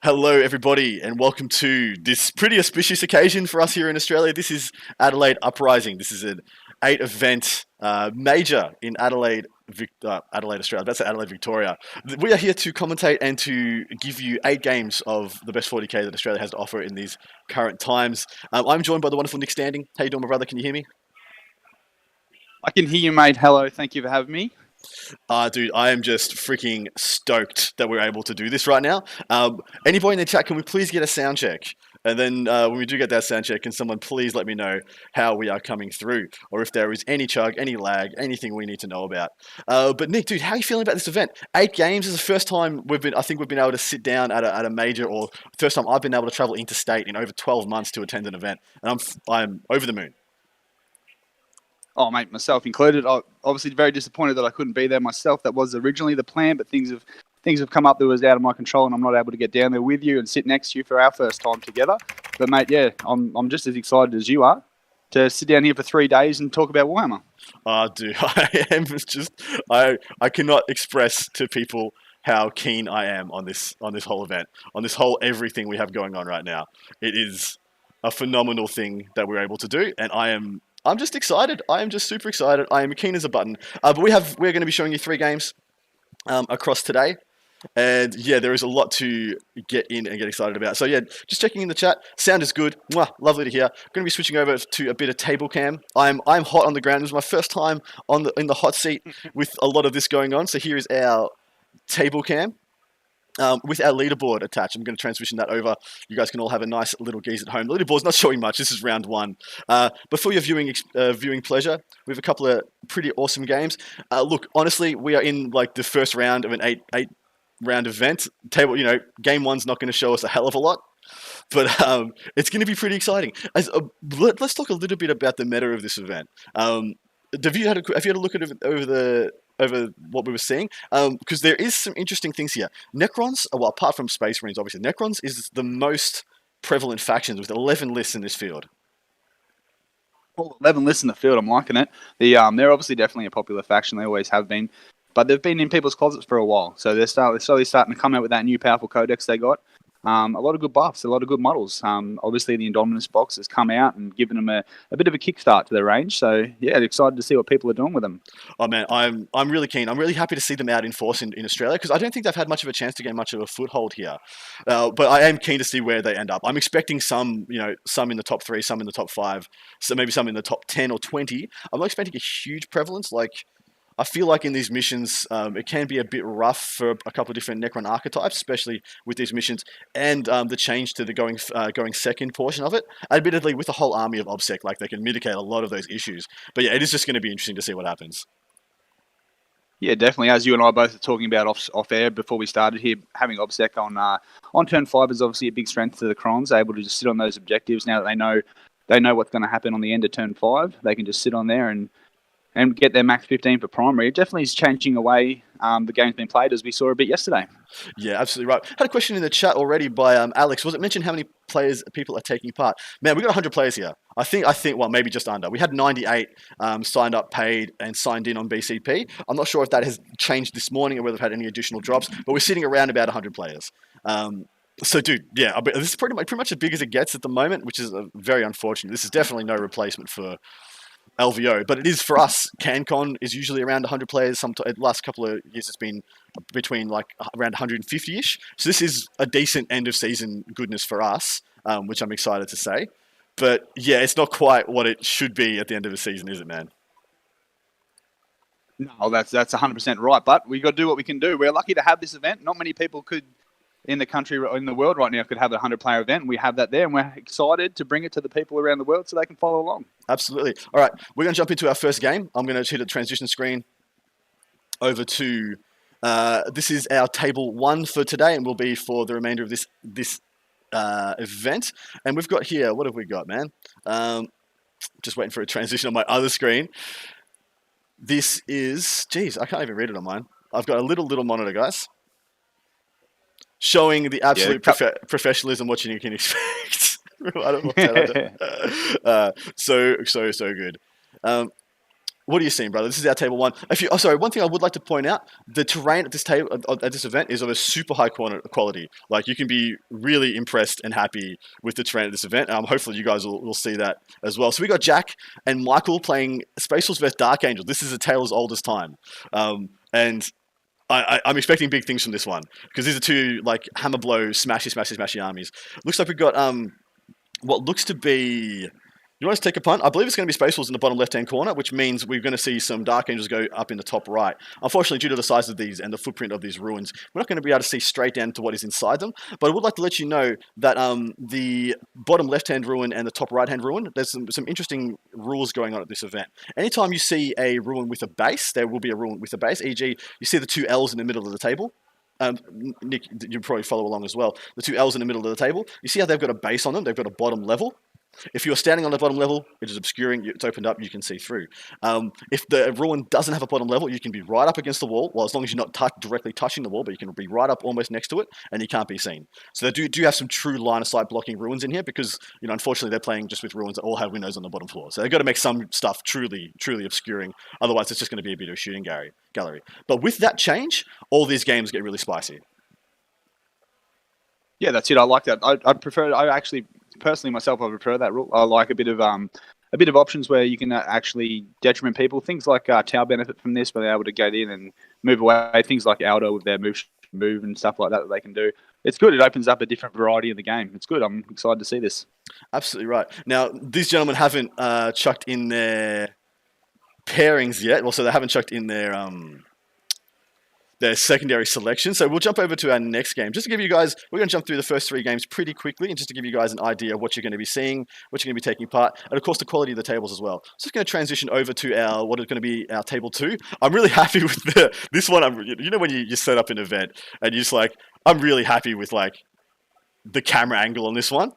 Hello, everybody, and welcome to this pretty auspicious occasion for us here in Australia. This is Adelaide Uprising. This is an 8-event major in Adelaide, Australia. That's Adelaide, Victoria. We are here to commentate and to give you 8 games of the best 40k that Australia has to offer in these current times. I'm joined by the wonderful Nick Standing. How you doing, my brother? Can you hear me? I can hear you, mate. Hello. Thank you for having me. Dude, I am just freaking stoked that we're able to do this right now. Anybody in the chat, can we please get a sound check? And then when we do get that sound check, can someone please let me know how we are coming through? Or if there is any chug, any lag, anything we need to know about. But Nick, dude, how are you feeling about this event? 8 games is the first time we've been able to sit down at a major, or first time I've been able to travel interstate in over 12 months to attend an event. And I'm over the moon. Oh, mate, myself included. I'm obviously very disappointed that I couldn't be there myself. That was originally the plan, but things have come up that was out of my control, and I'm not able to get down there with you and sit next to you for our first time together. But mate, yeah, I'm just as excited as you are to sit down here for 3 days and talk about Warhammer. Dude, I cannot express to people how keen I am on this whole event, on this whole everything we have going on right now. It is a phenomenal thing that we're able to do, and I'm just excited. I am just super excited. I am keen as a button. But we're going to be showing you 3 games across today. And yeah, there is a lot to get in and get excited about. So yeah, just checking in the chat. Sound is good. Mwah, lovely to hear. Going to be switching over to a bit of table cam. I'm hot on the ground. This is my first time in the hot seat with a lot of this going on. So here is our table cam. With our leaderboard attached. I'm going to transition that over. You guys can all have a nice little gaze at home. The leaderboard's not showing much. This is round 1. But for your viewing pleasure, we have a couple of pretty awesome games. Look, honestly, we are in like the first round of an 8 round event. Game 1's not going to show us a hell of a lot. But it's going to be pretty exciting. Let's talk a little bit about the meta of this event. Have you had a look at it over what we were seeing? Because there is some interesting things here. Necrons, well, apart from Space Marines, obviously, Necrons is the most prevalent factions with 11 lists in this field. Well, 11 lists in the field, I'm liking it. They're obviously definitely a popular faction. They always have been. But they've been in people's closets for a while. So they're slowly starting to come out with that new powerful codex they got. A lot of good buffs, a lot of good models. Obviously, the Indominus box has come out and given them a bit of a kickstart to their range. So, yeah, excited to see what people are doing with them. Oh, man, I'm really keen. I'm really happy to see them out in force in Australia, because I don't think they've had much of a chance to get much of a foothold here. But I am keen to see where they end up. I'm expecting some in the top 3, some in the top 5, so maybe some in the top 10 or 20. I'm not expecting a huge prevalence. I feel like in these missions, it can be a bit rough for a couple of different Necron archetypes, especially with these missions, and the change to the going second portion of it. Admittedly, with a whole army of OBSEC, they can mitigate a lot of those issues. But yeah, it is just going to be interesting to see what happens. Yeah, definitely. As you and I both are talking about off air before we started here, having OBSEC on turn 5 is obviously a big strength to the Crons, able to just sit on those objectives. Now that they know what's going to happen on the end of turn 5, they can just sit on there and get their max 15 for primary. It definitely is changing the way the game's been played, as we saw a bit yesterday. Yeah, absolutely right. Had a question in the chat already by Alex. Was it mentioned how many people are taking part? Man, we got 100 players here. I think, well, maybe just under. We had 98 signed up, paid, and signed in on BCP. I'm not sure if that has changed this morning or whether we've had any additional drops, but we're sitting around about 100 players. So, dude, yeah, this is pretty much as big as it gets at the moment, which is very unfortunate. This is definitely no replacement for LVO, but it is for us. CanCon is usually around 100 players. The last couple of years it's been between around 150-ish. So this is a decent end of season goodness for us, which I'm excited to say. But yeah, it's not quite what it should be at the end of the season, is it, man? No, that's 100% right. But we got to do what we can do. We're lucky to have this event. Not many people could in the country or in the world right now could have a 100-player event. We have that there, and we're excited to bring it to the people around the world so they can follow along. Absolutely. All right, we're going to jump into our first game. I'm going to hit a transition screen over to this is our table 1 for today, and will be for the remainder of this event. And we've got here, what have we got, man? Just waiting for a transition on my other screen. This is, geez, I can't even read it on mine. I've got a little monitor, guys, showing the absolute professionalism what you can expect. I don't know what so good. What are you seeing, brother? This is our table one. Sorry, one thing I would like to point out: the terrain at this table at this event is of a super high quality. Like you can be really impressed and happy with the terrain at this event. Hopefully, you guys will see that as well. So we got Jack and Michael playing Space Wolves vs Dark Angel. This is a tale as old as time, and I'm expecting big things from this one because these are two like hammer blow smashy armies. Looks like we've got what looks to be. You want us to take a punt? I believe it's going to be Space Wolves in the bottom left-hand corner, which means we're going to see some Dark Angels go up in the top right. Unfortunately, due to the size of these and the footprint of these ruins, we're not going to be able to see straight down to what is inside them. But I would like to let you know that the bottom left-hand ruin and the top right-hand ruin, there's some interesting rules going on at this event. Anytime you see a ruin with a base, there will be a ruin with a base, e.g. you see the two L's in the middle of the table. Nick, you probably follow along as well. The two L's in the middle of the table, you see how they've got a base on them? They've got a bottom level. If you're standing on the bottom level, it is obscuring, it's opened up, you can see through. If the ruin doesn't have a bottom level, you can be right up against the wall, well, as long as you're not directly touching the wall, but you can be right up almost next to it, and you can't be seen. So they do have some true line-of-sight blocking ruins in here, because, unfortunately, they're playing just with ruins that all have windows on the bottom floor. So they've got to make some stuff truly obscuring, otherwise it's just going to be a bit of a shooting gallery. But with that change, all these games get really spicy. Yeah, that's it. I like that. I actually, personally myself, I prefer that rule. I like a bit of options where you can actually detriment people. Things like Tau benefit from this, where they're able to get in and move away. Things like Aldo with their move and stuff like that they can do. It's good. It opens up a different variety of the game. It's good. I'm excited to see this. Absolutely right. Now, these gentlemen haven't chucked in their pairings yet. Well, so they haven't chucked in their secondary selection. So we'll jump over to our next game. Just to give you guys, we're going to jump through the first three games pretty quickly, and just to give you guys an idea of what you're going to be seeing, what you're going to be taking part, and of course the quality of the tables as well. So it's going to transition over to what is going to be our table 2. I'm really happy with this one. When you set up an event and you're just like, I'm really happy with like the camera angle on this one.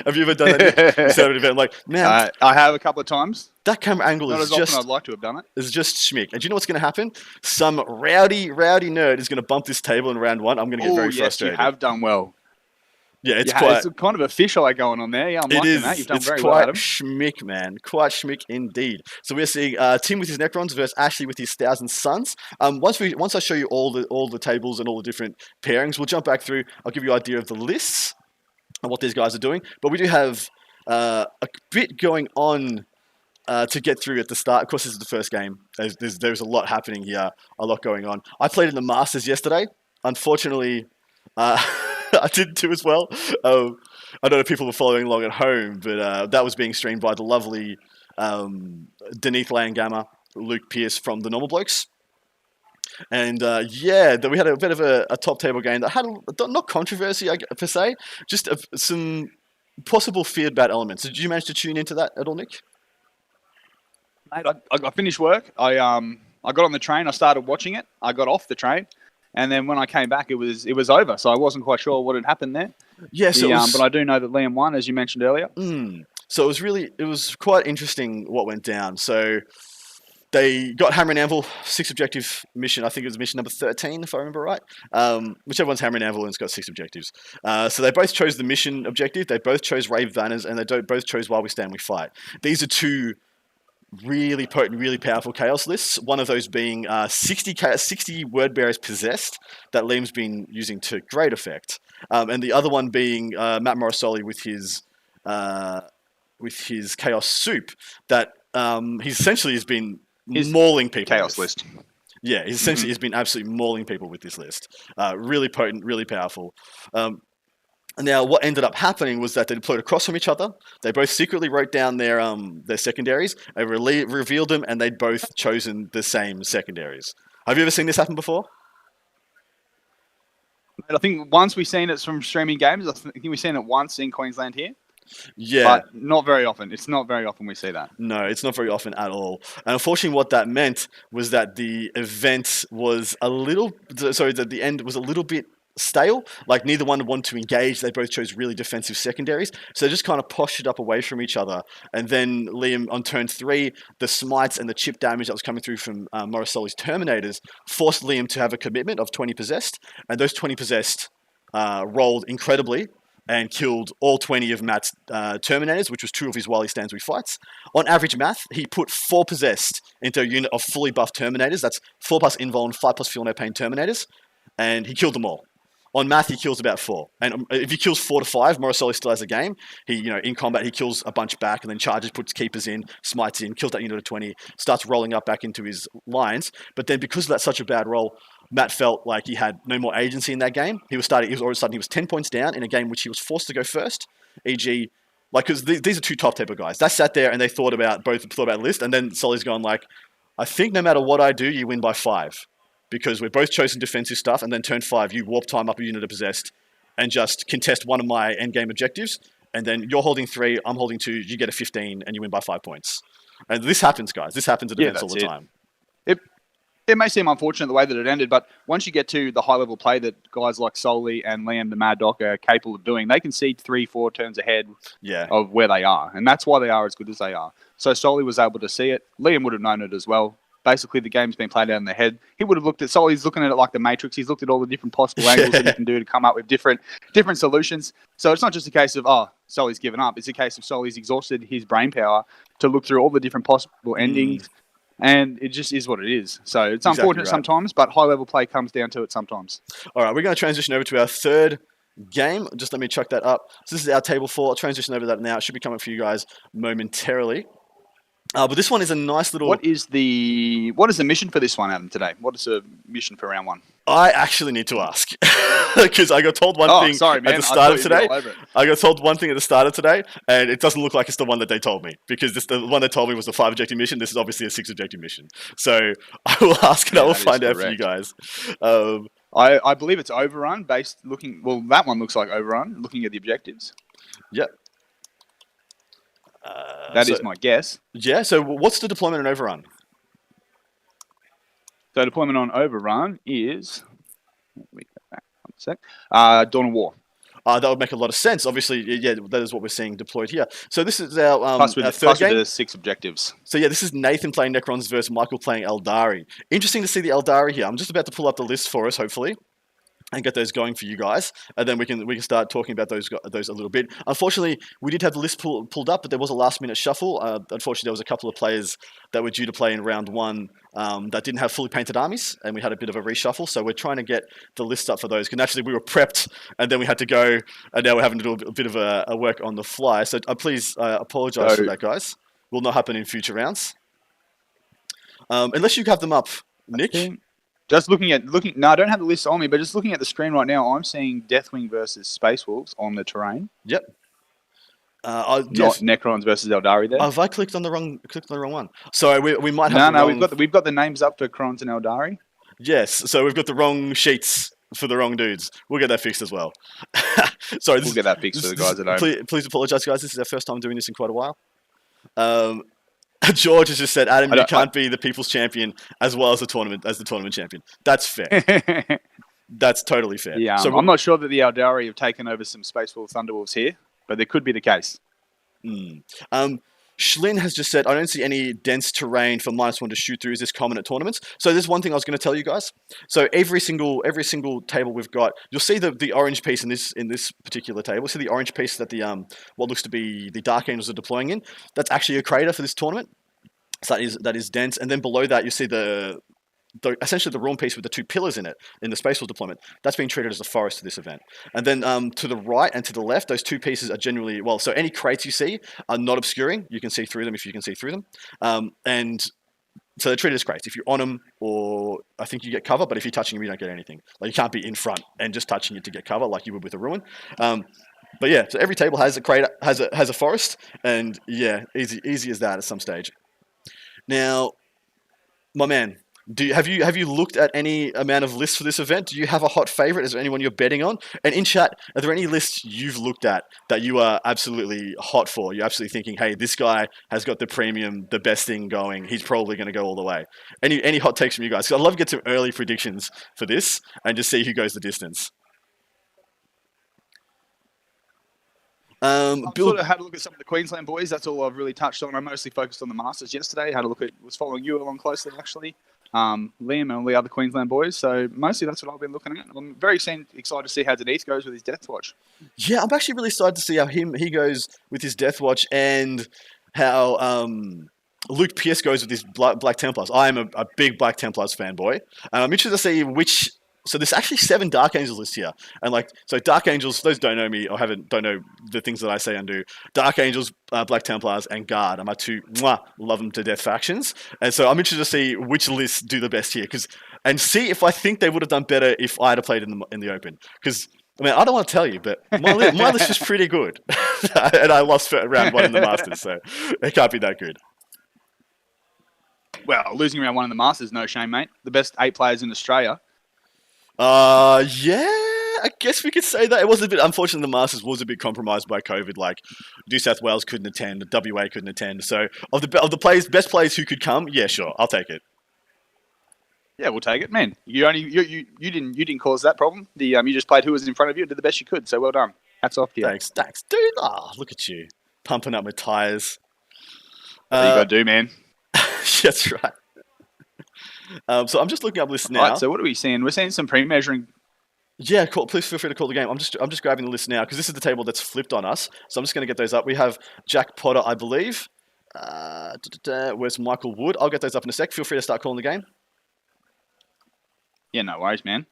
Have you ever done that? Set up an event like, man, I have a couple of times. That camera angle Not is as just. often I'd like to have done it. It's just schmick. And do you know what's going to happen? Some rowdy nerd is going to bump this table in round 1. I'm going to get very frustrated. You have done well. Yeah, it's kind of a fisheye going on there. Yeah, I'm liking that. You've done very well, Adam. It's quite schmick, man. Quite schmick indeed. So we're seeing Tim with his Necrons versus Ashley with his Thousand Suns. Once I show you all the tables and all the different pairings, we'll jump back through. I'll give you an idea of the lists and what these guys are doing. But we do have a bit going on to get through at the start. Of course, this is the first game. There's a lot happening here, a lot going on. I played in the Masters yesterday. Unfortunately, I didn't do as well. I don't know if people were following along at home, but that was being streamed by the lovely Denise Langhammer, Luke Pierce from the Normal Blokes. And we had a bit of a top table game that had not controversy per se, just some possible feared bad elements. Did you manage to tune into that at all, Nick? Mate, I finished work. I got on the train. I started watching it. I got off the train, and then when I came back, it was over. So I wasn't quite sure what had happened there. Yeah, but I do know that Liam won, as you mentioned earlier. So it was quite interesting what went down. So they got Hammer and Anvil 6 objective mission. I think it was mission number 13, if I remember right. Whichever one's Hammer and Anvil and it's got 6 objectives. So they both chose the mission objective. They both chose Rave Banners, and they both chose While We Stand, We Fight. These are two really potent, really powerful Chaos lists. One of those being 60 Word Bearers Possessed that Liam's been using to great effect. And the other one being Matt Morrisoli with his Chaos Soup that he essentially has been mauling people. Chaos list. Yeah, he's been absolutely mauling people with this list. Really potent, really powerful. Now, what ended up happening was that they deployed across from each other. They both secretly wrote down their secondaries, they revealed them, and they'd both chosen the same secondaries. Have you ever seen this happen before? I think once we've seen it from streaming games. I think we've seen it once in Queensland here. Yeah. But not very often. It's not very often we see that. No, it's not very often at all. And unfortunately, what that meant was that the event was the end was a little bit stale. Like, neither one wanted to engage. They both chose really defensive secondaries. So they just kind of postured up away from each other. And then Liam, on turn 3, the smites and the chip damage that was coming through from Morrisoli's Terminators forced Liam to have a commitment of 20 possessed. And those 20 possessed rolled incredibly. and killed all 20 of Matt's Terminators, which was 2 of his while he stands we fights. On average math, he put 4 possessed into a unit of fully buffed Terminators. That's 4 plus invuln, 5 plus feel no pain Terminators, and he killed them all. On math, he kills about 4. And if he kills 4 to 5, Morosoli still has a game. He, in combat, he kills a bunch back and then charges, puts keepers in, smites in, kills that unit of 20, starts rolling up back into his lines. But then because that's such a bad roll, Matt felt like he had no more agency in that game. He was all of a sudden, he was 10 points down in a game which he was forced to go first, e.g., because these are 2 top table guys. They sat there and they thought about list, and then Solly's gone like, I think no matter what I do, you win by 5. Because we've both chosen defensive stuff, and then turn 5, you warp time up a unit of possessed, and just contest one of my endgame objectives, and then you're holding 3, I'm holding 2, you get a 15, and you win by 5 points. And this happens, guys. This happens at events all the time. It may seem unfortunate the way that it ended, but once you get to the high-level play that guys like Solly and Liam, the Mad Doc, are capable of doing, they can see 3-4 turns ahead of where they are, and that's why they are as good as they are. So Solly was able to see it. Liam would have known it as well. Basically, the game's been played out in their head. He would have looked at Solly's looking at it like the Matrix. He's looked at all the different possible angles that he can do to come up with different solutions. So it's not just a case of, Solly's given up. It's a case of Solly's exhausted his brain power to look through all the different possible endings. And it just is what it is. So it's unfortunate sometimes, but high-level play comes down to it sometimes. All right, we're going to transition over to our third game. Just let me chuck that up. So this is our table 4. I'll transition over that now. It should be coming for you guys momentarily. But this one is a nice little... What is the mission for this one, Adam, today? What is the mission for round 1? I actually need to ask. Because I got told one thing at the start of today. I got told one thing at the start of today, and it doesn't look like it's the one that they told me. Because the one they told me was the 5-objective mission. This is obviously a 6-objective mission. So I will ask and I will find out for you guys. I believe it's Overrun, that one looks like Overrun, looking at the objectives. Yep. That is my guess. Yeah, so what's the deployment on Overrun? So deployment on Overrun is... Let me go back 1 sec. Dawn of War. That would make a lot of sense. Obviously, yeah, that is what we're seeing deployed here. So this is our, plus our third game. With the 6 objectives. So yeah, this is Nathan playing Necrons versus Michael playing Eldari. Interesting to see the Eldari here. I'm just about to pull up the list for us, hopefully, and get those going for you guys, and then we can start talking about those a little bit. Unfortunately, we did have the list pulled up, but there was a last-minute shuffle. Unfortunately, there was a couple of players that were due to play in round 1 that didn't have fully painted armies, and we had a bit of a reshuffle. So we're trying to get the list up for those. Because naturally, we were prepped, and then we had to go, and now we're having to do a bit of a work on the fly. So please apologise for that, guys. Will not happen in future rounds. Unless you have them up, Nick. Just looking, no, I don't have the list on me, but just looking at the screen right now, I'm seeing Deathwing versus Space Wolves on the terrain. Yep. Not Necrons versus Eldari there. Have I clicked on the wrong one? So we might have. No, we've got the names up for Crons and Eldari. Yes, so we've got the wrong sheets for the wrong dudes. We'll get that fixed as well. Sorry, we'll get that fixed for the guys at home. Please apologise, guys. This is our first time doing this in quite a while. George has just said, Adam, you can't be the people's champion as well as the tournament champion. That's fair. That's totally fair. Yeah, so I'm not sure that the Eldari have taken over some Space Wolf Thunderwolves here, but there could be the case. Schlin has just said, I don't see any dense terrain for -1 to shoot through. Is this common at tournaments? So there's one thing I was going to tell you guys. So every single table we've got, you'll see the orange piece in this particular table. See the orange piece that the what looks to be the Dark Angels are deploying in. That's actually a crater for this tournament. So that is dense. And then below that, you see essentially the Rawn piece with the 2 pillars in it in the Space Wolf deployment. That's being treated as a forest for this event. And then to the right and to the left, those 2 pieces are generally, so any crates you see are not obscuring. You can see through them if you can see through them. And so they're treated as crates. If you're on them, or I think you get cover, but if you're touching them, you don't get anything. Like you can't be in front and just touching it to get cover like you would with a Ruin. But yeah, so every table has a crater, has a forest, and yeah, easy as that at some stage. Now, my man, have you looked at any amount of lists for this event? Do you have a hot favorite? Is there anyone you're betting on? And in chat, are there any lists you've looked at that you are absolutely hot for? You're absolutely thinking, hey, this guy has got the premium, the best thing going. He's probably going to go all the way. Any hot takes from you guys? 'Cause I'd love to get some early predictions for this and just see who goes the distance. I've sort of had a look at some of the Queensland boys. That's all I've really touched on. I mostly focused on the Masters yesterday. Was following you along closely, actually. Liam and all the other Queensland boys. So mostly that's what I've been looking at. I'm very excited to see how Denise goes with his Death Watch. Yeah, I'm actually really excited to see how he goes with his Death Watch and how Luke Pierce goes with his Black Templars. I am a big Black Templars fanboy, and I'm interested to see which. So there's actually 7 Dark Angels lists here, and so Dark Angels. Those who don't know me or don't know the things that I say and do. Dark Angels, Black Templars, and Guard are my 2 love them to death factions, and so I'm interested to see which lists do the best here, and see if I think they would have done better if I had played in the Open. Because I mean, I don't want to tell you, but my list was pretty good, and I lost round 1 in the Masters, so it can't be that good. Well, losing round 1 in the Masters, no shame, mate. The best 8 players in Australia. Yeah, I guess we could say that. It was a bit unfortunate. The Masters was a bit compromised by COVID. Like New South Wales couldn't attend, WA couldn't attend. So of the best players who could come, yeah, sure, I'll take it. Yeah, we'll take it, man. You didn't cause that problem. You just played who was in front of you, did the best you could. So well done. Hats off to you. Thanks, dude. Oh, look at you, pumping up my tires. What you gotta do, man? That's right. So I'm just looking up lists now. Right, so what are we seeing? We're seeing some pre-measuring. Yeah, cool. Please feel free to call the game. I'm just grabbing the list now because this is the table that's flipped on us. So I'm just going to get those up. We have Jack Potter, I believe. Where's Michael Wood? I'll get those up in a sec. Feel free to start calling the game. Yeah, no worries, man.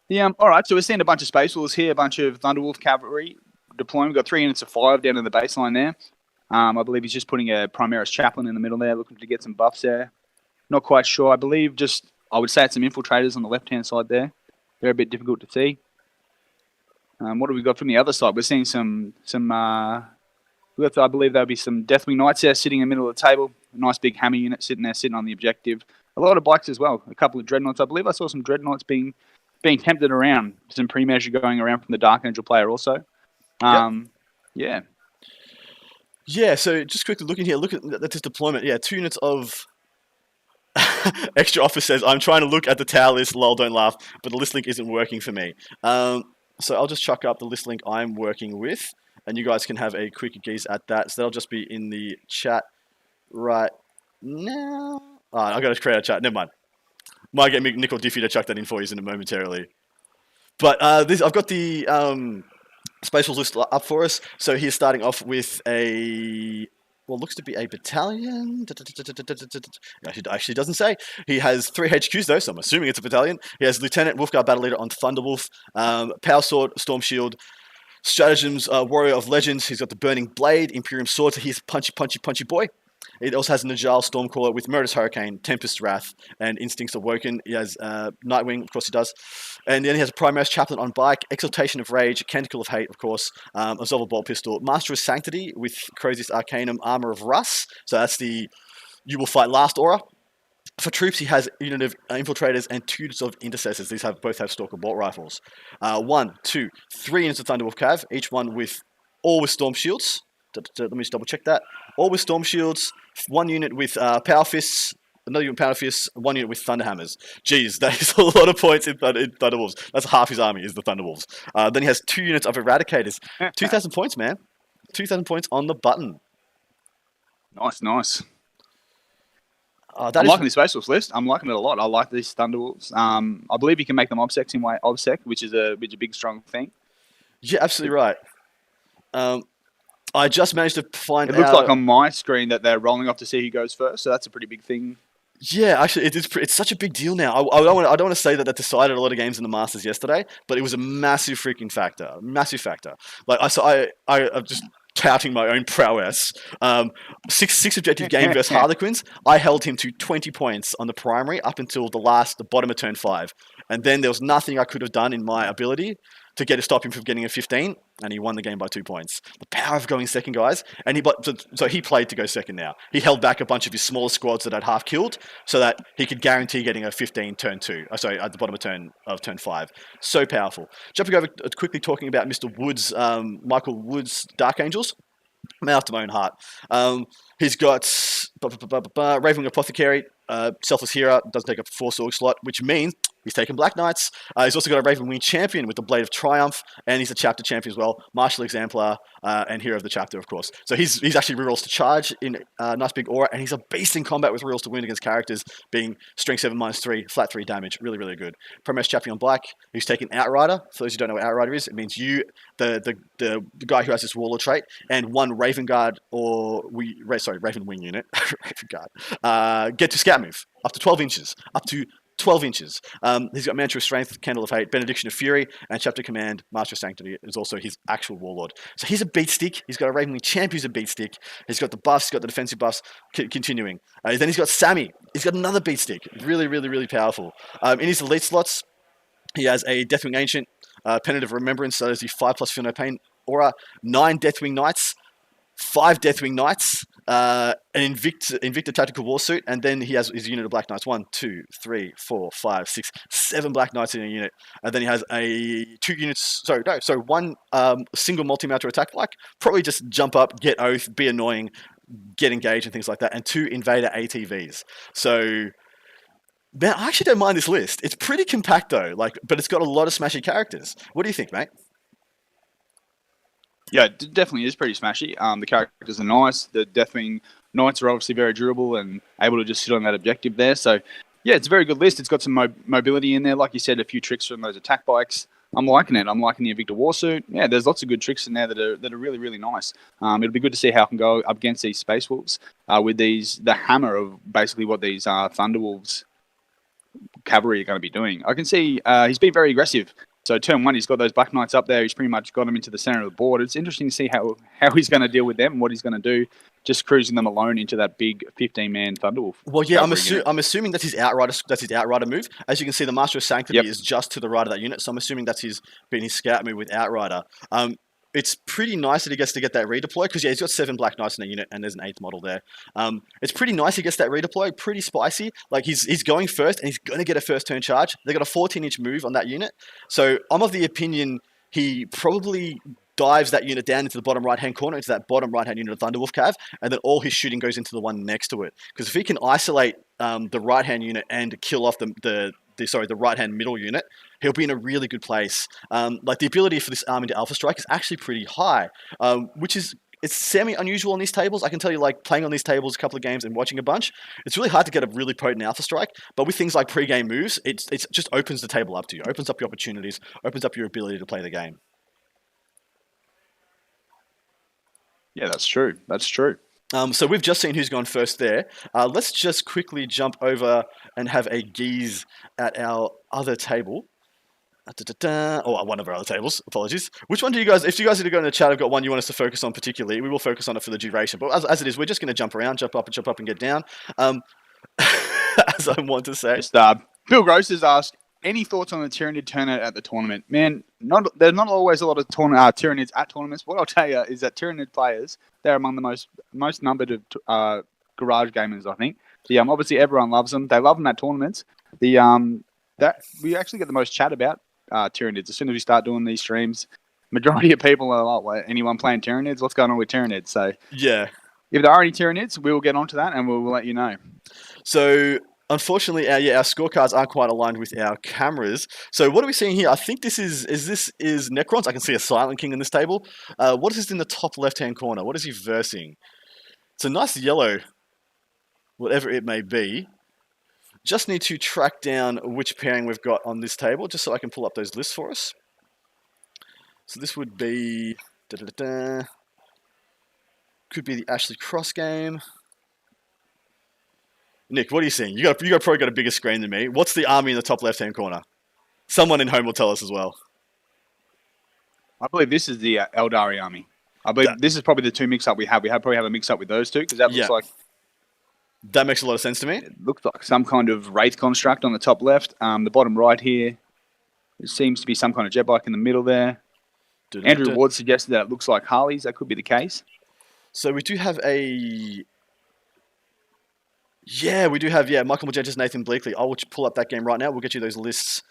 Yeah, all right. So we're seeing a bunch of Space Wolves here, a bunch of Thunderwolf cavalry deploying. We've got 3 units of 5 down in the baseline there. I believe he's just putting a Primaris Chaplain in the middle there, looking to get some buffs there. Not quite sure. I believe I would say it's some Infiltrators on the left-hand side there. They're a bit difficult to see. What have we got from the other side? We're seeing I believe there'll be some Deathwing Knights there sitting in the middle of the table. A nice big hammer unit sitting on the objective. A lot of bikes as well. A couple of Dreadnoughts. I believe I saw some Dreadnoughts being tempted around. Some pre-measure going around from the Dark Angel player also. Yeah. Yeah, so just quickly looking here, look at this deployment. Yeah, 2 units of... Extra Office says, I'm trying to look at the tower list, lol, don't laugh, but the list link isn't working for me. So I'll just chuck up the list link I'm working with, and you guys can have a quick gaze at that. So that'll just be in the chat right now. I've got to create a chat. Never mind. Might get Nickel Diffie to chuck that in for you momentarily. But I've got the Space Wolves list up for us. So he's starting off with looks to be a battalion. Actually doesn't say. He has 3 HQs though, so I'm assuming it's a battalion. He has Lieutenant Wolfguard Battle Leader on Thunderwolf, Power Sword, Storm Shield, Stratagems, Warrior of Legends. He's got the Burning Blade, Imperium Sword, so he's punchy boy. It also has Najal Stormcaller with Meritus Hurricane, Tempest Wrath, and Instincts Awoken. He has Nightwing, of course he does. And then he has a Primaris Chaplain on bike, Exaltation of Rage, Canticle of Hate, of course, Absolver Bolt Pistol, Master of Sanctity with Crozius Arcanum, Armor of Russ. So that's the You Will Fight Last aura. For troops, he has a unit of Infiltrators and 2 units of Intercessors. These both have Stalker Bolt Rifles. 1, 2, 3 units of Thunderwolf Cav, each one with Storm Shields. Let me just double check that. All with Storm Shields, 1 unit with Power Fists, another unit with Power Fists, 1 unit with Thunderhammers. Jeez, that is a lot of points in Thunderwolves. That's half his army is the Thunderwolves. Then he has 2 units of Eradicators. 2,000 points, man. 2,000 points on the button. Nice. I'm liking the Space Wolves list. I'm liking it a lot. I like these Thunderwolves. I believe you can make them obsec in way obsec, which is a big strong thing. Yeah, absolutely right. I just managed to find out... It looks like on my screen that they're rolling off to see who goes first, so that's a pretty big thing. Yeah, actually, it's such a big deal now. I don't want to say that decided a lot of games in the Masters yesterday, but it was a massive freaking factor. Massive factor. I'm just touting my own prowess. Six objective game versus Harlequins. I held him to 20 points on the primary up until the bottom of turn 5. And then there was nothing I could have done in my ability to stop him from getting a 15, and he won the game by 2 points. The power of going second, guys. And he played to go second now. He held back a bunch of his smaller squads that I'd half killed, so that he could guarantee getting a 15 turn 2. At the bottom of turn 5. So powerful. Jumping over quickly talking about Mr. Woods, Michael Woods' Dark Angels. Man after my own heart. He's got Ravenwing Apothecary, Selfless Hero, doesn't take up a 4 sword slot, which means He's taken Black Knights. He's also got a Raven Wing champion with the Blade of Triumph, and he's a chapter champion as well. Martial Exemplar and Hero of the Chapter, of course. So he's actually rerolls to charge in nice big aura, and he's a beast in combat with rerolls to wound against characters, being Strength 7 -3, flat 3 damage. Really, really good. Promesh champion on Black, who's taken Outrider. For those who don't know what Outrider is, it means you, the guy who has this Warlord trait, and one Raven Guard Raven Wing unit, Raven Guard, get to scout move up to 12 inches. Up to 12 inches. He's got Mantra of Strength, Candle of Hate, Benediction of Fury, and Chapter Command, Master of Sanctity is also his actual Warlord. So he's a beat stick. He's got a Raven Wing champ who's a beat stick. He's got the buffs, he's got the defensive buffs, continuing. Then he's got Sammy. He's got another beat stick. Really, really, really powerful. In his elite slots, he has a Deathwing Ancient, Pennant of Remembrance, so there's the 5+ Feel No Pain aura, 9 Deathwing Knights, 5 Deathwing Knights, an Invicta Tactical Warsuit, and then he has his unit of Black Knights. 1, 2, 3, 4, 5, 6, 7 Black Knights in a unit. And then he has one single multi-mounter attack like, probably just jump up, get Oath, be annoying, get engaged and things like that, and 2 Invader ATVs. So man, I actually don't mind this list. It's pretty compact though, but it's got a lot of smashy characters. What do you think, mate? Yeah, it definitely is pretty smashy. The characters are nice. The Deathwing Knights are obviously very durable and able to just sit on that objective there. So, yeah, it's a very good list. It's got some mobility in there. Like you said, a few tricks from those attack bikes. I'm liking it. I'm liking the Invicta Warsuit. Yeah, there's lots of good tricks in there that are really, really nice. It'll be good to see how it can go up against these Space Wolves with the hammer of basically what these Thunderwolves cavalry are going to be doing. I can see he's been very aggressive. So turn 1, he's got those Black Knights up there. He's pretty much got them into the center of the board. It's interesting to see how he's going to deal with them and what he's going to do, just cruising them alone into that big 15-man Thunderwolf. Well, yeah, I'm assuming that's his outrider move. As you can see, the Master of Sanctity is just to the right of that unit, so I'm assuming that's been his scout move with outrider. It's pretty nice that he gets to get that redeploy, because, yeah, he's got 7 Black Knights in a unit, and there's an 8th model there. It's pretty nice he gets that redeploy, pretty spicy. Like, he's going first, and he's going to get a first-turn charge. They've got a 14-inch move on that unit. So I'm of the opinion he probably dives that unit down into the bottom right-hand corner, into that bottom right-hand unit of Thunderwolf Cav, and then all his shooting goes into the one next to it. Because if he can isolate the right-hand unit and kill off the right-hand middle unit, he'll be in a really good place. Like, the ability for this army to Alpha Strike is actually pretty high, which is, it's semi-unusual on these tables. I can tell you, like, playing on these tables a couple of games and watching a bunch, it's really hard to get a really potent Alpha Strike, but with things like pre-game moves, it just opens the table up to you, opens up your opportunities, opens up your ability to play the game. Yeah, that's true. That's true. So we've just seen who's gone first there. Let's just quickly jump over and have a gaze at our other table. One of our other tables. Apologies. Which one do you guys, if you guys are going to chat, I've got one you want us to focus on particularly. We will focus on it for the duration. But as it is, we're just going to jump around, jump up and get down. As I want to say. Just, Bill Gross has asked, any thoughts on the Tyranid turnout at the tournament? Man, there's not always a lot of Tyranids at tournaments. What I'll tell you is that Tyranid players, they're among the most numbered of garage gamers, I think. Obviously, everyone loves them. They love them at tournaments. We actually get the most chat about Tyranids. As soon as we start doing these streams, majority of people are like, well, anyone playing Tyranids? What's going on with Tyranids? So, yeah. If there are any Tyranids, we will get onto that and we'll let you know. So, unfortunately, our scorecards aren't quite aligned with our cameras. So what are we seeing here? I think this is Necrons. I can see a Silent King in this table. What is this in the top left-hand corner? What is he versing? It's a nice yellow, whatever it may be. Just need to track down which pairing we've got on this table, just so I can pull up those lists for us. So this would be... Could be the Ashley Cross game. Nick, what are you seeing? You probably got a bigger screen than me. What's the army in the top left-hand corner? Someone in home will tell us as well. I believe this is the Eldari army. I believe this is probably the 2 mix-up we have. We probably have a mix-up with those 2, because that looks like... That makes a lot of sense to me. It looks like some kind of Wraith construct on the top left. The bottom right here, it seems to be some kind of jet bike in the middle there. Andrew Ward suggested that it looks like Harleys. That could be the case. So we do have a... Yeah, we do have, Michael Magentis, Nathan Bleakley. I will pull up that game right now. We'll get you those lists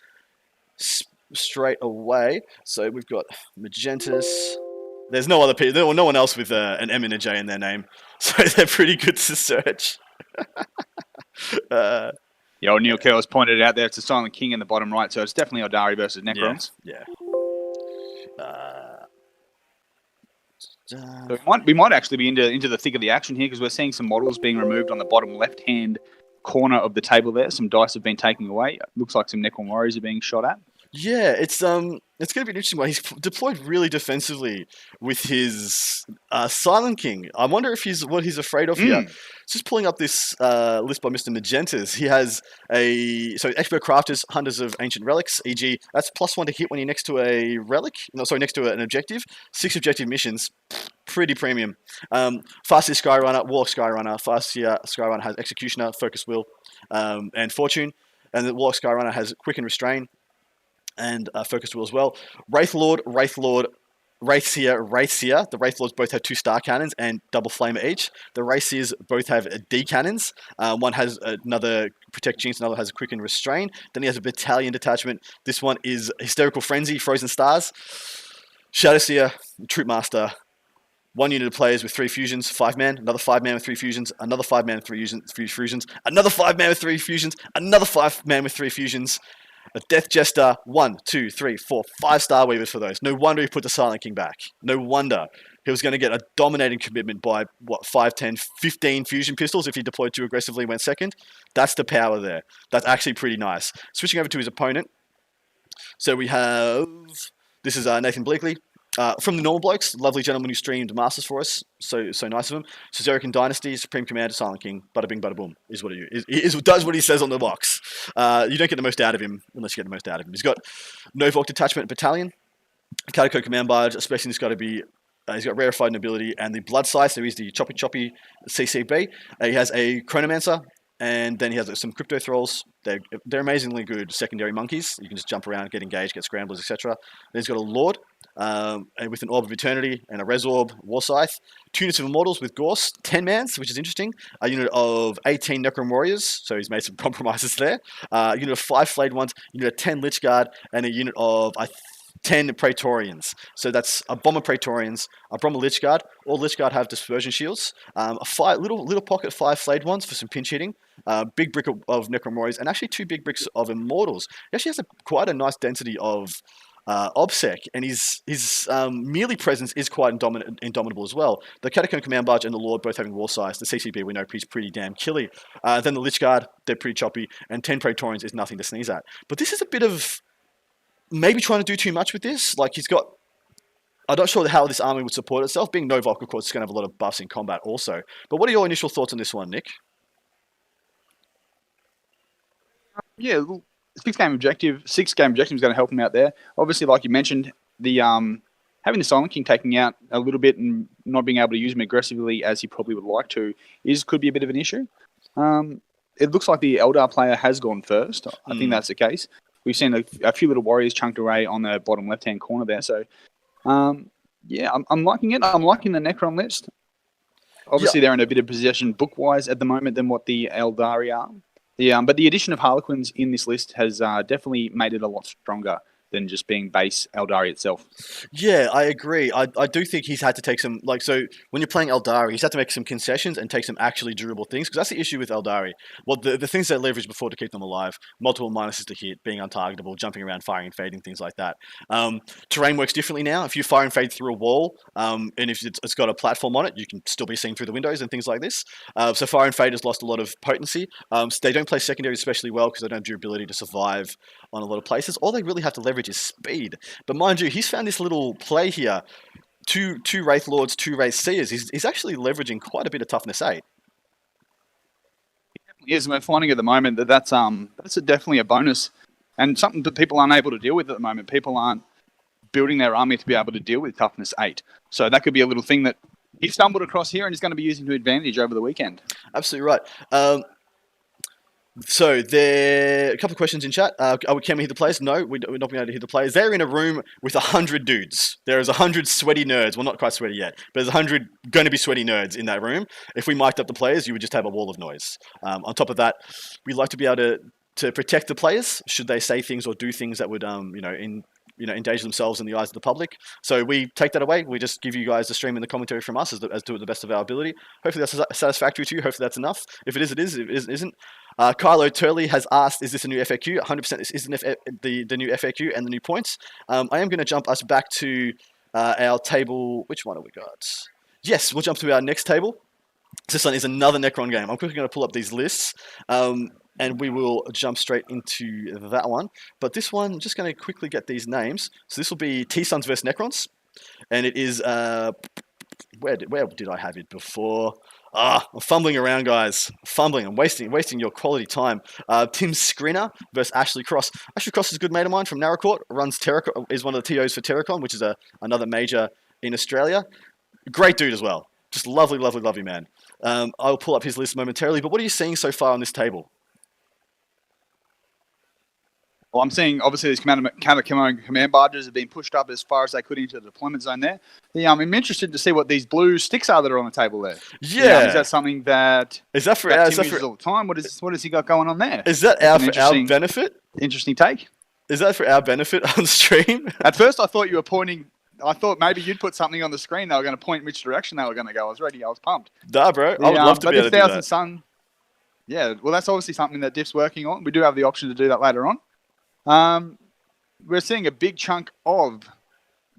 straight away. So we've got Magentis. There's no other people, no one else with an M and a J in their name. So they're pretty good to search. Yeah, Neil Curls pointed it out there. It's a Silent King in the bottom right, so it's definitely Eldari versus Necrons. Yeah. So we might actually be into the thick of the action here, because we're seeing some models being removed on the bottom left-hand corner of the table there. Some dice have been taken away. It looks like some Necron warriors are being shot at. Yeah, it's going to be an interesting one. He's deployed really defensively with his Silent King. I wonder if what he's afraid of here. Just pulling up this list by Mr. Magentas. He has expert crafters, hunters of ancient relics, e.g. that's +1 to hit when you're next to a relic. No, sorry, next to an objective. 6 objective missions. Pretty premium. Fastest Skyrunner, Warlock Skyrunner. Fastest Skyrunner has Executioner, Focus Will, and Fortune. And the Warlock Skyrunner has Quick and Restrain and Focus Will as well. Wraithlord, Wraithseer. The Wraithlords both have 2 star cannons and double flamer each. The Wraithseers both have D cannons. One has another Protect Jinx, another has a Quick and Restrain. Then he has a battalion detachment. This one is Hysterical Frenzy, Frozen Stars. Shadowseer, Troopmaster. 1 unit of players with 3 fusions, 5 man, another 5 man with 3 fusions, another 5 man with 3 fusions, another 5 man with 3 fusions, another 5 man with 3 fusions. A Death Jester, 1, 2, 3, 4, 5 Star Weavers for those. No wonder he put the Silent King back. No wonder. He was going to get a dominating commitment by, 5, 10, 15 fusion pistols if he deployed too aggressively and went second. That's the power there. That's actually pretty nice. Switching over to his opponent. So we have... This is Nathan Bleakley. From the Normal Blokes, lovely gentleman who streamed Masters for us. So nice of him. Suzerain Dynasty, Supreme Commander, Silent King, bada bing, bada boom, is what does what he says on the box. You don't get the most out of him unless you get the most out of him. He's got Novok Detachment Battalion, Catacomb Command Barge, especially he's got to be. He's got Rarefied Nobility and the Blood Scythe, so he's the choppy CCB. He has a Chronomancer, and then he has some Crypto Thralls. They're amazingly good secondary monkeys. You can just jump around, get engaged, get scramblers, etc. Then he's got a Lord, and with an Orb of Eternity and a Res Orb, War Scythe. 2 units of Immortals with Gorse, 10 mans, which is interesting. A unit of 18 Necron Warriors, so he's made some compromises there. A unit of 5 Flayed Ones, a unit of 10 Lich Guard, and a unit of 10 Praetorians. So that's a Bomber Praetorians, a Bomber Lich Guard. All Lich Guard have Dispersion Shields. A little pocket 5 Flayed Ones for some pinch hitting. Big brick of Necron Warriors, and actually 2 big bricks of Immortals. He actually has quite a nice density of OBSEC, and his melee presence is quite indomitable as well. The Catacomb Command Barge and the Lord both having War Size. The CCB we know is pretty damn killy. Then the Lich Guard, they're pretty choppy, and 10 Praetorians is nothing to sneeze at. But this is a bit of maybe trying to do too much with this. Like he's got... I'm not sure how this army would support itself. Being Novok, of course, is going to have a lot of buffs in combat also. But what are your initial thoughts on this one, Nick? Yeah, 6-game objective. 6-game objective is going to help him out there. Obviously, like you mentioned, the having the Silent King taking out a little bit and not being able to use him aggressively as he probably would like to could be a bit of an issue. It looks like the Eldar player has gone first. I think that's the case. We've seen a few little warriors chunked away on the bottom left-hand corner there. So, yeah, I'm liking it. I'm liking the Necron list. Obviously, they're in a bit of possession book-wise at the moment than what the Eldari are. But the addition of Harlequins in this list has definitely made it a lot stronger than just being base Eldari itself. Yeah, I agree. I do think he's had to take some, so when you're playing Eldari, he's had to make some concessions and take some actually durable things, because that's the issue with Eldari. Well, the things they leveraged before to keep them alive, multiple minuses to hit, being untargetable, jumping around, firing and fading, things like that. Terrain works differently now. If you fire and fade through a wall, and if it's got a platform on it, you can still be seen through the windows and things like this. So fire and fade has lost a lot of potency. So they don't play secondary especially well because they don't have durability to survive on a lot of places. All they really have to leverage is speed. But mind you, he's found this little play here. Two Wraith Lords, 2 Wraith Seers. He's actually leveraging quite a bit of toughness 8. Yes, we're finding at the moment that's definitely a bonus and something that people aren't able to deal with at the moment. People aren't building their army to be able to deal with toughness 8. So that could be a little thing that he stumbled across here and is going to be using to advantage over the weekend. Absolutely right. So there a couple of questions in chat. Can we hit the players? No, we're not being able to hit the players. They're in a room with 100 dudes. There is 100 sweaty nerds. Well, not quite sweaty yet, but there's 100 going to be sweaty nerds in that room. If we mic'd up the players, you would just have a wall of noise. On top of that, we'd like to be able to protect the players should they say things or do things that would endanger themselves in the eyes of the public. So we take that away. We just give you guys the stream and the commentary from us as to the best of our ability. Hopefully that's satisfactory to you. Hopefully that's enough. If it is, it is. If it isn't, Kylo Turley has asked, is this a new FAQ? 100% this is the new FAQ and the new points. I am going to jump us back to our table. Which one have we got? Yes, we'll jump to our next table. This one is another Necron game. I'm quickly going to pull up these lists. And we will jump straight into that one. But this one, just going to quickly get these names. So this will be T-Suns versus Necrons. And it is... where did I have it before? I'm fumbling around, guys. I'm wasting your quality time. Tim Skrinner versus Ashley Cross. Ashley Cross is a good mate of mine from Narracourt. Is one of the TOs for Terracon, which is another major in Australia. Great dude as well. Just lovely, lovely, lovely man. I'll pull up his list momentarily. But what are you seeing so far on this table? Well, I'm seeing, obviously, these command barges have been pushed up as far as they could into the deployment zone there. I'm interested to see what these blue sticks are that are on the table there. Yeah. Is that something that Tim uses all the time? What has he got going on there? Is that for our benefit? Interesting take. Is that for our benefit on stream? At first, I thought you were pointing... I thought maybe you'd put something on the screen. They were going to point which direction they were going to go. I was ready. I was pumped. Nah, bro. I would love to be able to do that. Sun, yeah, well, that's obviously something that Diff's working on. We do have the option to do that later on. We're seeing a big chunk of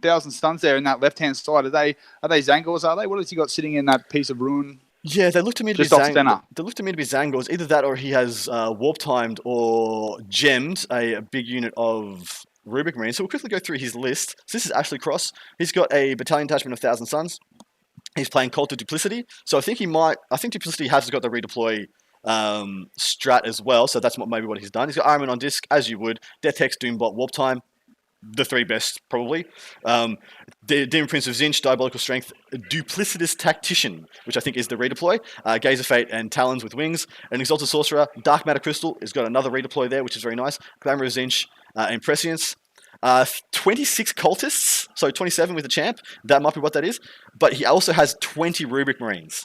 1,000 stuns there in that left-hand side. Are they Zangors, are they? What has he got sitting in that piece of ruin? Yeah, they look to me to be Zangors. Either that or he has warp-timed or gemmed a big unit of Rubik Marines. So we'll quickly go through his list. So this is Ashley Cross. He's got a battalion attachment of 1,000 Suns. He's playing Cult of Duplicity. So I think Duplicity has got the redeploy strat as well, so that's maybe what he's done. He's got Ironman on disc, as you would. Death Hex, Doombot, Warp Time, the three best, probably. Demon Prince of Zinch, Diabolical Strength, Duplicitous Tactician, which I think is the redeploy. Gaze of Fate and Talons with Wings. An Exalted Sorcerer, Dark Matter Crystal, has got another redeploy there, which is very nice. Glamour of Zinch, and Prescience. 26 cultists, so 27 with the champ. That might be what that is. But he also has 20 Rubik Marines,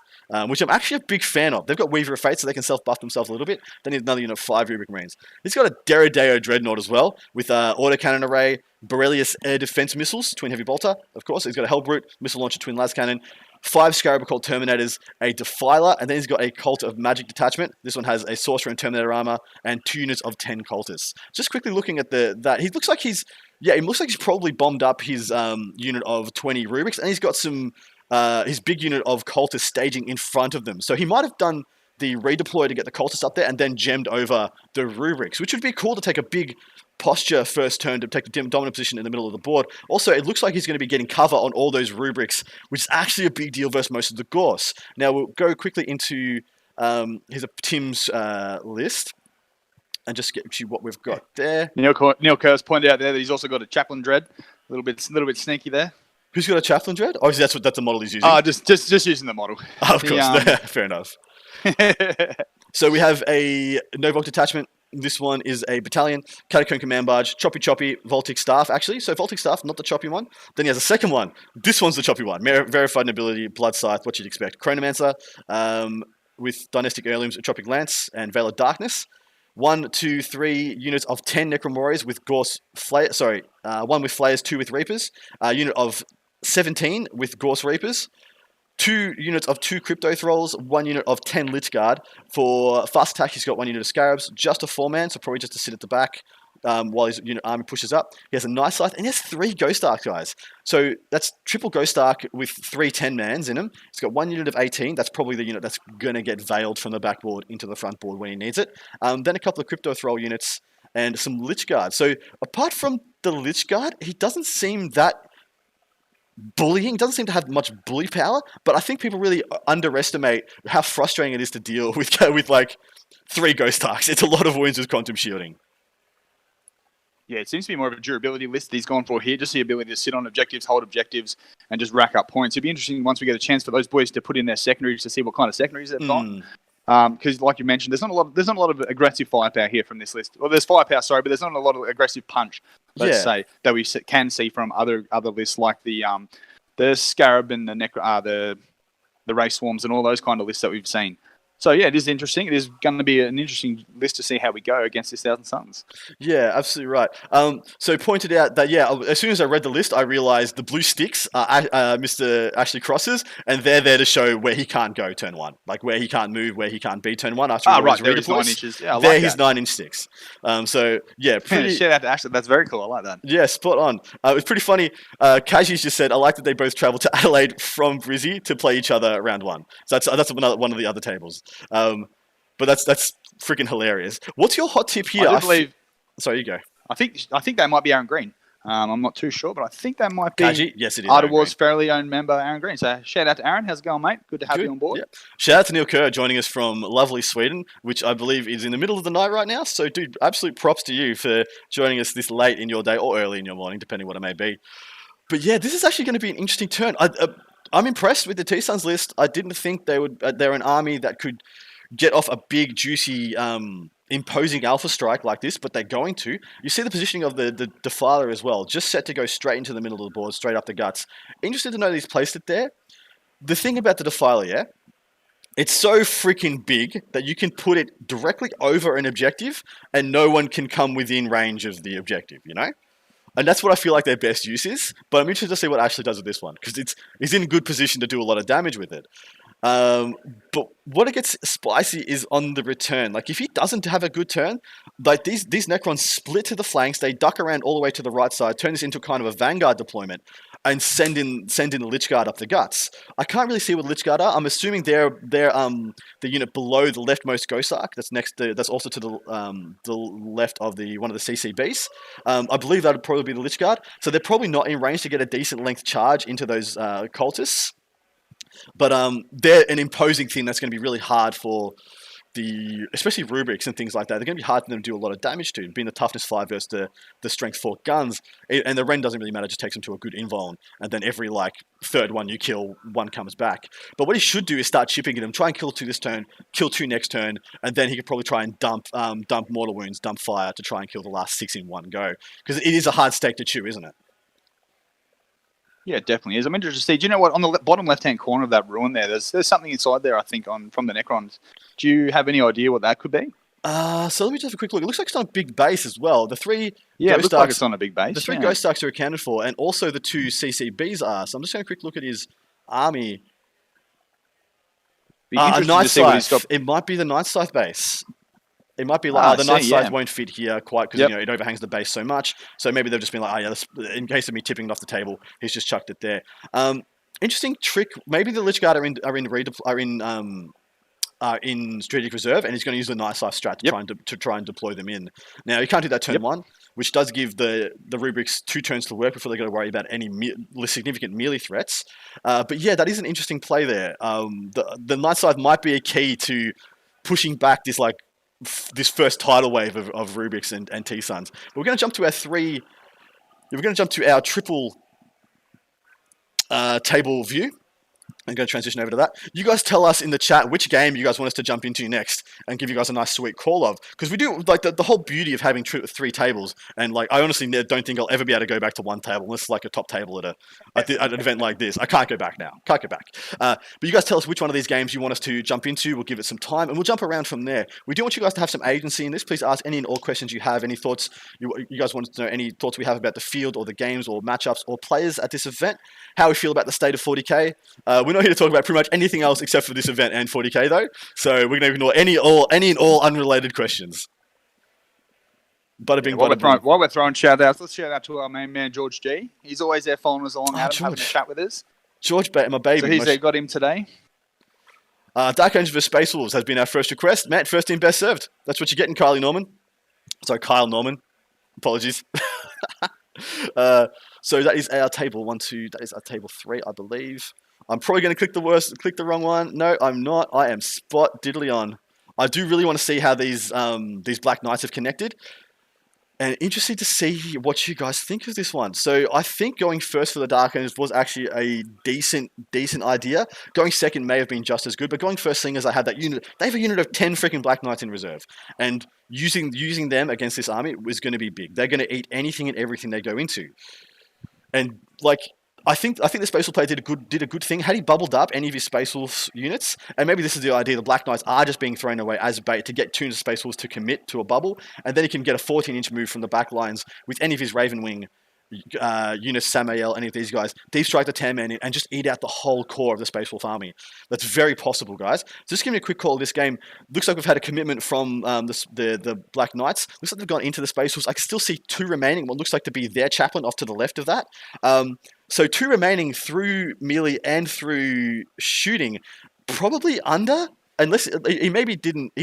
which I'm actually a big fan of. They've got Weaver of Fate, so they can self-buff themselves a little bit. Then he's another unit of 5 Rubik Marines. He's got a Deredeo Dreadnought as well, with autocannon array, Borelius air defense missiles, twin heavy bolter, of course. He's got a Hellbrute, missile launcher, twin las cannon, 5 Scarab Occult Terminators, a Defiler, and then he's got a Cult of Magic detachment. This one has a Sorcerer and Terminator armor, and 2 units of 10 cultists. Just quickly looking at that, he looks like he's probably bombed up his unit of 20 Rubiks, and he's got some his big unit of cultists staging in front of them. So he might have done the redeploy to get the cultists up there and then gemmed over the Rubrics, which would be cool to take a big posture first turn to take the dominant position in the middle of the board. Also, it looks like he's going to be getting cover on all those Rubrics, which is actually a big deal versus most of the Gorse. Now, we'll go quickly into Tim's list and just get you what we've got there. Neil Kerr's pointed out there that he's also got a Chaplain Dread. A little bit sneaky there. Who's got a Chaplain Dread? Oh, that's the model he's using. Just using the model. Oh, of course, fair enough. So we have a Novok detachment. This one is a battalion, Catacomb Command Barge, Choppy, Voltic Staff, actually. So Voltic Staff, not the choppy one. Then he has a second one. This one's the choppy one. Verified Nobility, Blood Scythe, what you'd expect. Chronomancer, with Dynastic Heirlooms, Tropic Lance, and Veil of Darkness. 1, 2, 3 units of 10 Necron Warriors with Gorse Flay. Sorry, 1 with Flayers, 2 with Reapers. A unit of 17 with Gorse Reapers. 2 units of 2 Crypto Thralls, 1 unit of 10 Lich Guard. For fast attack, he's got 1 unit of Scarabs, just a 4-man, so probably just to sit at the back while his unit army pushes up. He has a Night Scythe, and he has 3 Ghost Arc, guys. So that's triple Ghost Arc with 3 10-mans in him. He's got 1 unit of 18. That's probably the unit that's going to get veiled from the backboard into the front board when he needs it. Then a couple of Crypto Thrall units and some Lich Guard. So apart from the Lich Guard, he doesn't seem that bullying, doesn't seem to have much bully power, but I think people really underestimate how frustrating it is to deal with like 3 Ghost Arcs. It's a lot of wounds with Quantum Shielding. Yeah, it seems to be more of a durability list that he's gone for here, just the ability to sit on objectives, hold objectives, and just rack up points. It'd be interesting once we get a chance for those boys to put in their secondaries to see what kind of secondaries they've got. Because, like you mentioned, there's not a lot of aggressive firepower here from this list. Well, there's firepower, sorry, but there's not a lot of aggressive punch. Let's say that we can see from other lists like the Scarab and the Race Swarms and all those kind of lists that we've seen. So yeah, it is interesting. It is going to be an interesting list to see how we go against this Thousand Suns. Yeah, absolutely right. So pointed out that as soon as I read the list, I realized the blue sticks are Mr. Ashley Crosses, and they're there to show where he can't go turn one, like where he can't move, where he can't be turn one after he Right, his there is 9 redeploys. inches. Yeah, I They're like his that. 9-inch sticks. So yeah, pretty. Shout out to Ashley. That's very cool. I like that. Yeah, spot on. It was pretty funny. Kaji's just said, I like that they both travelled to Adelaide from Brizzy to play each other round one. So that's one of the other tables. But that's freaking hilarious. What's your hot tip here? I do believe. Sorry, you go. I think they might be Aaron Green. I'm not too sure, but I think that might be Kaji? Yes, it is. Art Awards fairly owned member Aaron Green. So shout out to Aaron. How's it going, mate? Good to have you on board. Yeah. Shout out to Neil Kerr joining us from lovely Sweden, which I believe is in the middle of the night right now. So, dude, absolute props to you for joining us this late in your day or early in your morning, depending what it may be. But yeah, this is actually going to be an interesting turn. I'm impressed with the T-Suns list. I didn't think they're an army that could get off a big, juicy, imposing alpha strike like this, but they're going to. You see the positioning of the Defiler as well, just set to go straight into the middle of the board, straight up the guts. Interested to know that he's placed it there. The thing about the Defiler, yeah, it's so freaking big that you can put it directly over an objective and no one can come within range of the objective, you know? And that's what I feel like their best use is. But I'm interested to see what Ashley does with this one, because it's in a good position to do a lot of damage with it. But what it gets spicy is on the return. Like, if he doesn't have a good turn, like these Necrons split to the flanks, they duck around all the way to the right side, turn this into kind of a Vanguard deployment, and send in the Lich Guard up the guts. I can't really see what Lich Guard are. I'm assuming they're the unit below the leftmost Ghost Arc. That's also to the left of one of the CCBs. I believe that would probably be the Lich Guard. So they're probably not in range to get a decent length charge into those cultists. But they're an imposing thing that's going to be really hard for especially rubrics and things like that. They're going to be hard for them to do a lot of damage to, being the toughness 5 versus the strength 4 guns. And the Ren doesn't really matter, just takes them to a good invuln. And then every third one you kill, one comes back. But what he should do is start chipping at him, try and kill 2 this turn, kill 2 next turn, and then he could probably try and dump mortal wounds, dump fire to try and kill the last 6 in one go. Because it is a hard stake to chew, isn't it? Yeah, it definitely is. I'm interested to see. Do you know what? On the bottom left-hand corner of that ruin there's something inside there, I think, from the Necrons. Do you have any idea what that could be? So let me just have a quick look. It looks like it's on a big base as well. The 3 it looks like it's on a big base. The 3 Ghost Arcs are accounted for, and also the 2 CCBs are. So I'm just going to quick look at his army. A Night Scythe. It might be the Night Scythe base. It might be the Night Scythe won't fit here quite because it overhangs the base so much. So maybe they've just been like, in case of me tipping it off the table, he's just chucked it there. Interesting trick. Maybe the Lich Guard are in strategic reserve, and he's going to use the Night Scythe strat to try and deploy them in. Now, you can't do that turn 1, which does give the rubrics 2 turns to work before they got to worry about any significant melee threats. But yeah, that is an interesting play there. The Night Scythe might be a key to pushing back this first tidal wave of Rubiks and T-Suns. We're going to jump to our triple table view. I'm going to transition over to that. You guys tell us in the chat which game you guys want us to jump into next and give you guys a nice sweet call of. Because we do, the whole beauty of having 3 tables, and I honestly don't think I'll ever be able to go back to one table unless it's a top table at an event like this. I can't go back now. Can't go back. But you guys tell us which one of these games you want us to jump into. We'll give it some time, and we'll jump around from there. We do want you guys to have some agency in this. Please ask any and all questions you have, any thoughts you guys want to know, any thoughts we have about the field or the games or matchups or players at this event, how we feel about the state of 40k. We're not here to talk about pretty much anything else except for this event and 40k though, so we're going to ignore any and all unrelated questions. While we're throwing shout outs, let's shout out to our main man George G. He's always there following us along, having a chat with us. George, my baby. So he's got him today. Dark Angel vs Space Wolves has been our first request. Matt, first in, best served. That's what you're getting, Kyle Norman. Apologies. So that is our table 1, 2. That is our table 3, I believe. I'm probably going to click the wrong one. No, I'm not. I am spot diddly on. I do really want to see how these Black Knights have connected. And interested to see what you guys think of this one. So I think going first for the Dark Angels was actually a decent idea. Going second may have been just as good, but going first, seeing as I had that unit, they have a unit of 10 freaking Black Knights in reserve. And using them against this army was going to be big. They're going to eat anything and everything they go into. And I think the Space Wolf player did a good thing. Had he bubbled up any of his Space Wolves units, and maybe this is the idea: the Black Knights are just being thrown away as bait to get Toons of Space Wolves to commit to a bubble, and then he can get a 14-inch move from the back lines with any of his Raven Wing Eunice, Samael, any of these guys, deep strike the 10-man in and just eat out the whole core of the Space Wolf army. That's very possible, guys. So just give me a quick call. This game looks like we've had a commitment from the Black Knights. Looks like they've gone into the Space Wolves. I can still see 2 remaining. What looks like to be their chaplain off to the left of that. So 2 remaining through melee and through shooting, probably under. Unless he maybe didn't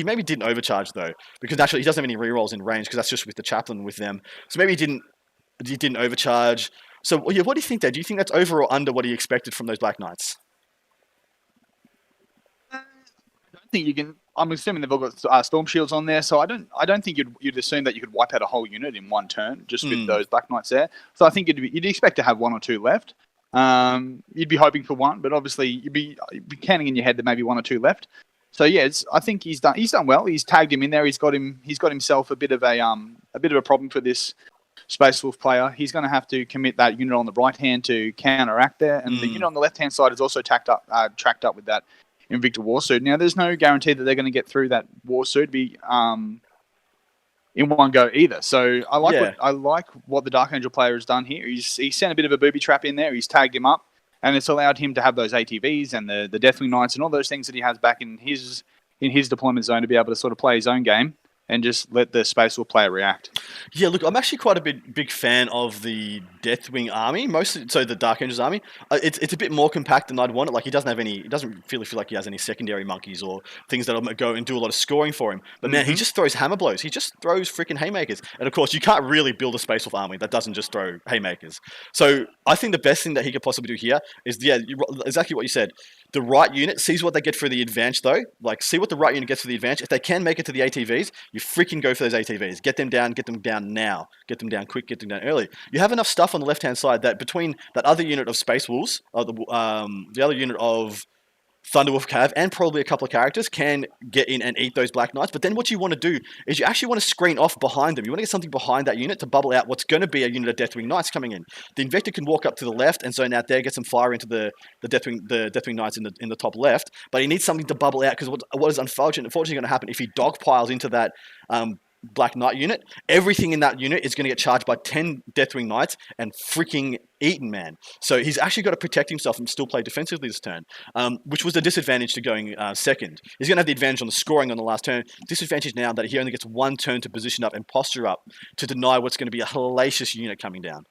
overcharge though, because naturally he doesn't have any rerolls in range because that's just with the chaplain with them. So maybe he didn't overcharge. So yeah, what do you think there? Do you think that's over or under what he expected from those Black Knights? I don't think you can. I'm assuming they've all got storm shields on there, so I don't think you'd assume that you could wipe out a whole unit in one turn just with those Black Knights there. So I think you'd expect to have 1 or 2 left. You'd be hoping for 1, but obviously you'd be counting in your head that maybe 1 or 2 left. So yeah, I think he's done well. He's tagged him in there. He's got himself a bit of a problem for this Space Wolf player. He's going to have to commit that unit on the right hand to counteract there, and the unit on the left hand side is also tracked up with that Invicta Warsuit. Now, there's no guarantee that they're going to get through that Warsuit in one go either. So I like what the Dark Angel player has done here. He's sent a bit of a booby trap in there. He's tagged him up, and it's allowed him to have those ATVs and the Deathwing Knights and all those things that he has back in his deployment zone to be able to sort of play his own game and just let the Space Wolf player react. Yeah, look, I'm actually quite a big fan of the Deathwing army, mostly so the Dark Angels army. It's a bit more compact than I'd want it. Like he doesn't feel like he has any secondary monkeys or things that'll go and do a lot of scoring for him. But man, he just throws hammer blows. He just throws freaking haymakers. And of course, you can't really build a Space Wolf army that doesn't just throw haymakers. So I think the best thing that he could possibly do here is exactly what you said. The right unit sees what they get for the advantage, though. Like, see what the right unit gets for the advantage. If they can make it to the ATVs, you freaking go for those ATVs. Get them down now. Get them down quick, get them down early. You have enough stuff on the left-hand side that between that other unit of Space Wolves, the other unit of Thunderwolf Cav, and probably a couple of characters can get in and eat those Black Knights. But then what you want to do is you actually want to screen off behind them. You want to get something behind that unit to bubble out what's going to be a unit of Deathwing Knights coming in. The Invector can walk up to the left and zone out there, get some fire into the Deathwing Knights in the top left. But he needs something to bubble out because what is unfortunately going to happen if he dog piles into that Black Knight unit, everything in that unit is going to get charged by 10 Deathwing Knights and freaking eaten, man. So he's actually got to protect himself and still play defensively this turn, which was the disadvantage to going second. He's going to have the advantage on the scoring on the last turn. Disadvantage now that he only gets 1 turn to position up and posture up to deny what's going to be a hellacious unit coming down.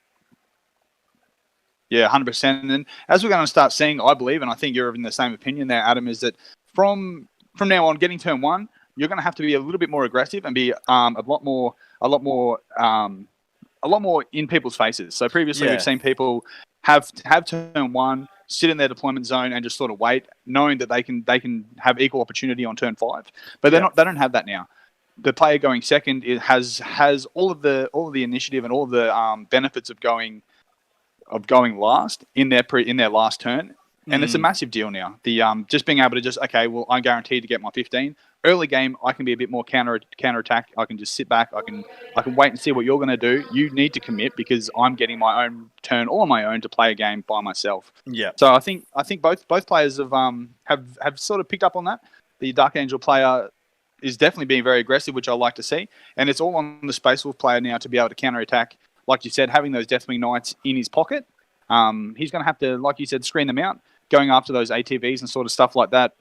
Yeah, 100%. And as we're going to start seeing, I believe, and I think you're in the same opinion there, Adam, is that from now on, getting turn 1, you're going to have to be a little bit more aggressive and be a lot more in people's faces. So previously, we've seen people have turn 1, sit in their deployment zone, and just sort of wait, knowing that they can have equal opportunity on turn 5. But they don't have that now. The player going second has all of the initiative and all of the benefits of going last in their last turn. And it's a massive deal now. The just being able to I'm guaranteed to get my 15. Early game, I can be a bit more counter attack. I can just sit back. I can wait and see what you're going to do. You need to commit because I'm getting my own turn all on my own to play a game by myself. Yeah. So I think both players have sort of picked up on that. The Dark Angel player is definitely being very aggressive, which I like to see. And it's all on the Space Wolf player now to be able to counter attack. Like you said, having those Deathwing Knights in his pocket. He's going to have to, like you said, screen them out, going after those ATVs and sort of stuff like that.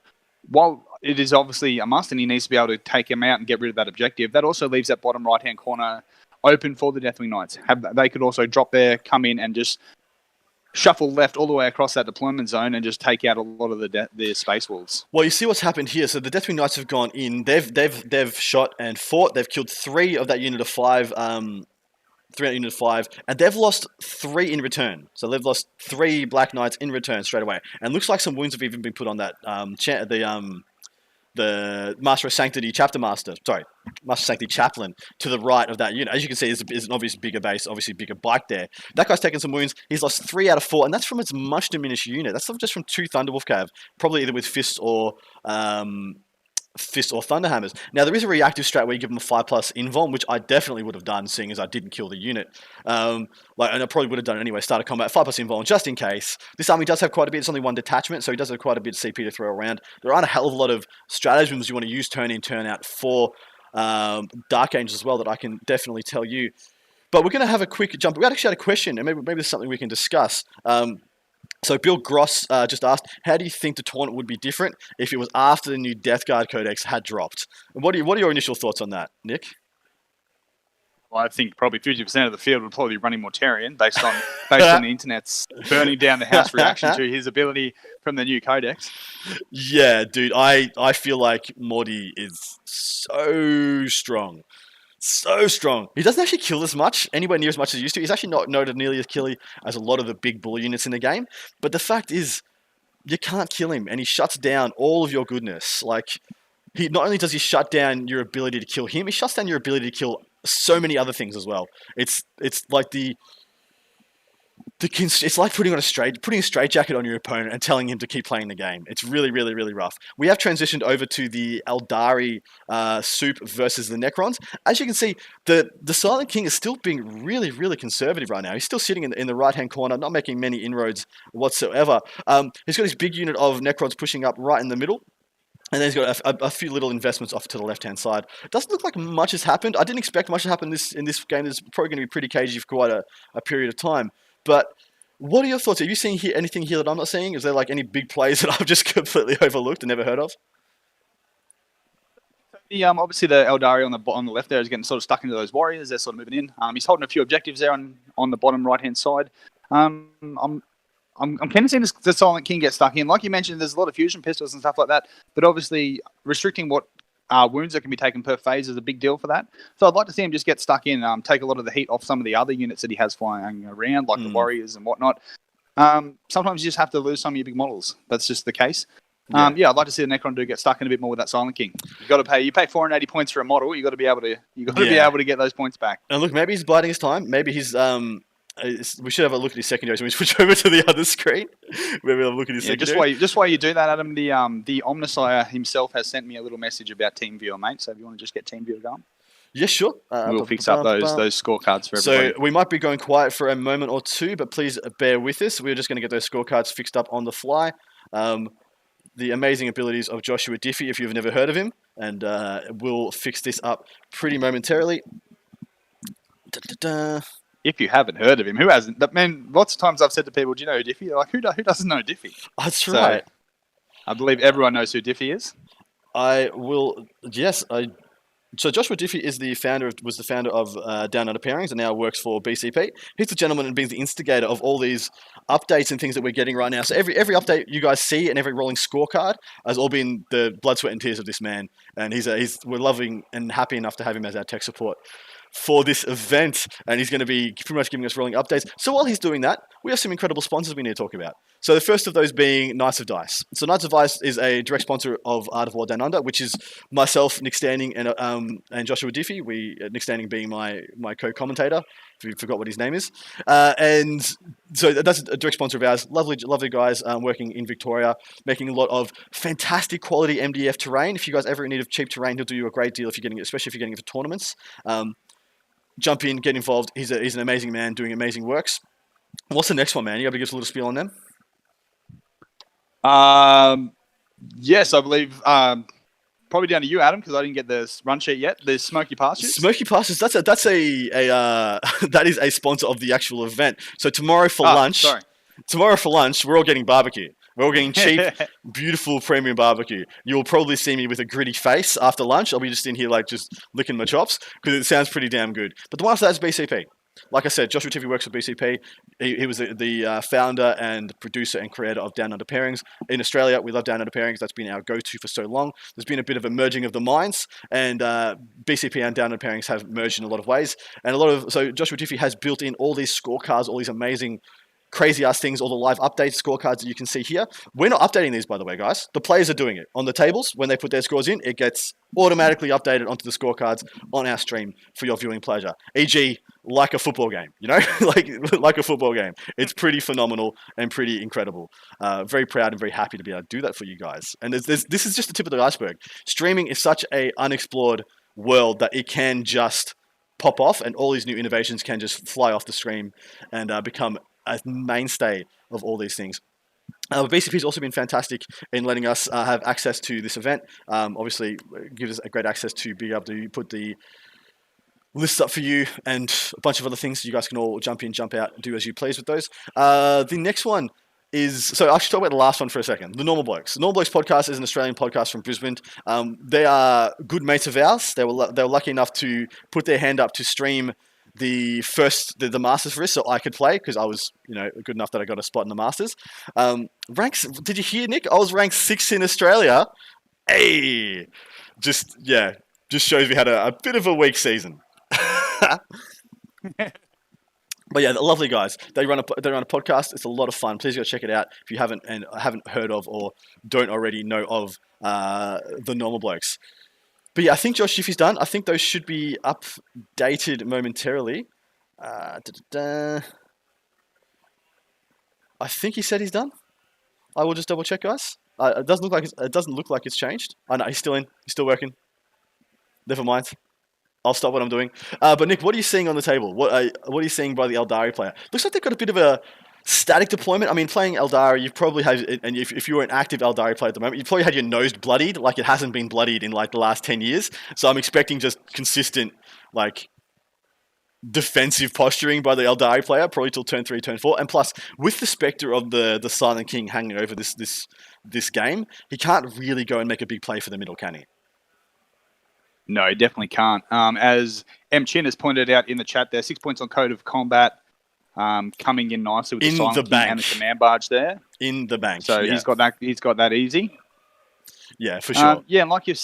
While it is obviously a must and he needs to be able to take him out and get rid of that objective, that also leaves that bottom right-hand corner open for the Deathwing Knights. They could also drop there, come in and just shuffle left all the way across that deployment zone and just take out a lot of the Space Wolves. Well, you see what's happened here. So the Deathwing Knights have gone in. They've shot and fought. They've killed 3 of that unit of 5. 3 out unit of 5, and they've lost 3 in return. So they've lost 3 Black Knights in return straight away. And looks like some wounds have even been put on that the Master of Sanctity Master of Sanctity Chaplain to the right of that unit. As you can see, there's an obvious bigger base, obviously bigger bike there. That guy's taken some wounds. He's lost 3 out of 4, and that's from its much diminished unit. That's just from 2 Thunderwolf Cav, probably either with fists or Fist or Thunderhammers. Now, there is a reactive strat where you give them a 5+ invuln, which I definitely would have done, seeing as I didn't kill the unit. And I probably would have done it anyway, start a combat, 5+ invuln, just in case. This army does have quite a bit, it's only one detachment, so he does have quite a bit of CP to throw around. There aren't a hell of a lot of stratagems you want to use turn in, turn out for Dark Angels as well that I can definitely tell you. But we're going to have a quick jump. We actually had a question, and maybe there's something we can discuss. So Bill Gross just asked, how do you think the tournament would be different if it was after the new Death Guard Codex had dropped? What are your initial thoughts on that, Nick? Well, I think probably 50% of the field would probably be running Mortarion based on the internet's burning down the house reaction to his ability from the new Codex. Yeah, dude, I feel like Morty is so strong. So strong. He doesn't actually kill as much, anywhere near as much as he used to. He's actually not noted nearly as killy as a lot of the big bull units in the game. But the fact is, you can't kill him, and he shuts down all of your goodness. Like, he not only does he shut down your ability to kill him, he shuts down your ability to kill so many other things as well. It's like it's like putting a straitjacket on your opponent and telling him to keep playing the game. It's really, really, really rough. We have transitioned over to the Eldari soup versus the Necrons. As you can see, the Silent King is still being really, really conservative right now. He's still sitting in the right-hand corner, not making many inroads whatsoever. He's got his big unit of Necrons pushing up right in the middle. And then he's got a few little investments off to the left-hand side. Doesn't look like much has happened. I didn't expect much to happen in this game. It's probably going to be pretty cagey for quite a period of time. But what are your thoughts? Have you seen anything here that I'm not seeing? Is there like any big plays that I've just completely overlooked and never heard of? Obviously the Eldari on the left there is getting sort of stuck into those warriors. They're sort of moving in. He's holding a few objectives there on the bottom right-hand side. I'm keen to see the Silent King get stuck in. Like you mentioned, there's a lot of fusion pistols and stuff like that, but obviously restricting what wounds that can be taken per phase is a big deal for that. So I'd like to see him just get stuck in, take a lot of the heat off some of the other units that he has flying around, like the warriors and whatnot. Sometimes you just have to lose some of your big models. That's just the case. I'd like to see the Necron do get stuck in a bit more with that Silent King. You pay 480 points for a model. You got to be able to get those points back. And look, maybe he's biding his time. Maybe he's we should have a look at his secondaries when we switch over to the other screen. Maybe have a look at his secondary. Just while you do that, Adam, the Omnisire himself has sent me a little message about TeamViewer, mate. So if you want to just get TeamViewer going. Yeah, sure. We'll fix up those scorecards for everybody. So we might be going quiet for a moment or two, but please bear with us. We're just going to get those scorecards fixed up on the fly. The amazing abilities of Joshua Diffie, if you've never heard of him, and we'll fix this up pretty momentarily. If you haven't heard of him, who hasn't? But man, lots of times I've said to people, "Do you know who Diffie?" They're like, "Who doesn't know Diffie?" That's right. I believe everyone knows who Diffie is. So Joshua Diffie was the founder of Down Under Pairings and now works for BCP. He's the gentleman and being the instigator of all these updates and things that we're getting right now. So every update you guys see and every rolling scorecard has all been the blood, sweat, and tears of this man. And we're loving and happy enough to have him as our tech support for this event, and he's going to be pretty much giving us rolling updates. So while he's doing that, we have some incredible sponsors we need to talk about. So the first of those being Knights of Dice. So Knights of Dice is a direct sponsor of Art of War Down Under, which is myself, Nick Standing, and Joshua Diffie. Nick Standing being my co-commentator, if you forgot what his name is. And so that's a direct sponsor of ours. Lovely guys working in Victoria, making a lot of fantastic quality MDF terrain. If you guys ever in need of cheap terrain, he'll do you a great deal especially if you're getting it for tournaments. Jump in, get involved. He's an amazing man doing amazing works. What's the next one, man? You able to give us a little spiel on them? Yes, I believe probably down to you, Adam, because I didn't get the run sheet yet. There's Smoky Pastures. Smoky Pastures. That is a sponsor of the actual event. So tomorrow for lunch, we're all getting barbecue. We're all getting cheap, beautiful premium barbecue. You'll probably see me with a gritty face after lunch. I'll be just in here just licking my chops because it sounds pretty damn good. But the one after that is BCP. Like I said, Joshua Tiffy works for BCP. He was the founder and producer and creator of Down Under Pairings. In Australia, we love Down Under Pairings. That's been our go-to for so long. There's been a bit of a merging of the minds, and BCP and Down Under Pairings have merged in a lot of ways. So Joshua Tiffy has built in all these scorecards, all these amazing crazy ass things, all the live updates, scorecards that you can see here. We're not updating these, by the way, guys. The players are doing it. On the tables, when they put their scores in, it gets automatically updated onto the scorecards on our stream for your viewing pleasure. E.g., like a football game, like a football game. It's pretty phenomenal and pretty incredible. Very proud and very happy to be able to do that for you guys. And this is just the tip of the iceberg. Streaming is such a unexplored world that it can just pop off, and all these new innovations can just fly off the stream and become a mainstay of all these things. BCP has also been fantastic in letting us have access to this event. Obviously, it gives us a great access to be able to put the lists up for you and a bunch of other things. You guys can all jump in, jump out, do as you please with those. The next one is, so I'll talk about the last one for a second. The Normal Blokes. The Normal Blokes podcast is an Australian podcast from Brisbane. They are good mates of ours. They were lucky enough to put their hand up to stream the Masters for us, so I could play because I was, good enough that I got a spot in the Masters. Ranks. Did you hear, Nick? I was ranked 6th in Australia. Hey, just shows we had a bit of a weak season. But yeah, the lovely guys. They run a podcast. It's a lot of fun. Please go check it out if you haven't heard of or don't already know of the Normal Blokes. But yeah, I think Josh, if he's done, I think those should be updated momentarily. I think he said he's done. I will just double check, guys. It doesn't look like it's changed. I know he's still in. He's still working. Never mind. I'll stop what I'm doing. But Nick, what are you seeing on the table? What are you seeing by the Eldari player? Looks like they've got a bit of a static deployment. I mean, playing Eldari, you've probably had, and if you were an active Eldari player at the moment, you've probably had your nose bloodied, like it hasn't been bloodied in like the last 10 years. So I'm expecting just consistent, like, defensive posturing by the Eldari player, probably till turn 3, turn 4. And plus, with the spectre of the Silent King hanging over this game, he can't really go and make a big play for the middle, can he? No, he definitely can't. As M. Chin has pointed out in the chat there, 6 points on Code of Combat, coming in nicely with the Silent King and the command barge there. In the bank. So yeah. He's got that easy. Yeah, for sure. And like you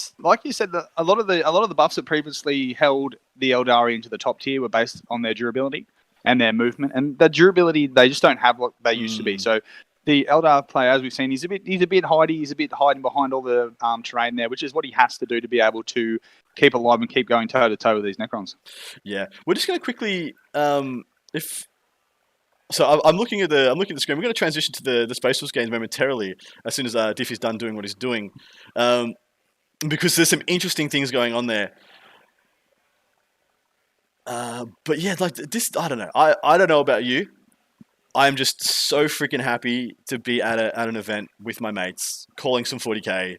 said, that a lot of the buffs that previously held the Eldari into the top tier were based on their durability and their movement, and the durability they just don't have what they used to be. So the Eldar player, as we've seen, he's a bit hidey. He's a bit hiding behind all the terrain there, which is what he has to do to be able to keep alive and keep going toe to toe with these Necrons. Yeah, we're just going to quickly I'm looking at the screen. We're going to transition to the Space Force games momentarily as soon as Diffy's done doing what he's doing, because there's some interesting things going on there. But yeah, like this, I don't know. I don't know about you. I'm just so freaking happy to be at an event with my mates, calling some 40k,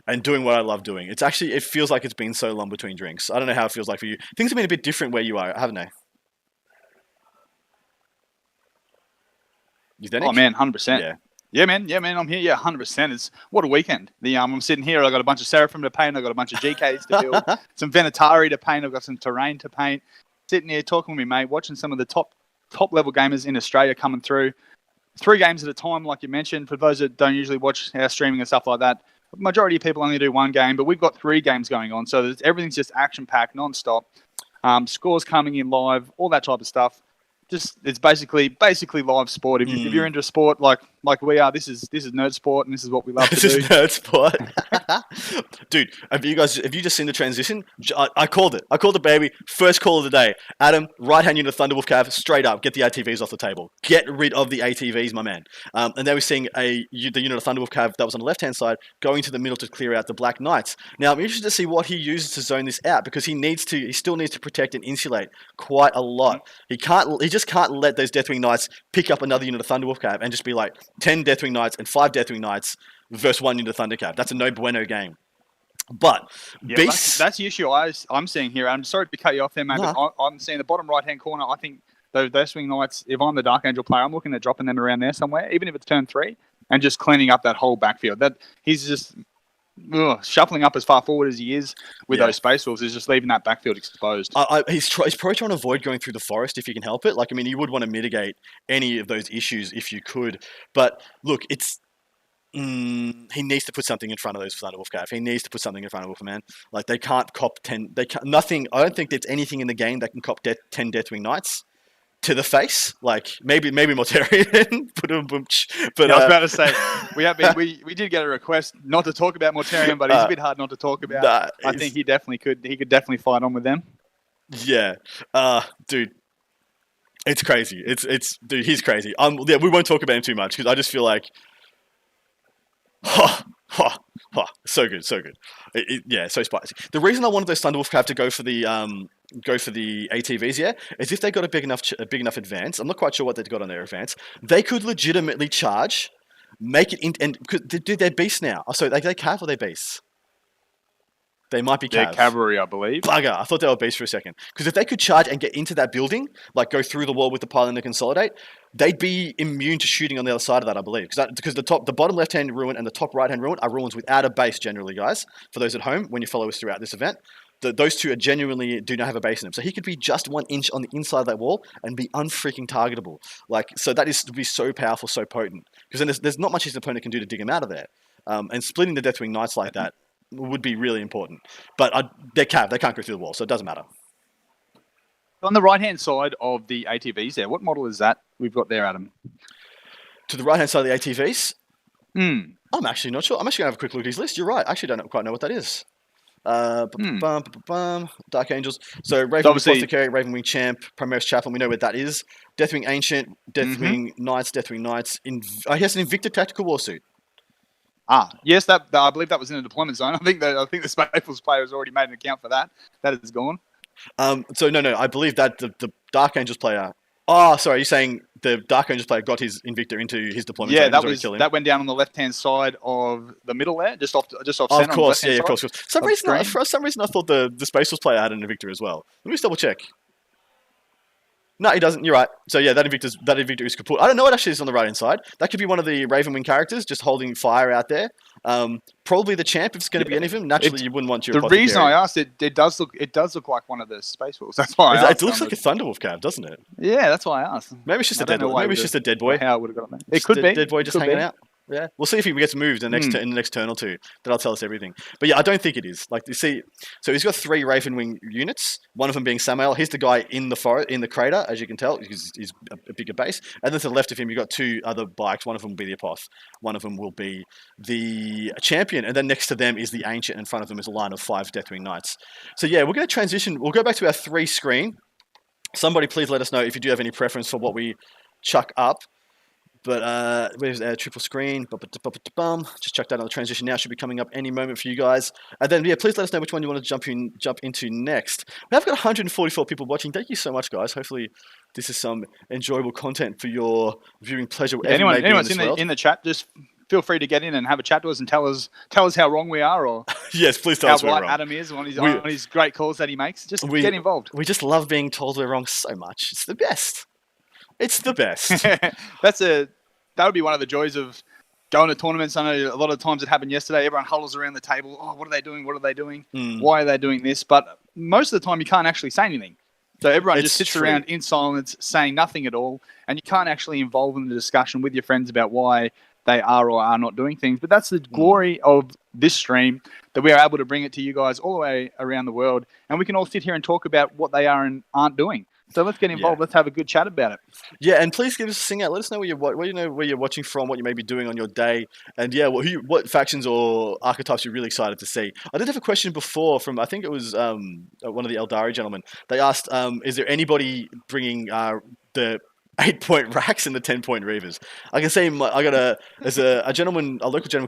and doing what I love doing. It feels like it's been so long between drinks. I don't know how it feels like for you. Things have been a bit different where you are, haven't they? You there, Nick? Oh man, 100%. Yeah, man. I'm here. Yeah, 100%. What a weekend. I'm sitting here. I got a bunch of Seraphim to paint. I got a bunch of GKs to build. Some Venatari to paint. I've got some terrain to paint. Sitting here talking with me, mate, watching some of the top level gamers in Australia coming through. 3 games at a time, like you mentioned. For those that don't usually watch our streaming and stuff like that, the majority of people only do 1 game, but we've got 3 games going on. So everything's just action packed, non-stop. Scores coming in live, all that type of stuff. It's basically live sport. If you're into sport like we are, this is nerd sport, and this is what we love to do. This is nerd sport. Dude, have you just seen the transition? I called it. I called it, baby. First call of the day. Adam, right-hand unit of Thunderwolf Cav, straight up, get the ATVs off the table. Get rid of the ATVs, my man. And then we're seeing the unit of Thunderwolf Cav that was on the left-hand side going to the middle to clear out the Black Knights. Now, I'm interested to see what he uses to zone this out, because he still needs to protect and insulate quite a lot. He just can't let those Deathwing Knights pick up another unit of Thunderwolf Cav and just be like 10 Deathwing Knights and 5 Deathwing Knights versus 1 unit of Thunder Cav. That's a no bueno game. But that's the issue I'm seeing here. I'm sorry to cut you off there, mate. But I'm seeing the bottom right-hand corner. I think those Deathwing Knights, if I'm the Dark Angel player, I'm looking at dropping them around there somewhere, even if it's turn 3, and just cleaning up that whole backfield. That he's just shuffling up as far forward as he is with those Space Wolves, is just leaving that backfield exposed. He's probably trying to avoid going through the forest if he can help it. Like, I mean, you would want to mitigate any of those issues if you could. But look, he needs to put something in front of those Thunderwolf Cav. He needs to put something in front of Wolfman. Like, they can't cop 10. Nothing. I don't think there's anything in the game that can cop 10 Deathwing Knights. to the face, like maybe Mortarion. But Yeah, I was about to say we did get a request not to talk about Mortarion, but he's a bit hard not to talk about. Nah, I think he could definitely fight on with them. Yeah, dude, it's crazy. Dude, he's crazy. Yeah, we won't talk about him too much because I just feel like, so good, so good. Yeah, so spicy. The reason I wanted those Thunderwolf Cav to go for the ATVs, yeah, is if they got a big enough advance. I'm not quite sure what they've got on their advance. They could legitimately charge, make it in, and dude, they're beasts now. Oh, so they Cav or they beasts? They might be Cav. They're cavalry, I believe. Bugger, I thought they were beasts for a second. Because if they could charge and get into that building, like go through the wall with the pylon and consolidate, they'd be immune to shooting on the other side of that, I believe. Because the bottom left-hand ruin and the top right-hand ruin are ruins without a base generally, guys. For those at home, when you follow us throughout this event, those two are genuinely do not have a base in them. So he could be just 1 inch on the inside of that wall and be unfreaking targetable. Like, so that is to be so powerful, so potent. Because then there's not much his opponent can do to dig him out of there. And splitting the Deathwing Knights like that would be really important. But they're Cav, they can't go through the wall, so it doesn't matter. On the right-hand side of the ATVs there, what model is that we've got there, Adam? To the right-hand side of the ATVs? Hmm. I'm actually not sure. I'm actually going to have a quick look at his list. You're right. I actually don't quite know what that is. Dark Angels. So Ravenwing obviously- Foster Carry, Ravenwing Champ, Primaris Chaplain, we know where that is. Deathwing Ancient, Deathwing Knights, Deathwing Knights. He has an Invicta Tactical Warsuit. Yes, that I believe that was in a deployment zone. I think the Staples player has already made an account for that. That is gone. So no, I believe that the Dark Angels player. Oh, sorry, you're saying the Dark Angels player got his Invicta into his deployment zone. Yeah, that went down on the left-hand side of the middle there, just off center. Of course, of course. For some reason, I thought the Space Force player had an Invicta as well. Let me just double check. No, he doesn't. You're right. So yeah, that Invicta is kaput. I don't know what actually is on the right-hand side. That could be one of the Ravenwing characters just holding fire out there. Probably the champ if it's going to be any of them. Naturally, you wouldn't want your. The reason I asked it does look like one of the Space Force. That's why I asked. It looks like a Thunderwolf Cav, doesn't it? Yeah, that's why I asked. Maybe it's just a dead boy. Maybe it's just a dead boy. How I would have got it? It could be dead boy just hanging out. Yeah, we'll see if he gets moved in the next turn or two. That'll tell us everything. But yeah, I don't think it is. Like you see, so he's got 3 Ravenwing units. One of them being Samael. He's the guy in the forest, in the crater, as you can tell, because he's a bigger base. And then to the left of him, you've got 2 other bikes. One of them will be the Apoth. One of them will be the Champion. And then next to them is the Ancient. In front of them is a line of 5 Deathwing Knights. So yeah, we're going to transition. We'll go back to our 3 screen. Somebody please let us know if you do have any preference for what we chuck up. But where's our triple screen? Just check that on the transition now. Should be coming up any moment for you guys. And then, yeah, please let us know which one you want to jump into next. We have got 144 people watching. Thank you so much, guys. Hopefully, this is some enjoyable content for your viewing pleasure. Yeah, anyone's in the chat, just feel free to get in and have a chat to us and tell us how wrong we are, or yes, please tell us how we're right wrong. Adam is on his great calls that he makes. Just get involved. We just love being told we're wrong so much. It's the best. It's the best. That would be one of the joys of going to tournaments. I know a lot of times it happened yesterday. Everyone huddles around the table. Oh, what are they doing? What are they doing? Why are they doing this? But most of the time you can't actually say anything. So everyone just sits around in silence, saying nothing at all, and you can't actually involve in the discussion with your friends about why they are or are not doing things. But that's the glory of this stream, that we are able to bring it to you guys all the way around the world, and we can all sit here and talk about what they are and aren't doing. So let's get involved. Yeah. Let's have a good chat about it. Yeah, and please give us a sing out. Let us know where you're watching from, what you may be doing on your day, and yeah, what factions or archetypes you're really excited to see. I did have a question before from I think it was one of the Eldari gentlemen. They asked, "Is there anybody bringing the 8-point racks and the 10-point reavers?" I can say there's a local gentleman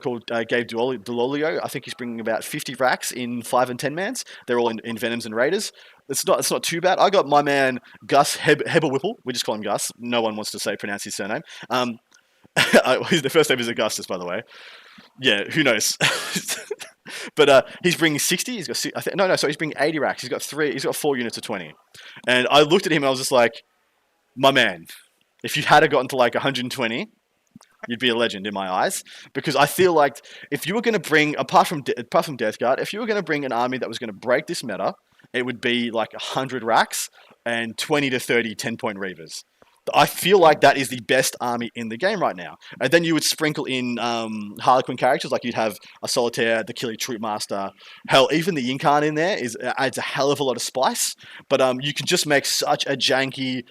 called Gabe Delolio. I think he's bringing about 50 racks in 5 and 10 mans. They're all in Venoms and Raiders. It's not too bad. I got my man Gus Hebberwhipple. We just call him Gus. No one wants to pronounce his surname. The first name is Augustus, by the way. Yeah, who knows? But he's bringing 60. He's got he's bringing 80 racks. He's got 4 units of 20. And I looked at him and I was just like, my man, if you had gotten to like 120, you'd be a legend in my eyes. Because I feel like if you were going to bring, apart from Death Guard, if you were going to bring an army that was going to break this meta, it would be like 100 racks and 20 to 30 10-point reavers. I feel like that is the best army in the game right now. And then you would sprinkle in Harlequin characters, like you'd have a Solitaire, the Killy Troopmaster. Hell, even the Incarn in there adds a hell of a lot of spice. But you can just make such a janky,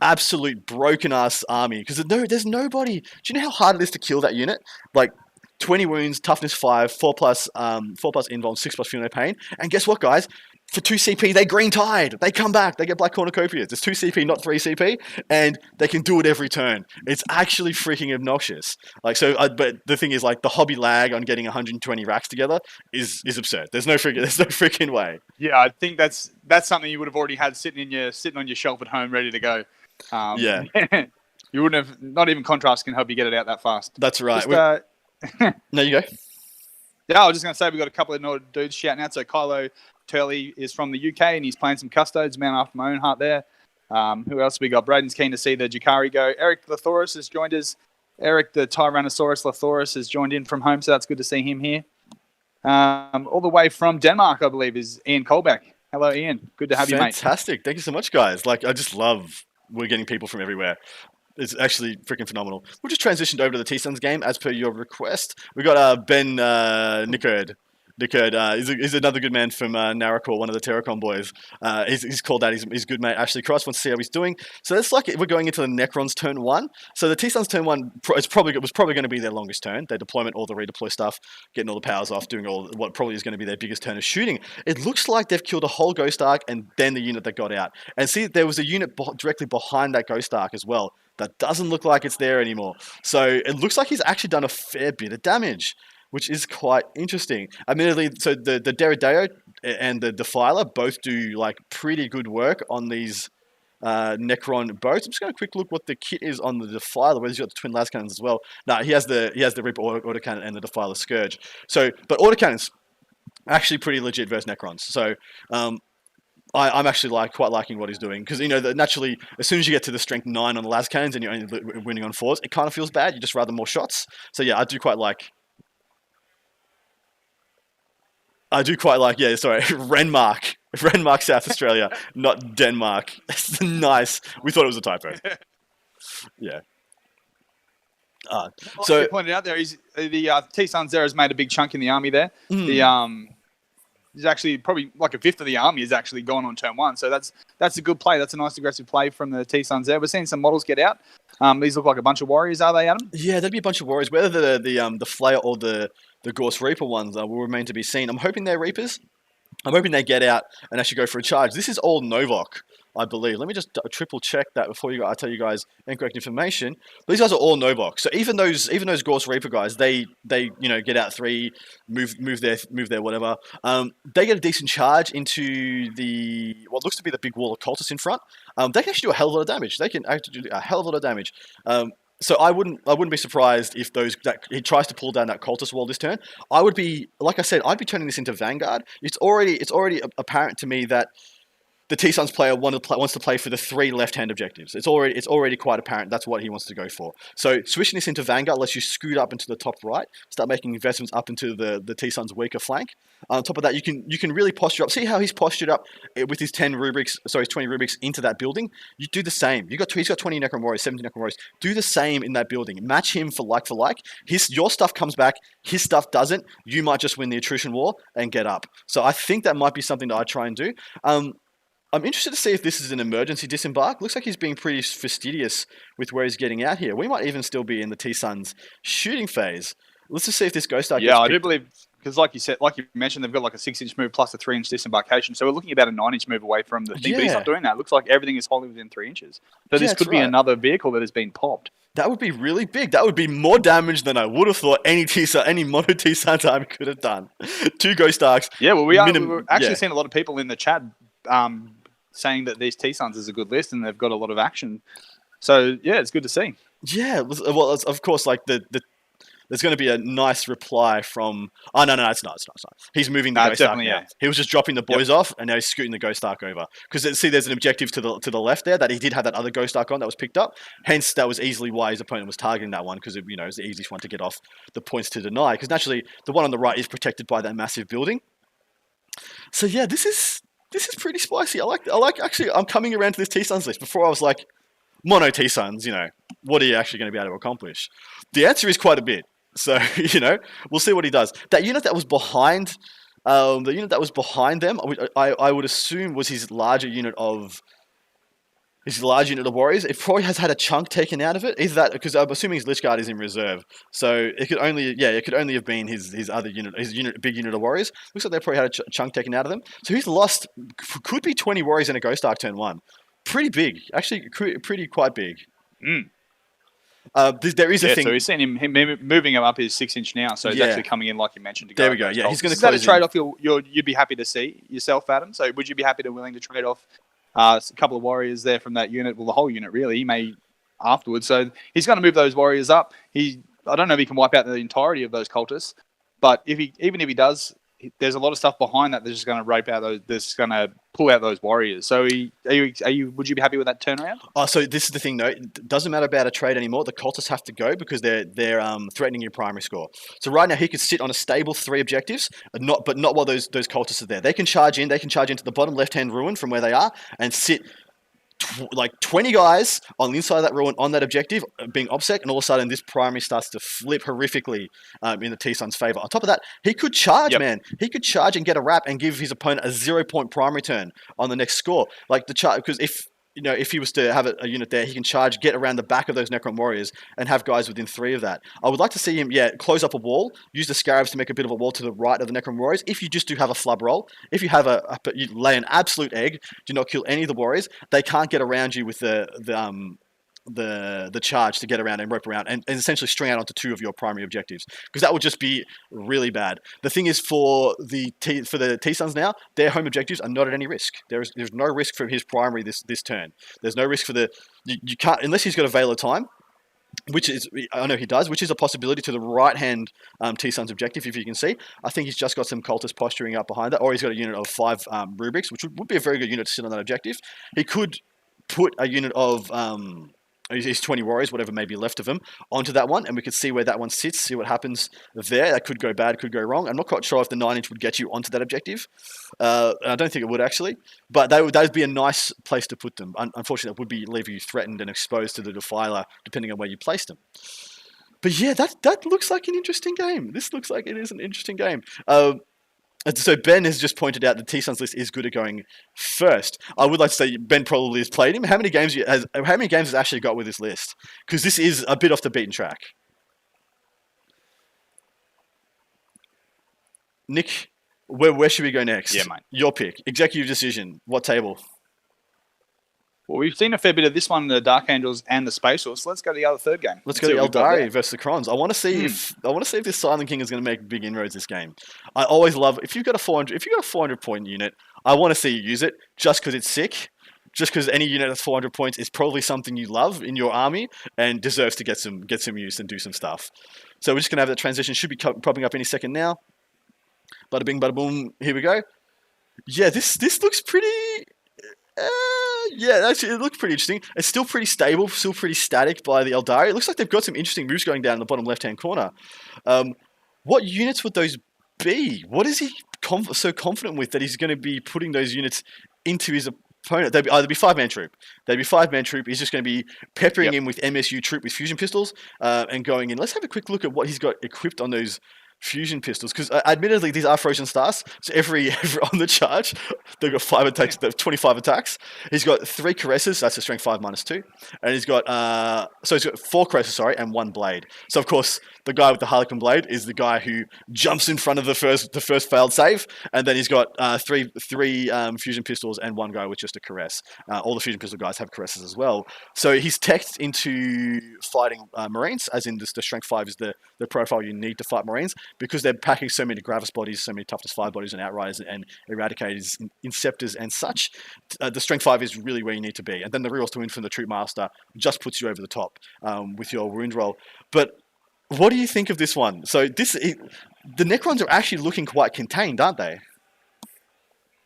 absolute broken ass army because there's nobody. Do you know how hard it is to kill that unit? Like 20 wounds, toughness 5, 4 plus 4 plus invuln, 6 plus feel no pain. And guess what, guys? For 2 CP, they green tide. They come back. They get Black Cornucopias. It's 2 CP, not 3 CP, and they can do it every turn. It's actually freaking obnoxious. Like so, but the thing is, like the hobby lag on getting 120 racks together is absurd. There's no freaking way. Yeah, I think that's something you would have already had sitting on your shelf at home, ready to go. Yeah, you wouldn't have. Not even contrast can help you get it out that fast. That's right. No, you go. Yeah, I was just going to say we've got a couple of Nordic dudes shouting out. So Kylo Turley is from the UK and he's playing some Custodes, man after my own heart there. Who else we got? Braden's keen to see the Jakari go. Eric Lathoris has joined us. Eric, the Tyrannosaurus Lathoris, has joined in from home, so that's good to see him here. All the way from Denmark, I believe, is Ian Colbeck. Hello, Ian. Good to have you, mate. Fantastic. Thank you so much, guys. Like, I just love we're getting people from everywhere. It's actually freaking phenomenal. We just transitioned over to the T-Suns game as per your request. We got Ben Nickerd. He's another good man from Narracor, one of the Terracon boys. He's called that. He's good mate. Ashley Cross wants to see how he's doing. So it's like we're going into the Necrons turn 1. So the T-Suns turn 1 was probably going to be their longest turn. Their deployment, all the redeploy stuff, getting all the powers off, doing all what probably is going to be their biggest turn of shooting. It looks like they've killed a whole Ghost Ark and then the unit that got out. And see, there was a unit directly behind that Ghost Ark as well. That doesn't look like it's there anymore. So it looks like he's actually done a fair bit of damage, which is quite interesting. Admittedly, so the Derrideo and the Defiler both do like pretty good work on these Necron boats. I'm just going to quick look what the kit is on the Defiler. Where he's got the twin las cannons as well. No, he has the Reaper autocannon and the Defiler Scourge. So, but autocannons actually pretty legit versus Necrons. So. I'm actually quite liking what he's doing because naturally as soon as you get to the strength 9 on the las cannons and you're only winning on 4s, it kind of feels bad. You just rather more shots. So yeah, I do quite like. Yeah, sorry, Renmark, South Australia, not Denmark. Nice. We thought it was a typo. Yeah. So you pointed out there, the T-Suns there has made a big chunk in the army there. There's actually probably like a fifth of the army is actually gone on turn 1. So that's a good play. That's a nice aggressive play from the T-Suns there. We're seeing some models get out. These look like a bunch of warriors, are they, Adam? Yeah, there'd be a bunch of warriors. Whether the Flayer or the Gorse Reaper ones will remain to be seen. I'm hoping they're Reapers. I'm hoping they get out and actually go for a charge. This is all Novok, I believe. Let me just triple check that before I tell you guys incorrect information. But these guys are all Novok. So even those Gorse Reaper guys, they get out 3, move their whatever. They get a decent charge into what looks to be the big wall of cultists in front. They can actually do a hell of a lot of damage. They can actually do a hell of a lot of damage. So I wouldn't be surprised if he tries to pull down that cultist wall this turn. I would be, like I said, I'd be turning this into Vanguard. It's already apparent to me that the T-Suns player wants to play for the 3 left-hand objectives. It's already quite apparent that's what he wants to go for. So switching this into Vanguard lets you scoot up into the top right, start making investments up into the T-Suns' weaker flank. On top of that, you can really posture up. See how he's postured up with his 20 rubrics into that building? You do the same. He's got 20 Necron Warriors, 17 Necron Warriors. Do the same in that building. Match him for like. Your stuff comes back, his stuff doesn't. You might just win the attrition war and get up. So I think that might be something that I try and do. I'm interested to see if this is an emergency disembark. Looks like he's being pretty fastidious with where he's getting out here. We might even still be in the T-Suns shooting phase. Let's just see if this Ghost Ark I do believe, because like you mentioned, they've got like a 6-inch move plus a 3-inch disembarkation. So we're looking about a 9-inch move away from the thing. But he's not doing that. It looks like everything is wholly within 3 inches. So this could be another vehicle that has been popped. That would be really big. That would be more damage than I would have thought any mono T-Suns army could have done. 2 Ghost Arks. Yeah, well, we're actually seeing a lot of people in the chat saying that these T-Suns is a good list and they've got a lot of action. So, yeah, it's good to see. Yeah, well, of course, like there's going to be a nice reply from... Oh, no, it's not. He's moving the Ghost Ark now. He was just dropping the boys off, and now he's scooting the Ghost Ark over. Because, see, there's an objective to the left there that he did have that other Ghost Ark on that was picked up. Hence, that was easily why his opponent was targeting that one, because it was the easiest one to get off the points to deny. Because, naturally, the one on the right is protected by that massive building. So, yeah, this is pretty spicy. I like. Actually, I'm coming around to this T-Suns list. Before I was like, mono T-Suns, what are you actually going to be able to accomplish? The answer is quite a bit. So, we'll see what he does. That unit that was behind, them, I would assume was his larger unit of his large unit of warriors, it probably has had a chunk taken out of it. Is that because I'm assuming his Lich Guard is in reserve, so it could only have been his other unit, big unit of warriors. Looks like they probably had a chunk taken out of them. So he's lost could be 20 warriors in a Ghost Arc turn 1. Pretty big, actually, quite big. There is a thing. So we've seen him moving him up his 6-inch now, so he's actually coming in like you mentioned. There we go. Yeah, he's going to. Is that a trade off you'd be happy to see yourself, Adam? So would you be willing to trade off a couple of warriors there from that unit? Well, the whole unit really. He may afterwards. So he's going to move those warriors up. I don't know if he can wipe out the entirety of those cultists, but even if he does, there's a lot of stuff behind that that's just going to rape out those. That's going to pull out those warriors. So would you be happy with that turnaround? Oh, so this is the thing though. It doesn't matter about a trade anymore. The cultists have to go because they're threatening your primary score. So right now he could sit on a stable 3 objectives, but not while those cultists are there. They can charge in. They can charge into the bottom left hand ruin from where they are and sit. Like 20 guys on the inside of that ruin on that objective being OBSEC, and all of a sudden this primary starts to flip horrifically in the T-Sun's favour. On top of that, he could charge, man. He could charge and get a wrap and give his opponent a 0-point primary turn on the next score. Like the charge, because if he was to have a unit there, he can charge, get around the back of those Necron warriors, and have guys within 3 of that. I would like to see him, close up a wall, use the Scarabs to make a bit of a wall to the right of the Necron warriors. If you just do have a flub roll, if you have you lay an absolute egg, do not kill any of the warriors, they can't get around you with the charge to get around and rope around and essentially string out onto 2 of your primary objectives, because that would just be really bad. The thing is for the T-Suns now, their home objectives are not at any risk. There's no risk for his primary this turn. There's no risk for you can't, unless he's got a Veil of Time, which is, I know he does, which is a possibility to the right-hand T-Sun's objective, if you can see. I think he's just got some cultist posturing up behind that, or he's got a unit of 5 rubrics, which would be a very good unit to sit on that objective. He could put a unit of his 20 warriors, whatever may be left of them, onto that one, and we could see where that one sits, see what happens there. That could go bad, could go wrong. I'm not quite sure if the 9-inch would get you onto that objective. I don't think it would, actually. But that would be a nice place to put them. Unfortunately, it would leave you threatened and exposed to the Defiler, depending on where you place them. But yeah, that looks like an interesting game. This looks like it is an interesting game. So Ben has just pointed out the T-Sun's list is good at going first. I would like to say Ben probably has played him. How many games has Ashley got with this list? Because this is a bit off the beaten track. Nick, where should we go next? Yeah, mate. Your pick. Executive decision. What table? Well, we've seen a fair bit of this one in the Dark Angels and the Space Horse. So let's go to the other third game. Let's go to Eldari versus the Necrons. I want to see if this Silent King is going to make big inroads this game. I always love if you've got a 400 point unit. I want to see you use it just because it's sick. Just because any unit that's 400 points is probably something you love in your army and deserves to get some use and do some stuff. So we're just going to have that transition. Should be popping up any second now. Bada bing, bada boom. Here we go. Yeah, this looks pretty. Actually, it looks pretty interesting. It's still pretty stable, still pretty static by the Eldari. It looks like they've got some interesting moves going down in the bottom left-hand corner. What units would those be? What is he so confident with that he's going to be putting those units into his opponent? They'd be 5-man troop. He's just going to be peppering him with MSU troop with fusion pistols and going in. Let's have a quick look at what he's got equipped on those fusion pistols, because admittedly these are frozen stars, so every on the charge they've got 5 attacks, 25 attacks. He's got 3 caresses, that's a strength 5 -2, and he's got 4 caresses, and 1 blade. So of course the guy with the Harlequin blade is the guy who jumps in front of the first failed save, and then he's got three fusion pistols and 1 guy with just a caress. All the fusion pistol guys have caresses as well. So he's teched into fighting Marines, as in the strength 5 is the profile you need to fight Marines, because they're packing so many Gravis bodies, so many Toughness 5 bodies and Outriders and Eradicators, Inceptors and such. The Strength 5 is really where you need to be. And then the rerolls to win from the Troop Master just puts you over the top with your wound roll. But what do you think of this one? So the Necrons are actually looking quite contained, aren't they?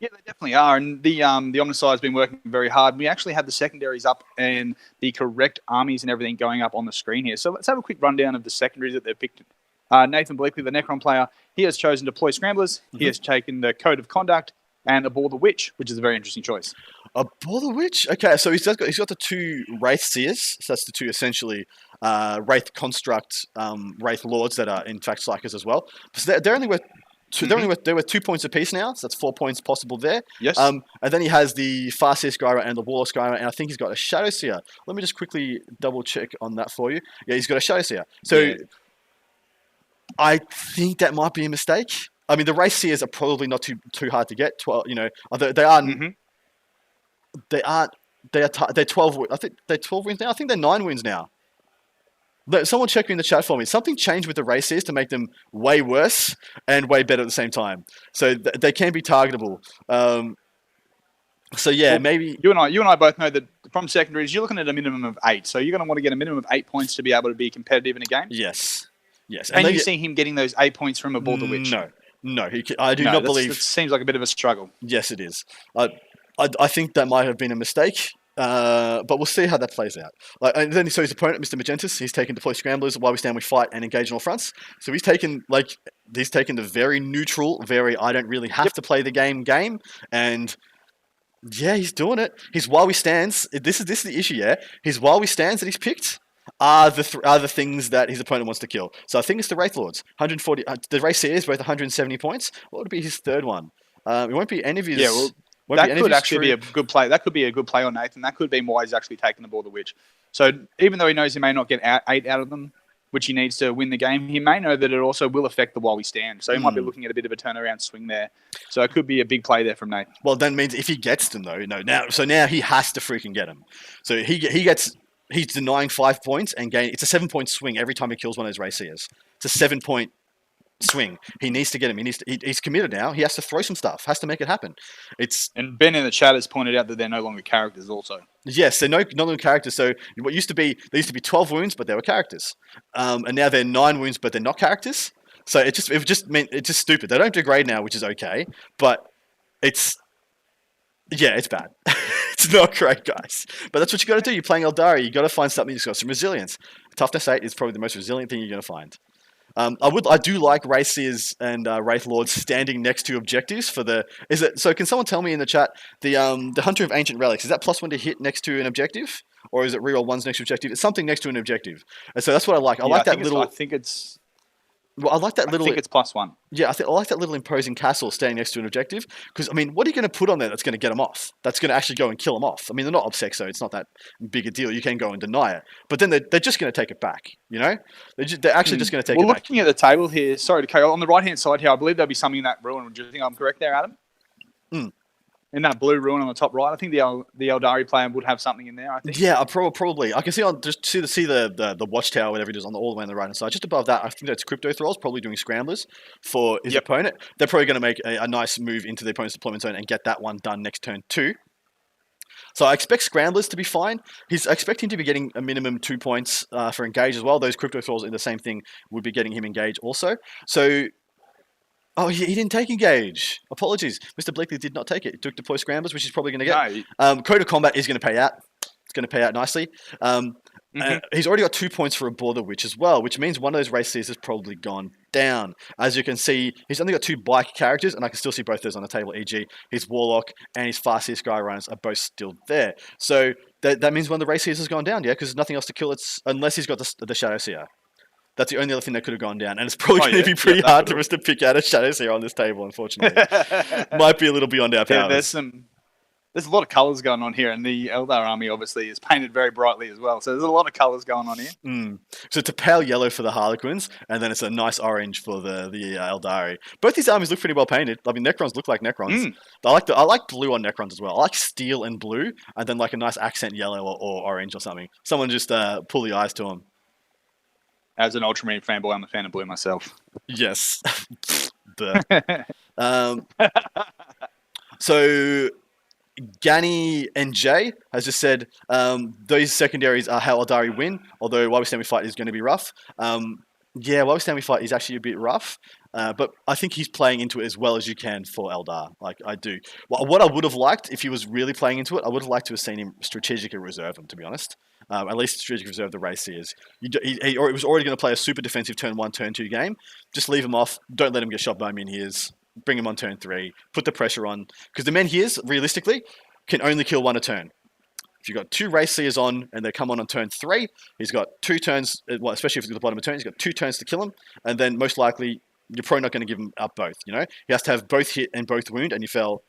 Yeah, they definitely are, and the Omnicide has been working very hard. We actually had the secondaries up and the correct armies and everything going up on the screen here. So let's have a quick rundown of the secondaries that they've picked. Nathan Bleakley, the Necron player, he has chosen Deploy Scramblers. He has taken the Code of Conduct and Abhor the Witch, which is a very interesting choice. Abhor the Witch? Okay, so he's got the 2 Wraith Seers. So that's the 2 essentially Wraith Construct Wraith Lords that are in fact Psychers as well. So they're only worth They're worth 2 points apiece now, so that's 4 points possible there. Yes. And then he has the Farseer Skyrite and the Warlock Skyrite, and I think he's got a Shadow Seer. Let me just quickly double check on that for you. Yeah, he's got a Shadow Seer. So Yeah. I think that might be a mistake. I mean, the Race Seers are probably not too hard to get. 12, they are. They're 12. I think they're 12 wins now. I think they're 9 wins now. Someone check me in the chat for me. Something changed with the races to make them way worse and way better at the same time. So they can be targetable. So yeah, maybe you and I both know that from secondaries you're looking at a minimum of 8. So you're going to want to get a minimum of 8 points to be able to be competitive in a game. Yes. And you see him getting those 8 points from Abhor the Witch? No. I do not believe. It seems like a bit of a struggle. Yes, it is. I think that might have been a mistake. But we'll see how that plays out. And then so his opponent, Mr. Magentus, he's taken Deploy Scramblers, While We Stand We Fight, and Engage on all fronts. So he's taken the very neutral, very I don't really have to play the game, and yeah, he's doing it. His While We Stands. This is the issue. Yeah, his While We Stands that he's picked are the things that his opponent wants to kill. So I think it's the Wraith Lords, 140. The Race Seer is worth 170 points. What would be his third one? It won't be any of his. Yeah, well, that could actually be a good play. That could be a good play on Nathan. That could be why he's actually taking the Abhor the Witch. So even though he knows he may not get 8 out of them, which he needs to win the game, he may know that it also will affect the While We Stand. So he might be looking at a bit of a turnaround swing there. So it could be a big play there from Nate. Well, that means if he gets them though, now he has to freaking get them. So he's denying 5 points and gain. It's a 7-point swing every time he kills one of those Race Seers. It's a 7-point swing. He needs to get him. He's committed now. He has to throw some stuff. Has to make it happen. And Ben in the chat has pointed out that they're no longer characters. Also, yes, they're no longer characters. So what used to be 12 wounds, but they were characters, and now they're 9 wounds, but they're not characters. So it's just stupid. They don't degrade now, which is okay, but it's bad. It's not great, guys. But that's what you got to do. You're playing Eldari. You got to find something that's got some resilience. Toughness 8 is probably the most resilient thing you're going to find. I do like Race Seers and Wraith Lords standing next to objectives for the. So? Can someone tell me in the chat the Hunter of Ancient Relics, is that +1 to hit next to an objective, or is it reroll 1's next to objective? It's something next to an objective, and so that's what I like. I like that little. I think it's. Well, I like that little. I think it's +1. Yeah, I like that little imposing castle standing next to an objective. Because, I mean, what are you going to put on there that's going to get them off? That's going to actually go and kill them off. I mean, they're not obsec, so it's not that big a deal. You can go and deny it. But then they're just going to take it back, They're actually just going to take it back. Well, looking at the table here, sorry to cut on the right-hand side here, I believe there'll be something in that ruin. Do you think I'm correct there, Adam? In that blue ruin on the top right, I think the Eldari player would have something in there. I think. Yeah, probably. I can see the watchtower, whatever it is, all the way on the right hand side. Just above that, I think that's Crypto Thralls, probably doing scramblers for his opponent. They're probably going to make a nice move into the opponent's deployment zone and get that one done next turn 2. So I expect scramblers to be fine. I expect him to be getting a minimum 2 points for engage as well. Those Crypto Thralls in the same thing would be getting him engage also. So. Oh, he didn't take engage. Apologies. Mr. Blakely did not take it. He took deploy scramblers, which he's probably going to get. No. Code of Combat is going to pay out. It's going to pay out nicely. He's already got 2 points for Abhor the Witch as well, which means one of those Race Seers has probably gone down. As you can see, he's only got 2 bike characters, and I can still see both those on the table, e.g. his Warlock and his Farseer Skyrunners are both still there. So that means one of the Race Seers has gone down, because there's nothing else to kill unless he's got the Shadow Seer. That's the only other thing that could have gone down. And it's probably going to be pretty hard for us to pick out a Shadow Seer on this table, unfortunately. Might be a little beyond our powers. There's a lot of colours going on here, and the Eldar army obviously is painted very brightly as well. So there's a lot of colours going on here. So it's a pale yellow for the Harlequins, and then it's a nice orange for the Eldari. Both these armies look pretty well painted. I mean, Necrons look like Necrons. I like blue on Necrons as well. I like steel and blue, and then like a nice accent yellow or orange or something. Someone just pull the eyes to them. As an Ultramarine fanboy, I'm a fan of blue myself. Yes. So Gani and Jay has just said those secondaries are how Eldari win, although While We Stand We Fight is going to be rough. While We Stand We Fight is actually a bit rough, but I think he's playing into it as well as you can for Eldar. Like, I do. Well, what I would have liked, if he was really playing into it, I would have liked to have seen him strategically reserve him, to be honest. At least strategically reserve the Race Seers. He was already going to play a super defensive turn 1, turn 2 game. Just leave him off. Don't let him get shot by Menhirs. Bring him on turn 3. Put the pressure on. Because the Menhirs, realistically, can only kill 1 a turn. If you've got 2 Race Seers on and they come on turn 3, he's got 2 turns, well, especially if it's at the bottom of the turn, he's got 2 turns to kill him. And then most likely you're probably not going to give him up both. You know, he has to have both hit and both wound, and you fell.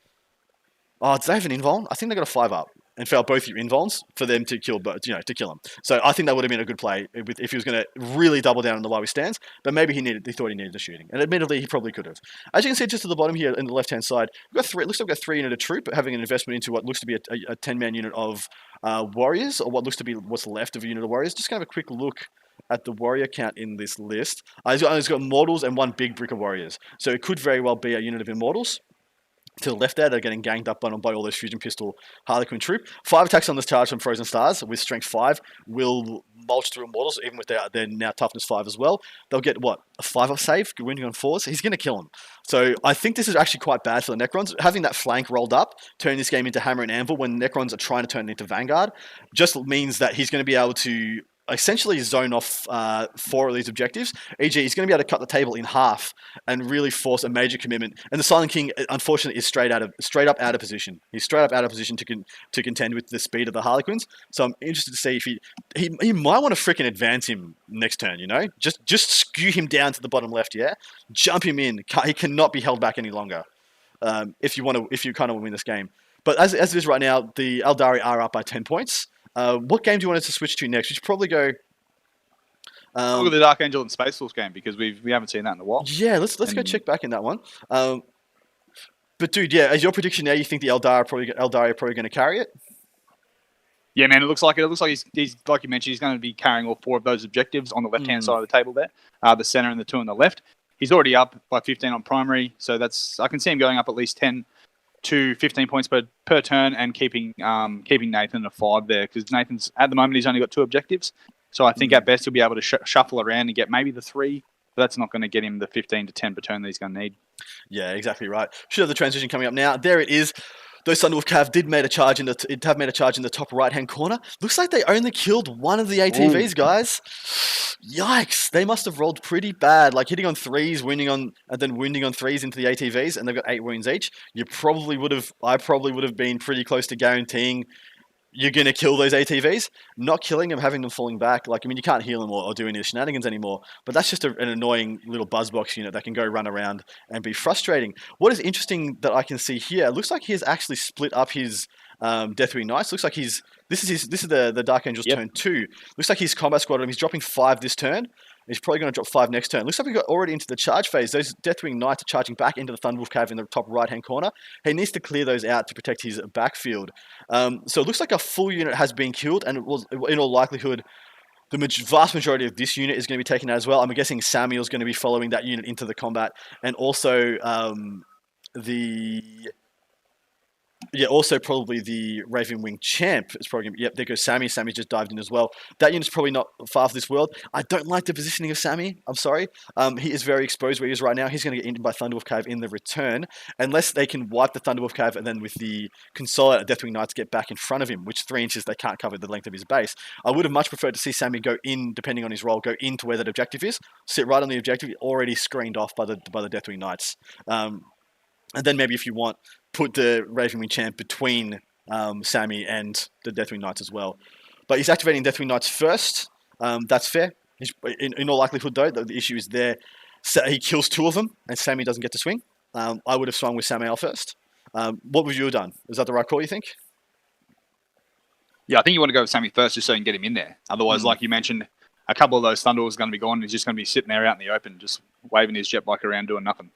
Oh, did they have an invuln? I think they got a 5-up and fail both your invulns for them to kill, to kill him. So I think that would have been a good play if he was going to really double down on the why we stands. But maybe he thought he needed the shooting, and admittedly he probably could have. As you can see, just to the bottom here in the left hand side, we've got three. It looks like we've got 3 unit of troop, having an investment into what looks to be a 10-man unit of warriors, or what looks to be what's left of a unit of warriors. Just kind of a quick look at the warrior count in this list. He's got mortals and 1 big brick of warriors, so it could very well be a unit of immortals. To the left there, they're getting ganged up on by all those fusion pistol Harlequin troop. 5 attacks on this charge from Frozen Stars with strength 5 will mulch through immortals, even with their now toughness 5 as well. They'll get what, a 5-up save, wounding on 4s. He's going to kill him. So I think this is actually quite bad for the Necrons. Having that flank rolled up, turning this game into Hammer and Anvil when Necrons are trying to turn it into Vanguard, just means that he's going to be able to essentially zone off 4 of these objectives. E.g., he's going to be able to cut the table in half and really force a major commitment. And the Silent King, unfortunately, is straight up out of position. He's straight up out of position to contend with the speed of the Harlequins. So I'm interested to see if he might want to freaking advance him next turn. You know, just skew him down to the bottom left. Yeah, jump him in. He cannot be held back any longer. If you kind of want to win this game. But as it is right now, the Eldari are up by 10 points. What game do you want us to switch to next? We should probably go. Look at the Dark Angel and Space Force game because we haven't seen that in a while. Yeah, let's go check back in that one. But dude, yeah, as your prediction now, you think the Eldari are probably going to carry it? Yeah, man, it looks like he's like you mentioned, he's going to be carrying all 4 of those objectives on the left hand side of the table there, the center and the 2 on the left. He's already up by 15 on primary, so I can see him going up at least 10 to 15 points per turn and keeping Nathan a 5 there because Nathan's at the moment he's only got 2 objectives, so I think at best he'll be able to shuffle around and get maybe the 3, but that's not going to get him the 15 to 10 per turn that he's going to need. Yeah, exactly right. Should have the transition coming up now. There it is. Those Thunderwolf Cav did made a charge in the top right hand corner. Looks like they only killed 1 of the ATVs, guys. Yikes! They must have rolled pretty bad, like hitting on 3s, wounding on 3s into the ATVs, and they've got 8 wounds each. I probably would have been pretty close to guaranteeing you're going to kill those ATVs. Not killing them, having them falling back. You can't heal them or do any shenanigans anymore. But that's just an annoying little buzzbox unit that can go run around and be frustrating. What is interesting that I can see here, it looks like he has actually split up his Deathwing Knights. Looks like this is the Dark Angel's turn 2. Looks like his combat squad, he's dropping 5 this turn. He's probably going to drop 5 next turn. Looks like we got already into the charge phase. Those Deathwing Knights are charging back into the Thunderwolf Cave in the top right-hand corner. He needs to clear those out to protect his backfield. So it looks like a full unit has been killed, and it was, in all likelihood, the vast majority of this unit is going to be taken out as well. I'm guessing Samuel's going to be following that unit into the combat, and also also probably the Ravenwing Champ is probably going to be, there goes Sammy. Sammy just dived in as well. That unit's probably not far from this world. I don't like the positioning of Sammy. I'm sorry. He is very exposed where he is right now. He's going to get eaten by Thunderwolf Cave in the return, unless they can wipe the Thunderwolf Cave and then with the Consolidated Deathwing Knights get back in front of him, which 3 inches they can't cover the length of his base. I would have much preferred to see Sammy go in, depending on his role, go into where that objective is, sit right on the objective, already screened off by the Deathwing Knights. And then maybe if you want, put the Ravenwing Champ between Sammy and the Deathwing Knights as well. But he's activating Deathwing Knights first. That's fair. In all likelihood, though, the issue is there. So he kills 2 of them, and Sammy doesn't get to swing. I would have swung with Samael first. What would you have done? Is that the right call, you think? Yeah, I think you want to go with Sammy first just so you can get him in there. Otherwise, like you mentioned, a couple of those Thunderwolves are going to be gone. He's just going to be sitting there out in the open, just waving his jet bike around doing nothing.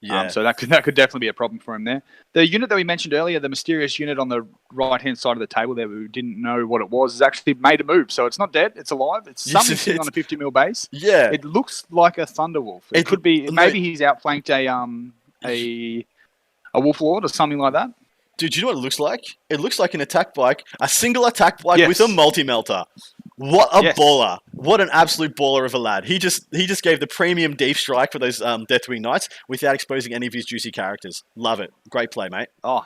Yeah. So that could definitely be a problem for him there. The unit that we mentioned earlier, the mysterious unit on the right-hand side of the table there, we didn't know what it was, has actually made a move. So it's not dead, it's alive. It's something sitting on a 50 mil base. Yeah. It looks like a Thunderwolf. It could be, maybe he's outflanked a Wolf Lord or something like that. Dude, do you know what it looks like? It looks like an attack bike, a single attack bike with a multi-melter. What a baller. What an absolute baller of a lad. He just gave the premium deep strike for those Deathwing Knights without exposing any of his juicy characters. Love it. Great play, mate. Oh,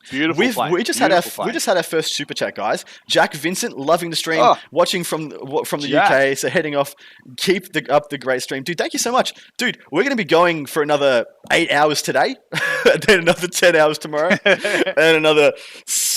beautiful play. We just had our first super chat, guys. Jack Vincent, loving the stream, watching from the UK, so heading off. Keep up the great stream. Dude, thank you so much. Dude, we're going to be going for another 8 hours today, then another 10 hours tomorrow, and another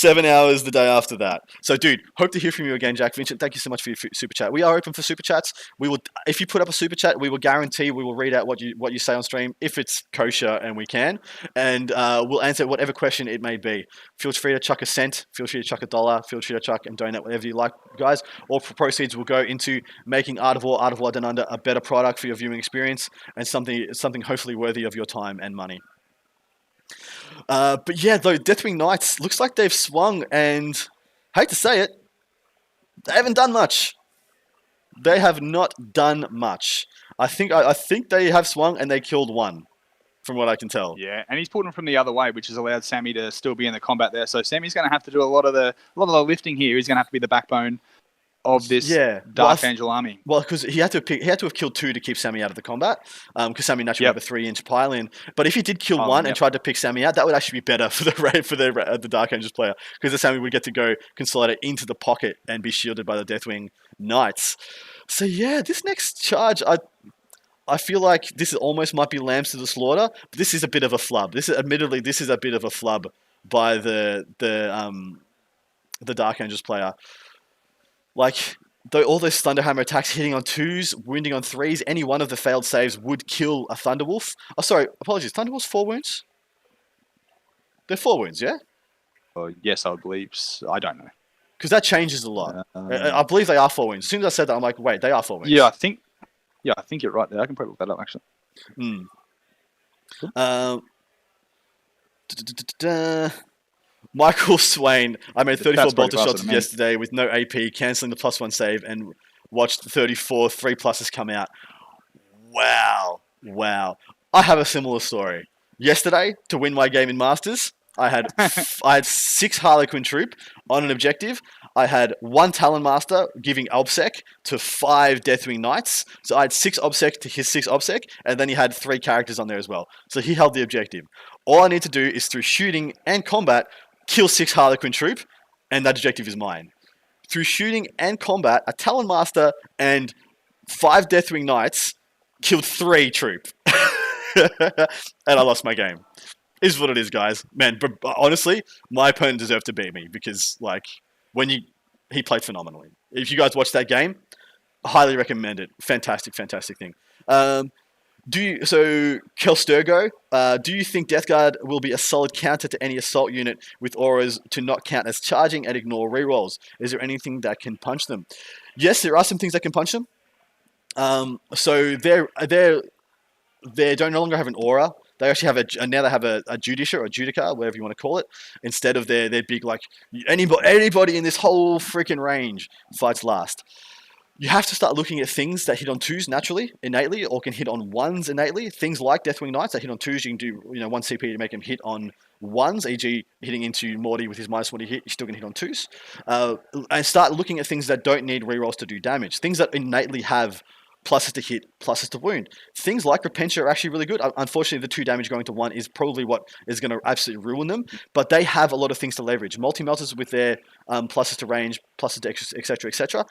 7 hours the day after that. So, dude, hope to hear from you again, Jack Vincent. Thank you so much for your super chat. We are open for super chats. We will, if you put up a super chat, we will guarantee we will read out what you say on stream if it's kosher and we can, and we'll answer whatever question it may be. Feel free to chuck a cent. Feel free to chuck $1. Feel free to chuck and donate whatever you like, guys. All proceeds will go into making Art of War Down Under a better product for your viewing experience and something hopefully worthy of your time and money. But yeah, though, Deathwing Knights looks like they've swung, and hate to say it, they haven't done much. They have not done much. I think they have swung and they killed one, from what I can tell. Yeah, and he's pulled him from the other way, which has allowed Sammy to still be in the combat there. So Sammy's going to have to do a lot of the lifting here. He's going to have to be the backbone of this Dark Angel army. Well, because he had to have killed 2 to keep Sammy out of the combat, because Sammy naturally have a 3-inch pile in. But if he did kill 1 and tried to pick Sammy out, that would actually be better for the Dark Angels player, because the Sammy would get to go consolidate into the pocket and be shielded by the Deathwing Knights. So yeah, this next charge, I feel like this almost might be lambs to the slaughter, but this is a bit of a flub. This is a bit of a flub by the Dark Angels player. Like, though all those Thunderhammer attacks hitting on 2s, wounding on 3s, any one of the failed saves would kill a Thunderwolf. Oh, sorry, apologies. Thunderwolf's 4 wounds? They're 4 wounds, yeah? Yes, I believe. I don't know. Because that changes a lot. I believe they are 4 wounds. As soon as I said that, I'm like, wait, they are 4 wounds. Yeah, I think you're right there. I can probably look that up, actually. Michael Swain, I made 34 bolter shots yesterday with no AP, cancelling the +1 save, and watched 34 3+s come out. Wow. I have a similar story. Yesterday, to win my game in Masters, I had 6 Harlequin troop on an objective. I had 1 Talon Master giving OBSEC to 5 Deathwing Knights. So I had 6 OBSEC to his 6 OBSEC, and then he had 3 characters on there as well. So he held the objective. All I need to do is, through shooting and combat, kill 6 Harlequin troop, and that objective is mine. Through shooting and combat, a Talon Master and 5 Deathwing Knights killed 3 troop. And I lost my game. Is what it is, guys. Man, but honestly, my opponent deserved to beat me, because, like, he played phenomenally. If you guys watched that game, highly recommend it. Fantastic thing. Kelsturgo, do you think Death Guard will be a solid counter to any assault unit with auras to not count as charging and ignore rerolls? Is there anything that can punch them? Yes, there are some things that can punch them. So they don't no longer have an aura. They actually have a Judicia or Judica, whatever you want to call it, instead of their big, like, anybody in this whole freaking range fights last. You have to start looking at things that hit on 2s naturally, innately, or can hit on 1s innately. Things like Deathwing Knights that hit on 2s, you can do 1 CP to make him hit on 1s, e.g. hitting into Morty with his -40 hit, you're still going to hit on 2s. And start looking at things that don't need rerolls to do damage. Things that innately have pluses to hit, pluses to wound. Things like Repentia are actually really good. Unfortunately, the 2 damage going to 1 is probably what is going to absolutely ruin them, but they have a lot of things to leverage. Multi-melters with their pluses to range, pluses to etc.,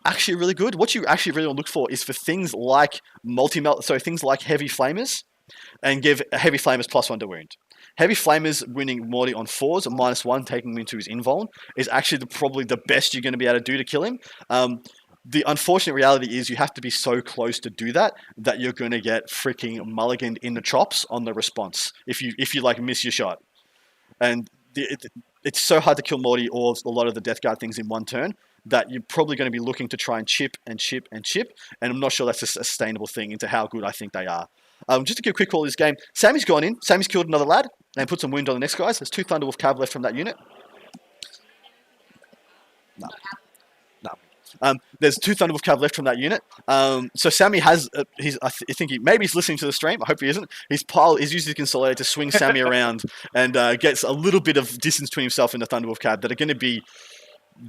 actually really good. What you actually really want to look for is for things like things like Heavy Flamers, and give Heavy Flamers +1 to wound. Heavy Flamers winning Morty on 4s, -1, taking him into his invuln, is actually probably the best you're going to be able to do to kill him. The unfortunate reality is you have to be so close to do that you're going to get freaking mulliganed in the chops on the response if you like miss your shot. And it's so hard to kill Morty or a lot of the Death Guard things in one turn that you're probably going to be looking to try and chip, and I'm not sure that's a sustainable thing into how good I think they are. Just to give a quick call of this game, Sammy's gone in. Sammy's killed another lad and put some wound on the next guys. There's 2 Thunderwolf Cav left from that unit. No. There's 2 Thunderwolf Cav left from that unit. So Sammy has, maybe he's listening to the stream. I hope he isn't. His used his consolidator to swing Sammy around and gets a little bit of distance between himself and the Thunderwolf Cav that are going to be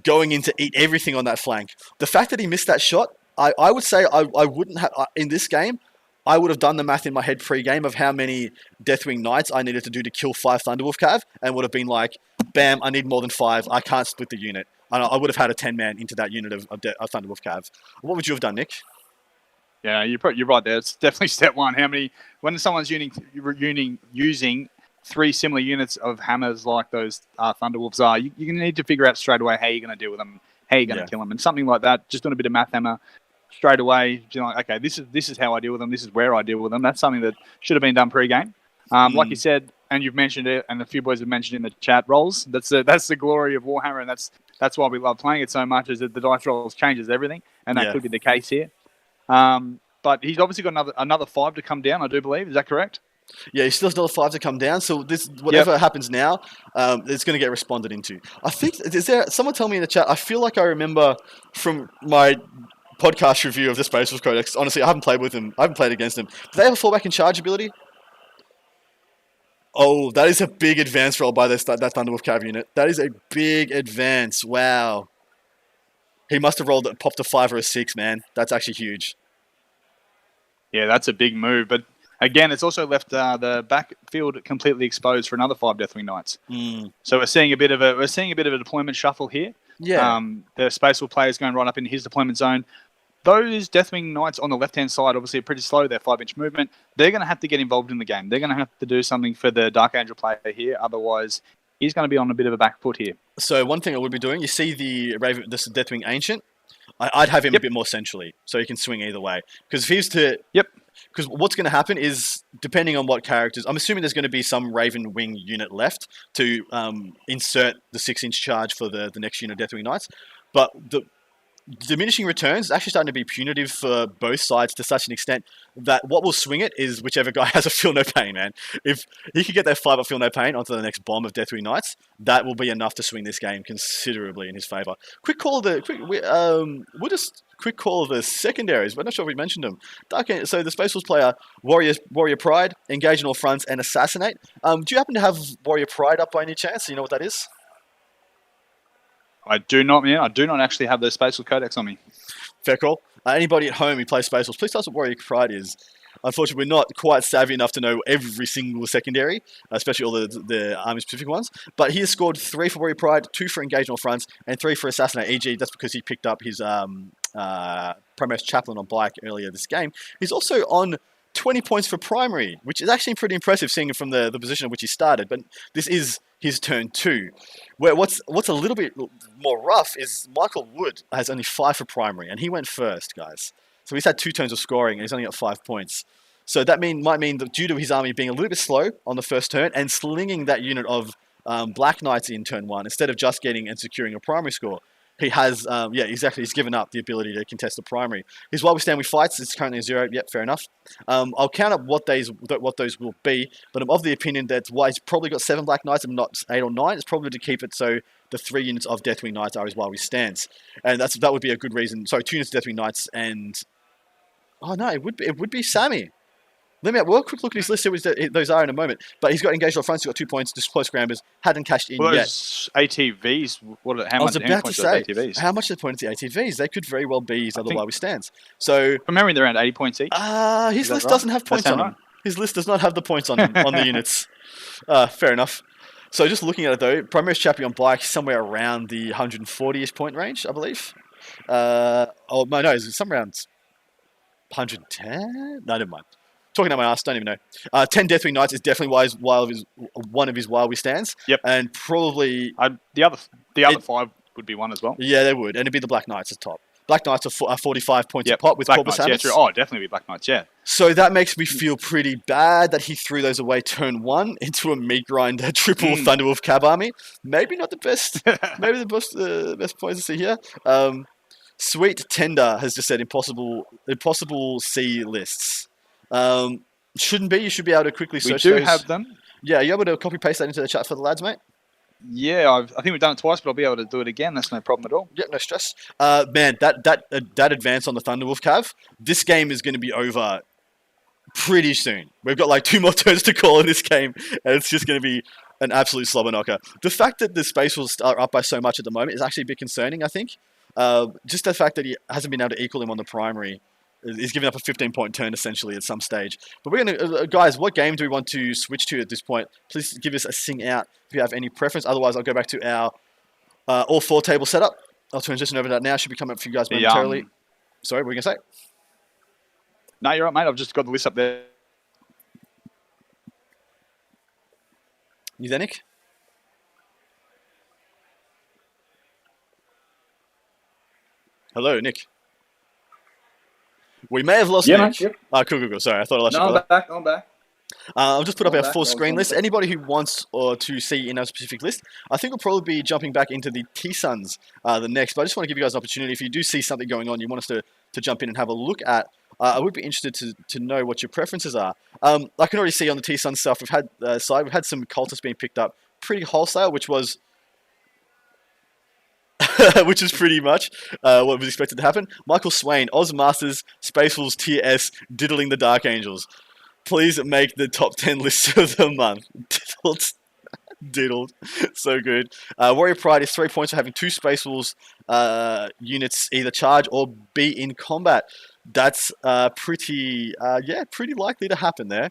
going in to eat everything on that flank. The fact that he missed that shot, I would say I wouldn't have, in this game, I would have done the math in my head pre-game of how many Deathwing Knights I needed to do to kill 5 Thunderwolf Cav, and would have been like, bam, I need more than 5. I can't split the unit. I would have had a 10-man into that unit of Thunderwolf Cav. What would you have done, Nick? Yeah, you're right there. It's definitely step 1. When someone's using three similar units of hammers like those Thunderwolves are, you're going to need to figure out straight away how you're going to deal with them, how you're going to kill them, and something like that. Just doing a bit of math hammer straight away. You're like, okay, this is how I deal with them. This is where I deal with them. That's something that should have been done pre-game. Like you said, and you've mentioned it, and a few boys have mentioned in the chat, rolls. That's the glory of Warhammer, and that's why we love playing it so much. Is that the dice rolls changes everything, and that could be the case here. But he's obviously got another 5 to come down, I do believe. Is that correct? Yeah, he still has another 5 to come down. So this, whatever happens now, it's going to get responded into. I think, is there someone tell me in the chat? I feel like I remember from my podcast review of the Space Wolf Codex. Honestly, I haven't played with him. I haven't played against him. Do they have a fallback in charge ability? Oh, that is a big advance roll by that Thunderwolf Cav unit. That is a big advance. Wow. He must have popped a 5 or a 6, man. That's actually huge. Yeah, that's a big move. But again, it's also left the backfield completely exposed for another 5 Deathwing Knights. So we're seeing a bit of a deployment shuffle here. Yeah. The Space Wolf players going right up into his deployment zone. Those Deathwing Knights on the left-hand side obviously are pretty slow. They're 5-inch movement. They're going to have to get involved in the game. They're going to have to do something for the Dark Angel player here. Otherwise, he's going to be on a bit of a back foot here. So one thing I would be doing, you see this Deathwing Ancient? I'd have him a bit more centrally, so he can swing either way. Because if he was to... Because what's going to happen is, depending on what characters... I'm assuming there's going to be some Raven Wing unit left to insert the 6-inch charge for the next unit of Deathwing Knights. But the diminishing returns is actually starting to be punitive for both sides to such an extent that what will swing it is whichever guy has a Feel No Pain, man. If he could get that 5 of Feel No Pain onto the next bomb of Deathwing Knights, that will be enough to swing this game considerably in his favour. Quick call of the secondaries. We're not sure if we mentioned them. So the Space Wolves player, Warrior Pride, engage in all fronts, and assassinate. Do you happen to have Warrior Pride up by any chance? Do you know what that is? I do not, man. I do not actually have the Space Wolf Codex on me. Fair call. Anybody at home who plays Space Wolves, please tell us what Warrior Pride is. Unfortunately, we're not quite savvy enough to know every single secondary, especially all the army-specific ones. But he has scored 3 for Warrior Pride, 2 for engage on all fronts, and 3 for assassinate. E.g., that's because he picked up his Primaris Chaplain on bike earlier this game. He's also on 20 points for primary, which is actually pretty impressive seeing it from the position at which he started. But this is his turn 2. Where what's a little bit more rough is Michael Wood has only 5 for primary, and he went first, guys. So he's had 2 turns of scoring, and he's only got 5 points. So that might mean that due to his army being a little bit slow on the first turn and slinging that unit of Black Knights in turn 1, instead of just getting and securing a primary score, he has, he's given up the ability to contest the primary. His while we stand, we fights, it's currently a 0. Yep, fair enough. I'll count up what those will be, but I'm of the opinion that why he's probably got 7 Black Knights and not 8 or 9. It's probably to keep it so the 3 units of Deathwing Knights are his while we stands. And that would be a good reason. Sorry, 2 units of Deathwing Knights and... Oh no, it would be Sammy. We'll have a quick look at his list, see what those are in a moment. But he's got engaged on fronts, he's got 2 points, just close scrambers, hadn't cashed in yet. Those ATVs, how much points are ATVs? How much are the points of the ATVs? They could very well be his other while we stands. So, from memory, they're around 80 points each. His list doesn't have points on him. His list does not have the points on the units. Fair enough. So just looking at it though, Primaris Chappie on bike somewhere around the 140-ish point range, I believe. It's somewhere around 110? No, never mind. Talking out my ass, don't even know. 10 Deathwing Knights is definitely one of his while we stands. Yep. And probably... the other 5 would be one as well. Yeah, they would. And it'd be the Black Knights at top. Black Knights are 45 points a pop with Black Corpus Knights, Hammers. Yeah, true. Oh, definitely be Black Knights, yeah. So that makes me feel pretty bad that he threw those away turn 1 into a meat grinder triple Thunderwolf Cab army. Maybe not the best. Maybe the best points to see here. Sweet Tender has just said impossible C lists. Shouldn't be. You should be able to quickly search those. We do have them. Yeah, are you able to copy paste that into the chat for the lads, mate? Yeah, I think we've done it twice, but I'll be able to do it again. That's no problem at all. Yeah, no stress. Man, that advance on the Thunderwolf Cav, this game is going to be over pretty soon. We've got like 2 more turns to call in this game, and it's just going to be an absolute slobber knocker. The fact that the Space Wolves are up by so much at the moment is actually a bit concerning, I think. Just the fact that he hasn't been able to equal him on the primary. He's giving up a 15-point turn, essentially, at some stage. But we're going to... guys, what game do we want to switch to at this point? Please give us a sing out if you have any preference. Otherwise, I'll go back to our all 4 table setup. I'll transition over to that now. Should be coming up for you guys momentarily. Sorry, what were you going to say? No, you're right, mate. I've just got the list up there. You there, Nick? Hello, Nick. We may have lost Yeah, Nick. mate. Yep. Cool. Sorry, I thought I lost you, No, brother. I'm back. I'll just put up I'm our back. full I was screen on list. the- Anybody who wants or to see in our specific list, I think we'll probably be jumping back into the T-Suns the next. But I just want to give you guys an opportunity. If you do see something going on, you want us to jump in and have a look at. I would be interested to know what your preferences are. I can already see on the T-Sun stuff we've had we've had some cultists being picked up pretty wholesale, which was which is pretty much what was expected to happen. Michael Swain, Oz Masters, Space Wolves Tier S, diddling the Dark Angels. Please make the top 10 list of the month. Diddled. So good. Warrior Pride is 3 points for having 2 Space Wolves units either charge or be in combat. That's pretty likely to happen there.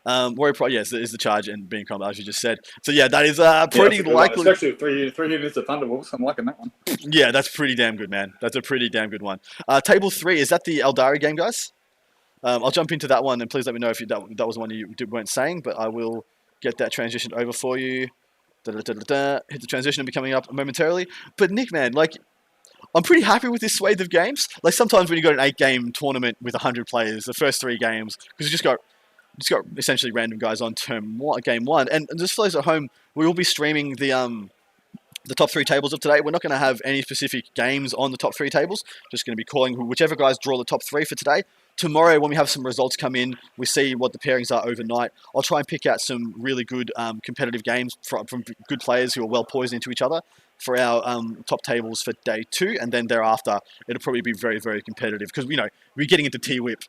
Warrior Pride, yes, is the charge and being in combat, as you just said. So yeah, that is pretty likely. Especially with three units of Thunderwolves. I'm liking that one. Yeah, that's pretty damn good, man. That's a pretty damn good one. Table 3, is that the Eldari game, guys? I'll jump into that one, and please let me know if that was one you weren't saying, but I will get that transition over for you. Hit the transition and be coming up momentarily. But Nick, man, like, I'm pretty happy with this swathe of games. Like, sometimes when you got an 8-game tournament with 100 players, the first 3 games, because you just got essentially random guys on game 1, and just for those at home, we will be streaming the top 3 tables of today. We're not going to have any specific games on the top 3 tables. Just going to be calling whichever guys draw the top 3 for today. Tomorrow, when we have some results come in, we see what the pairings are overnight. I'll try and pick out some really good competitive games from good players who are well poised into each other for our top tables for day 2, and then thereafter it'll probably be very, very competitive because we're getting into T-Whip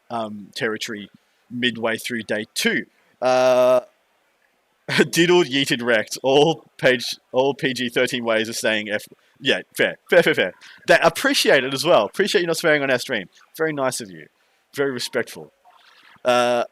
territory midway through day 2. Diddled, yeeted, wrecked. All PG-13 ways of saying F. Yeah, fair. Appreciate it as well. Appreciate you not swearing on our stream. Very nice of you. Very respectful. Very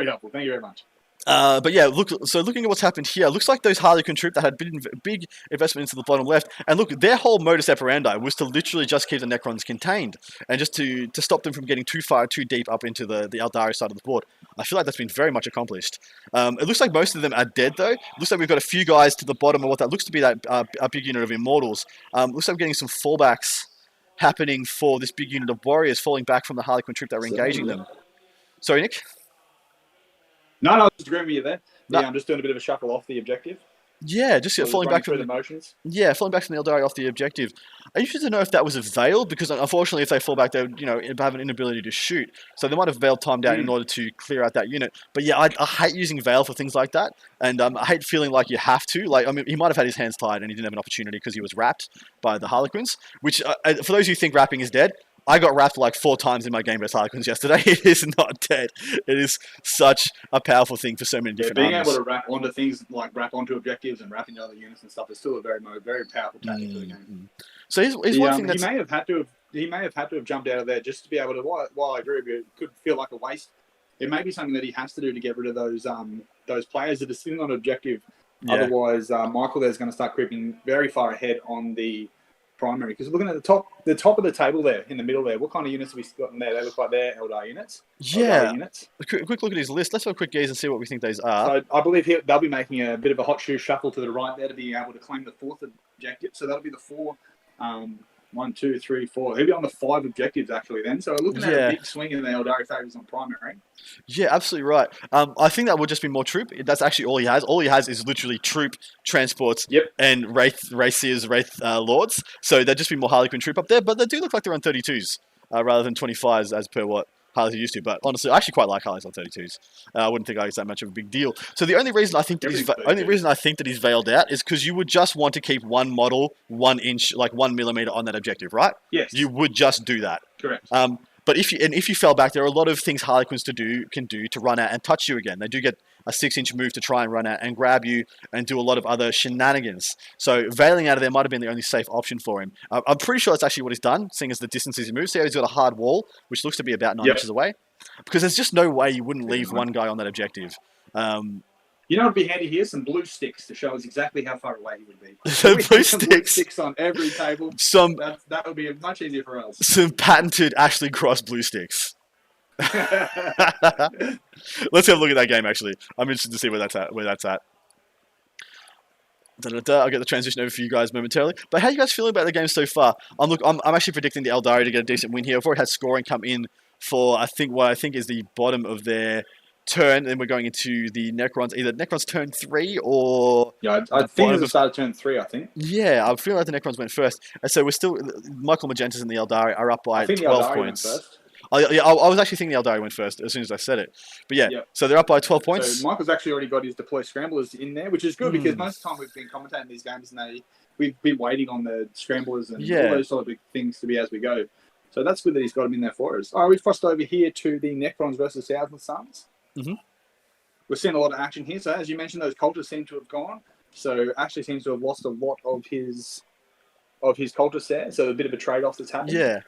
helpful. Thank you very much. But yeah, looking at what's happened here, looks like those Harlequin troop that had big investment into the bottom left, and look, their whole modus operandi was to literally just keep the Necrons contained, and just to stop them from getting too deep up into the Eldari side of the board. I feel like that's been very much accomplished. It looks like most of them are dead, though. It looks like we've got a few guys to the bottom of what that looks to be that a big unit of Immortals. Looks like we're getting some fallbacks happening for this big unit of Warriors falling back from the Harlequin troop that were engaging them. Sorry, Nick? No, I was just agreeing with you there. No. Yeah, I'm just doing a bit of a shuffle off the objective. Yeah, just falling back through from the motions. Yeah, falling back from the Eldari off the objective. I interested to know if that was a veil, because unfortunately, if they fall back, they would, have an inability to shoot. So they might have veil timed out in order to clear out that unit. But yeah, I hate using veil for things like that, and I hate feeling like you have to. Like, I mean, he might have had his hands tied and he didn't have an opportunity because he was wrapped by the Harlequins. Which, for those who think wrapping is dead, I got wrapped like 4 times in my game versus Harlequins yesterday. It is not dead. It is such a powerful thing for so many different being armies. able to wrap onto things, like wrap onto objectives and wrap into other units and stuff, is still a very powerful tactic for the game. So here's one thing that's... He may have had to have jumped out of there just to be able to, while I agree with you, it could feel like a waste. It may be something that he has to do to get rid of those players that are sitting on objective. Yeah. Otherwise, Michael there's going to start creeping very far ahead on the primary, because looking at the top of the table there in the middle there, what kind of units have we got in there? They look like they're Eldar units. Yeah. A quick look at his list. Let's have a quick gaze and see what we think those are. So I believe they'll be making a bit of a hot shoe shuffle to the right there to be able to claim the 4th objective. So that'll be the 4. 1, 2, 3, 4. He'll be on the 5 objectives actually then. So looking at a big swing in the Eldari favors on primary. Yeah, absolutely right. I think that would just be more troop. That's actually all he has. All he has is literally troop, transports, and Wraithseers, Wraith Lords. So there'd just be more Harlequin troop up there. But they do look like they're on 32s rather than 25s as per what Harleys are used to. But honestly, I actually quite like Harleys on 32s. I wouldn't think it's that much of a big deal. So the only reason I think that he's veiled out is because you would just want to keep one model 1 inch, like 1 millimeter on that objective, right? Yes. You would just do that. Correct. But if you fell back, there are a lot of things Harlequins can do to run out and touch you again. They do get a 6-inch move to try and run out and grab you and do a lot of other shenanigans. So veiling out of there might have been the only safe option for him. I'm pretty sure that's actually what he's done, seeing as the distances he moves. See how he's got a hard wall, which looks to be about 9 inches away? Because there's just no way you wouldn't leave one guy on that objective. You know what would be handy here? Some blue sticks to show us exactly how far away he would be. Some blue sticks on every table. That would be much easier for us. Some patented Ashley Cross blue sticks. Let's have a look at that game. Actually, I'm interested to see where that's at. I'll get the transition over for you guys momentarily. But how are you guys feeling about the game so far? I'm actually predicting the Eldari to get a decent win here. I've already had scoring come in for what I think is the bottom of their turn. Then we're going into the Necrons, either Necrons turn 3 or Yeah, I think it's the start of turn 3. I think. Yeah, I feel like the Necrons went first, and so we're still Michael Magentas and the Eldari are up by 12 points. Went first. I was actually thinking the Eldari went first as soon as I said it. But yeah, So they're up by 12 points. So Michael's actually already got his deploy scramblers in there, which is good because most of the time we've been commentating these games and we've been waiting on the scramblers and all those sort of big things to be as we go. So that's good that he's got them in there for us. All right, we've crossed over here to the Necrons versus Thousand Suns. Mm-hmm. We're seeing a lot of action here. So as you mentioned, those cultists seem to have gone. So Ashley seems to have lost a lot of his cultists there. So a bit of a trade-off that's happening. Yeah.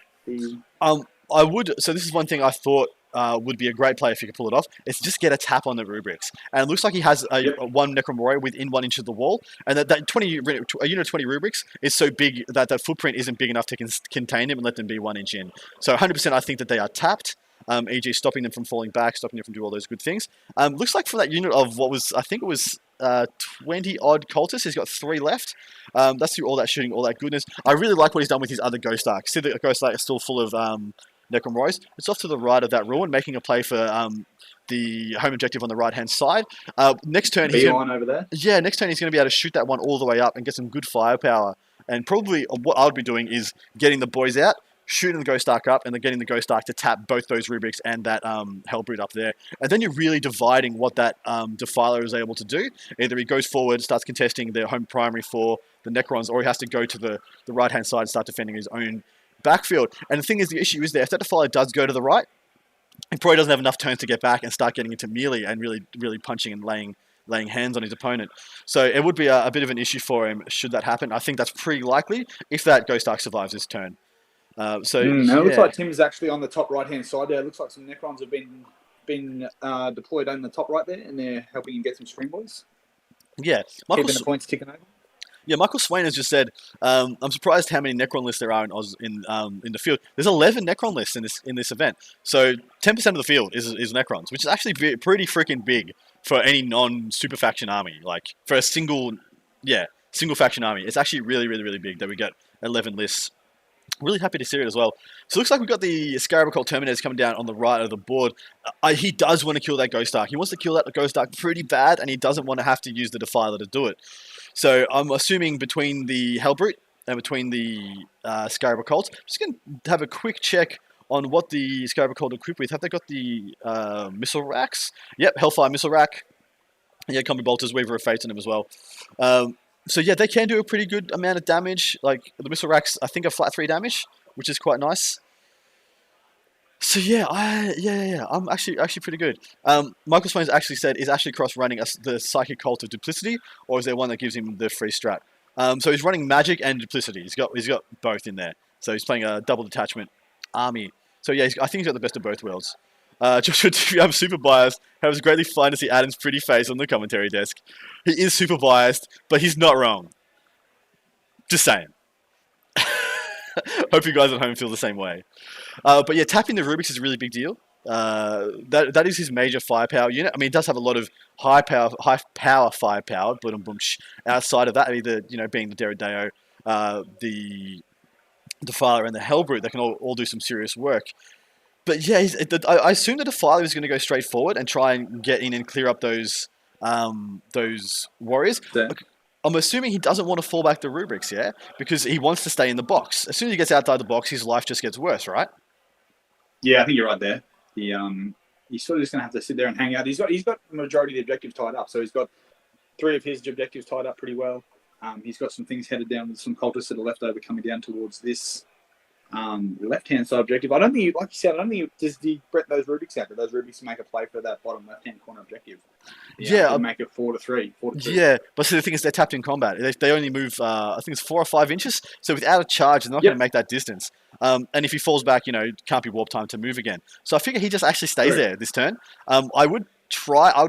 I would. So this is one thing I thought would be a great play if you could pull it off. Is just get a tap on the rubrics, and it looks like he has one Necron warrior within 1 inch of the wall, and that a unit of 20 rubrics is so big that the footprint isn't big enough to contain him and let them be 1 inch in. So 100%, I think that they are tapped. E.g., stopping them from falling back, stopping them from doing all those good things. Looks like for that unit of what was, I think it was 20 odd cultists, he's got 3 left. That's through all that shooting, all that goodness. I really like what he's done with his other Ghost Ark. See, the Ghost Ark is still full of Necron warriors. It's off to the right of that ruin, making a play for the home objective on the right-hand side. Next turn, over there. Yeah, next turn he's going to be able to shoot that one all the way up and get some good firepower. And probably what I would be doing is getting the boys out, shooting the Ghost Ark up, and then getting the Ghost Ark to tap both those rubrics and that Hellbrute up there. And then you're really dividing what that Defiler is able to do. Either he goes forward, starts contesting the home primary for the Necrons, or he has to go to the right-hand side and start defending his own backfield. And the thing is, the issue is there, if that Defiler does go to the right, he probably doesn't have enough turns to get back and start getting into melee and really punching and laying hands on his opponent. So it would be a bit of an issue for him should that happen. I think that's pretty likely if that Ghost Ark survives this turn. It looks like Tim's actually on the top right-hand side there. It looks like some Necrons have been deployed on the top right there, and they're helping him get some stream boys. Yeah. Keeping the points ticking over. Yeah, Michael Swain has just said, I'm surprised how many Necron lists there are in the field. There's 11 Necron lists in this event. So 10% of the field is Necrons, which is actually pretty freaking big for any non-super faction army. Like, for a single faction army. It's actually really big that we get 11 lists. Really happy to see it as well. So it looks like we've got the Scarab Cult Terminators coming down on the right of the board. He does want to kill that Ghost Ark. He wants to kill that Ghost Ark pretty bad, and he doesn't want to have to use the Defiler to do it. So I'm assuming between the Hellbrute and between the Scarab Cult, I'm just going to have a quick check on what the Scarab Cult equipped with. Have they got the missile racks? Yep, Hellfire missile rack. Yeah, Combi Bolters, Weaver of Fate on them as well. So yeah, they can do a pretty good amount of damage. Like the missile racks, I think are flat 3 damage, which is quite nice. So yeah, I'm actually pretty good. Michael Swain's actually said, is Ashley Cross running the Psychic Cult of Duplicity, or is there one that gives him the free strat? So he's running Magic and Duplicity. He's got both in there. So he's playing a double detachment army. So yeah, I think he's got the best of both worlds. Joshua, I'm super biased. It was greatly fun to see Adam's pretty face on the commentary desk. He is super biased, but he's not wrong. Just saying. Hope you guys at home feel the same way. But yeah, tapping the Rubiks is a really big deal. That is his major firepower unit. I mean, it does have a lot of high power firepower, but outside of that, either being the Derrideo, the Defiler, and the Hellbrute, that can all do some serious work. But yeah, I assume that the Defiler is going to go straight forward and try and get in and clear up those warriors. Yeah. I'm assuming he doesn't want to fall back the rubrics, yeah? Because he wants to stay in the box. As soon as he gets outside the box, his life just gets worse, right? Yeah, I think you're right there. He's sort of just going to have to sit there and hang out. He's got the majority of the objectives tied up. So he's got 3 of his objectives tied up pretty well. He's got some things headed down with some cultists that are left over coming down towards this left-hand side objective. I don't think, like you said, does he Brett those Rubiks out, but those Rubiks make a play for that bottom left-hand corner objective. Yeah, make it 4-3. Yeah, but see, the thing is, they're tapped in combat. They only move, I think it's 4 or 5 inches. So without a charge, they're not going to make that distance. And if he falls back, can't be warp time to move again. So I figure he just actually stays there this turn. I would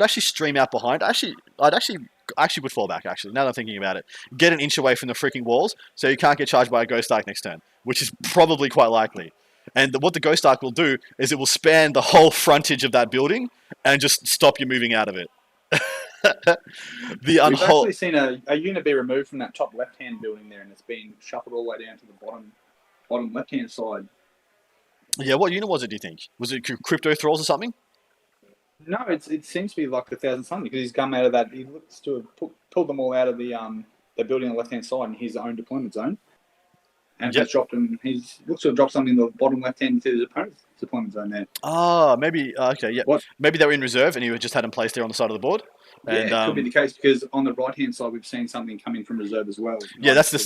actually stream out behind. I'd actually would fall back, actually, now that I'm thinking about it. Get an inch away from the freaking walls so you can't get charged by a Ghost Ark next turn, which is probably quite likely. And what the Ghost Arc will do is it will span the whole frontage of that building and just stop you moving out of it. We've actually seen a unit be removed from that top left-hand building there, and it's been shuffled all the way down to the bottom left-hand side. Yeah, what unit was it, do you think? Was it Crypto Thralls or something? No, it seems to be like the 1,000 something, because he's come out of that. He looks to have pulled them all out of the building on the left-hand side in his own deployment zone. And just dropped him. He looks to have dropped something in the bottom left-hand to his opponent's deployment zone there. Ah, maybe. Okay, yeah. What? Maybe they were in reserve and he just had them placed there on the side of the board. Yeah, and, it could be the case, because on the right-hand side we've seen something coming from reserve as well. Yeah, that's his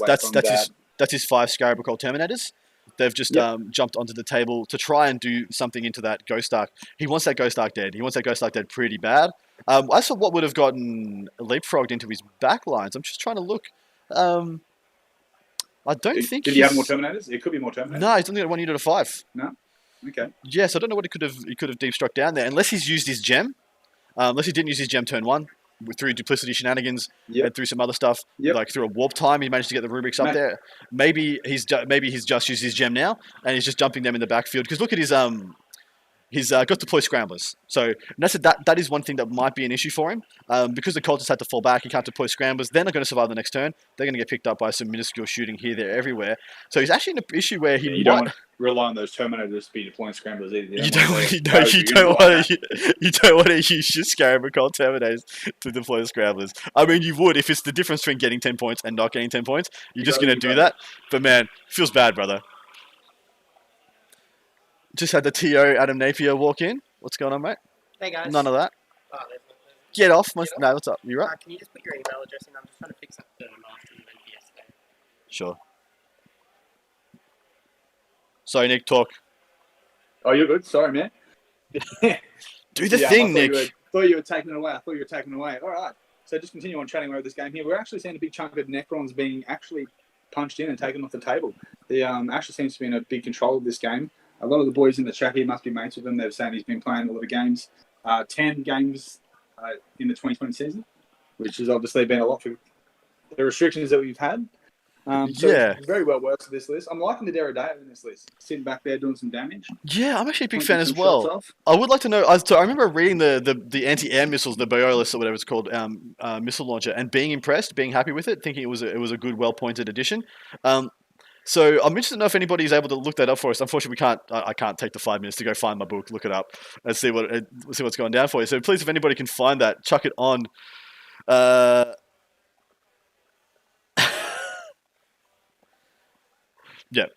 5 Scarab Call Terminators. They've just jumped onto the table to try and do something into that Ghost Arc. He wants that Ghost Arc dead. He wants that Ghost Arc dead pretty bad. I saw what would have gotten leapfrogged into his back lines. I'm just trying to look. I don't think. Did he have more Terminators? It could be more Terminators. No, he's only got 1 unit of 5. No. Okay. Yes, I don't know what he could have deep struck down there, unless he's used his gem. Unless he didn't use his gem turn 1 through duplicity shenanigans and through some other stuff, like through a warp time, he managed to get the Rubrics up there. Maybe he's just used his gem now and he's just jumping them in the backfield. Because look at his He's got deploy scramblers. So that is one thing that might be an issue for him. Because the cultists had to fall back, he can't deploy scramblers. They're not going to survive the next turn. They're going to get picked up by some minuscule shooting here, there, everywhere. So he's actually in an issue where you don't want to rely on those Terminators to be deploying scramblers either. You don't want to use your Scarab Recall Terminators to deploy the scramblers. I mean, you would if it's the difference between getting 10 points and not getting 10 points. You're just going to do that. But man, feels bad, brother. Just had the TO Adam Napier walk in. What's going on, mate? Hey, guys. None of that. Oh, Get off. No, what's up? You right? Can you just put your email address in? I'm just trying to fix up the master event yesterday. Sure. Sorry, Nick, talk. Oh, you're good. Sorry, man. Do the thing, Nick. Thought you were taking it away. All right. So just continue on chatting over this game here. We're actually seeing a big chunk of Necrons being actually punched in and taken off the table. The Asher seems to be in a big control of this game. A lot of the boys in the chat here must be mates with him. They're saying he's been playing a lot of games. 10 games in the 2020 season, which has obviously been a lot for the restrictions that we've had. So very well works for this list. I'm liking the Derrideo in this list. Sitting back there doing some damage. Yeah, I'm actually a big fan as well. I would like to know. I remember reading the anti-air missiles, the Biolis or whatever it's called, missile launcher, and being impressed, being happy with it, thinking it was a good, well-pointed addition. So I'm interested to know if anybody's able to look that up for us. Unfortunately, I can't take the 5 minutes to go find my book, look it up, and see what's going down for you. So please, if anybody can find that, chuck it on. Yeah.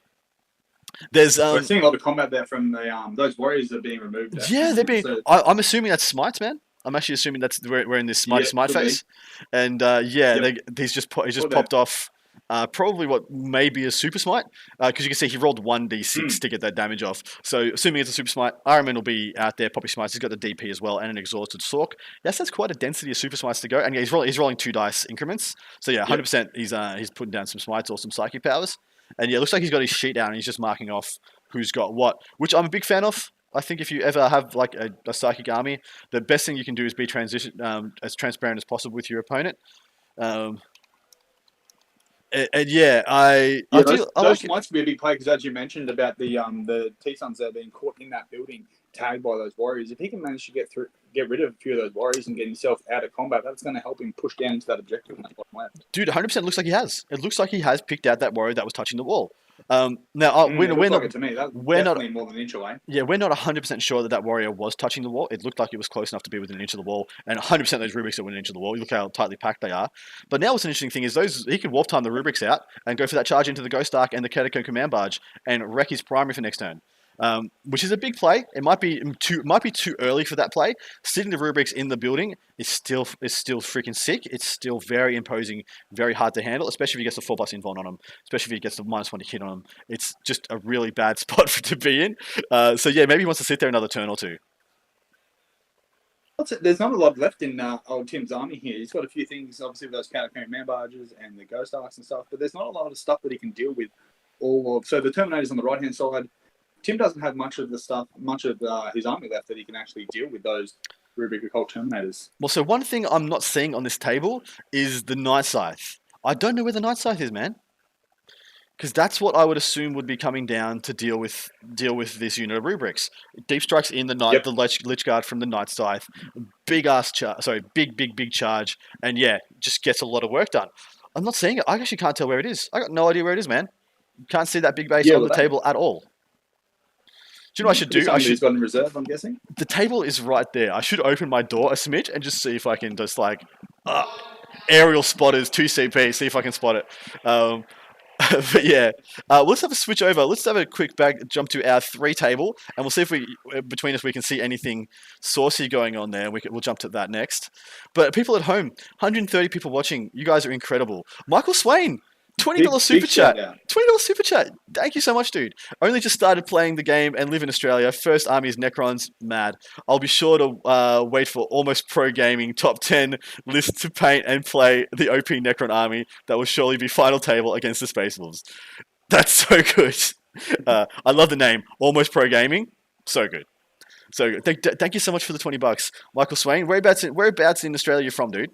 We're seeing a lot of combat there from the those warriors that are being removed. Yeah, they're being. So, I'm assuming that's smites, man. I'm actually assuming we're in this smite phase, and he's just popped off. Probably what may be a super smite, because you can see he rolled 1d6 to get that damage off. So assuming it's a super smite, Iron Man will be out there, popping smites. He's got the DP as well and an exhausted Sork. Yes, that's quite a density of super smites to go. And yeah, he's rolling 2 dice increments. So yeah, 100% he's putting down some smites or some psychic powers. And yeah, it looks like he's got his sheet down and he's just marking off who's got what, which I'm a big fan of. I think if you ever have like a psychic army, the best thing you can do is be as transparent as possible with your opponent. Those might be a big play because, as you mentioned about the T-Suns that are being caught in that building, tagged by those warriors. If he can manage to get rid of a few of those warriors and get himself out of combat, that's going to help him push down into that objective in that bottom left. Dude, 100% looks like he has. It looks like he has picked out that warrior that was touching the wall. We're not more than an inch away. Yeah, we're not 100% sure that warrior was touching the wall. It looked like it was close enough to be within an inch of the wall, and 100% those Rubrics are within an inch of the wall. You look how tightly packed they are. But now what's an interesting thing is he could warp time the Rubrics out and go for that charge into the Ghost Arc and the Catacomb Command Barge and wreck his primary for next turn. Which is a big play. It might be too early for that play. Sitting the Rubrics in the building is still freaking sick. It's still very imposing, very hard to handle, especially if he gets the 4+ invuln on him, especially if he gets the -1 to hit on him. It's just a really bad spot to be in. So yeah, maybe he wants to sit there another turn or two. There's not a lot left in old Tim's army here. He's got a few things, obviously, with those Catacomb Man Barges and the Ghost Arcs and stuff, but there's not a lot of stuff that he can deal with. So the Terminators on the right-hand side, Tim doesn't have much of his army left that he can actually deal with those Rubric Occult Terminators. Well, so one thing I'm not seeing on this table is the Night Scythe. I don't know where the Night Scythe is, man. Because that's what I would assume would be coming down to deal with this unit of rubrics. Deep strikes in the night, Yep. the lich guard from the night scythe, big charge, and yeah, just gets a lot of work done. I'm not seeing it. I actually can't tell where it is. I got no idea where it is, man. Can't see that big base on the table at all. Do you know what I should do? He's got in reserve, I'm guessing. The table is right there. I should open my door a smidge and just see if I can just aerial spotters 2CP, see if I can spot it. But yeah, let's have a switch over. Let's have a quick jump to our 3 table, and we'll see if between us we can see anything saucy going on there. We'll jump to that next. But people at home, 130 people watching. You guys are incredible. Michael Swain, $20 super chat. $20 super chat. Thank you so much, dude. Only just started playing the game and live in Australia. First army is Necrons. Mad. I'll be sure to wait for almost pro gaming top 10 list to paint and play the OP Necron army. That will surely be final table against the Space Wolves. That's so good. I love the name. Almost pro gaming. So good. So good. Thank you so much for the $20, Michael Swain. Whereabouts in Australia are you from, dude?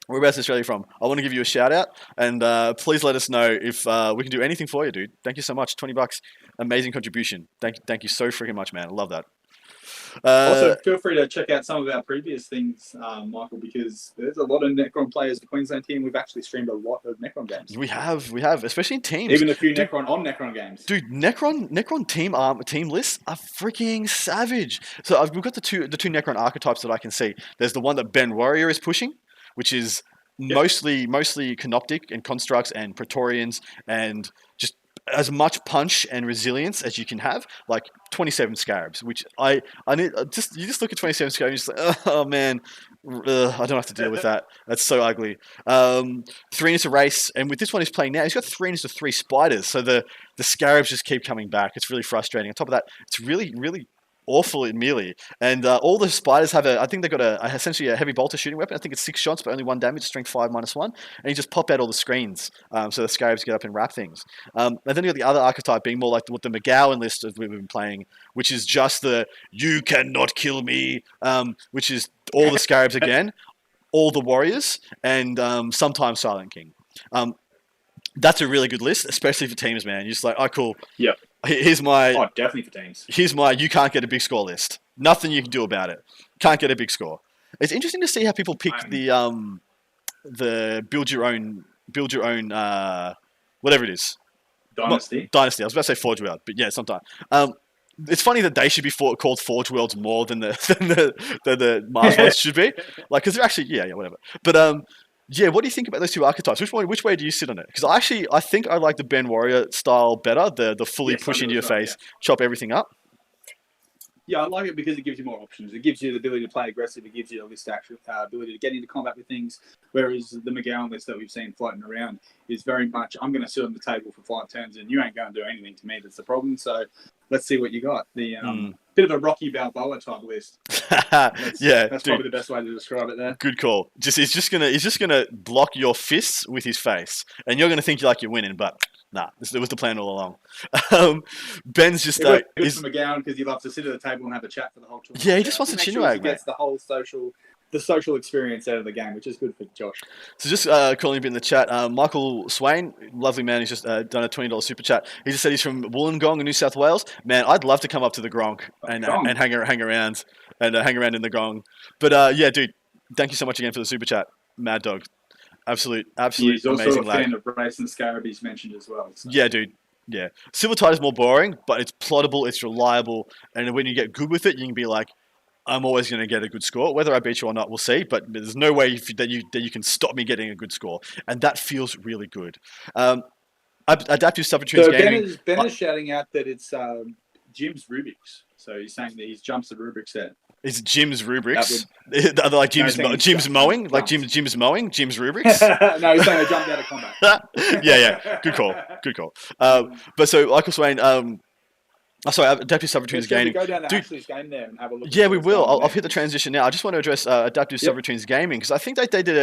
Whereabouts in Australia from? I want to give you a shout out, and please let us know if we can do anything for you, dude. Thank you so much. $20, amazing contribution. Thank you so freaking much, man. I love that. Also, feel free to check out some of our previous things, Michael, because there's a lot of Necron players in the Queensland team. We've actually streamed a lot of Necron games. We have, especially in teams. Even a few Necron on Necron games. Dude, Necron team lists are freaking savage. So we've got the two Necron archetypes that I can see. There's the one that Ben Warrior is pushing, which is mostly Canoptic and Constructs and Praetorians and just as much punch and resilience as you can have, like 27 Scarabs, which I need. You just look at 27 Scarabs, you're just like, oh man, I don't have to deal with that. That's so ugly. 3 into race, and with this one he's playing now, he's got 3 into 3 spiders, so the Scarabs just keep coming back. It's really frustrating. On top of that, it's really awful in melee, and all the spiders have I think they've got essentially a heavy bolter shooting weapon. I think it's 6 shots, but only 1 damage, strength 5 -1, and you just pop out all the screens, so the Scarabs get up and wrap things. And then you got the other archetype being more like what the McGowan list we've been playing, which is just the "you cannot kill me," which is all the Scarabs again, all the warriors, and sometimes Silent King. That's a really good list, especially for teams, man. You're just like, oh, cool. Yep. Here's my... Oh, definitely for teams. Here's my you can't get a big score list. Nothing you can do about it. Can't get a big score. It's interesting to see how people pick the build your own whatever it is. Dynasty. Dynasty. I was about to say Forge World, but yeah, sometime. It's funny that they should be called Forge Worlds more than the Mars ones should be. Like, because they're actually whatever. But yeah, what do you think about those 2 archetypes? Which way do you sit on it? Because I think I like the Ben Warrior style better. The fully push into your face, chop everything up. Yeah, I like it because it gives you more options. It gives you the ability to play aggressive. It gives you the list ability to get into combat with things. Whereas the McGowan list that we've seen floating around is very much, I'm going to sit on the table for 5 turns and you ain't going to do anything to me. That's the problem. So let's see what you got. The bit of a Rocky Balboa type list. That's probably the best way to describe it there. Good call. He's just gonna block your fists with his face, and you're gonna think you're winning, but nah, this was the plan all along. Ben's just good for McGowan because he loves to sit at the table and have a chat for the whole tournament. Yeah, he just wants to chinwag. He gets the whole social experience out of the game, which is good for Josh. So just calling a bit in the chat, Michael Swain, lovely man, he's just done a $20 super chat. He just said he's from Wollongong in New South Wales. Man, I'd love to come up to the Gronk and hang around in the Gronk. But yeah, dude, thank you so much again for the super chat, Mad Dog. Absolute He's also amazing a fan of Race and Scarab he's mentioned as well. So. Yeah, dude. Yeah. Silver Tide is more boring, but it's plottable, it's reliable, and when you get good with it, you can be like, I'm always going to get a good score. Whether I beat you or not, we'll see. But there's no way that you can stop me getting a good score, and that feels really good. Adaptive Substitutes Gaming. Ben is shouting out that it's Jim's Rubik's. So he's saying that he's jumps the Rubik's set. It's Jim's Rubrics. Like Jim's mowing, like Jim's mowing, Jim's Rubrics. No, he's saying I jumped out of combat. yeah. Good call. But so, like I was saying, sorry, Adaptive Subroutines Gaming. Go down to Ashley's game there and have a look. Yeah, we will. I'll hit the transition now. I just want to address Adaptive Subroutines Gaming because I think they did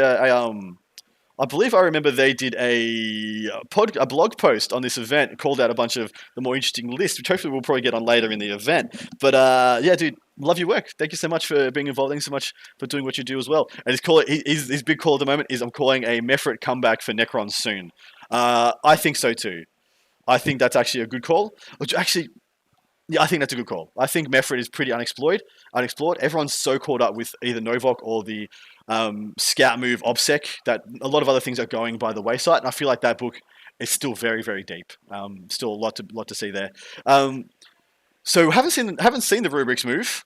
I believe I remember they did a blog post on this event, called out a bunch of the more interesting lists, which hopefully we'll probably get on later in the event. But yeah, dude, love your work. Thank you so much for being involved. Thanks so much for doing what you do as well. And his big call at the moment is I'm calling a Mephrit comeback for Necrons soon. I think so too. I think that's actually a good call. Which actually, yeah, I think that's a good call. I think Mefrit is pretty unexplored. Everyone's so caught up with either Novok or the scout move OBSEC that a lot of other things are going by the wayside. And I feel like that book is still very, very deep. Still a lot to see there. So haven't seen the Rubrics move.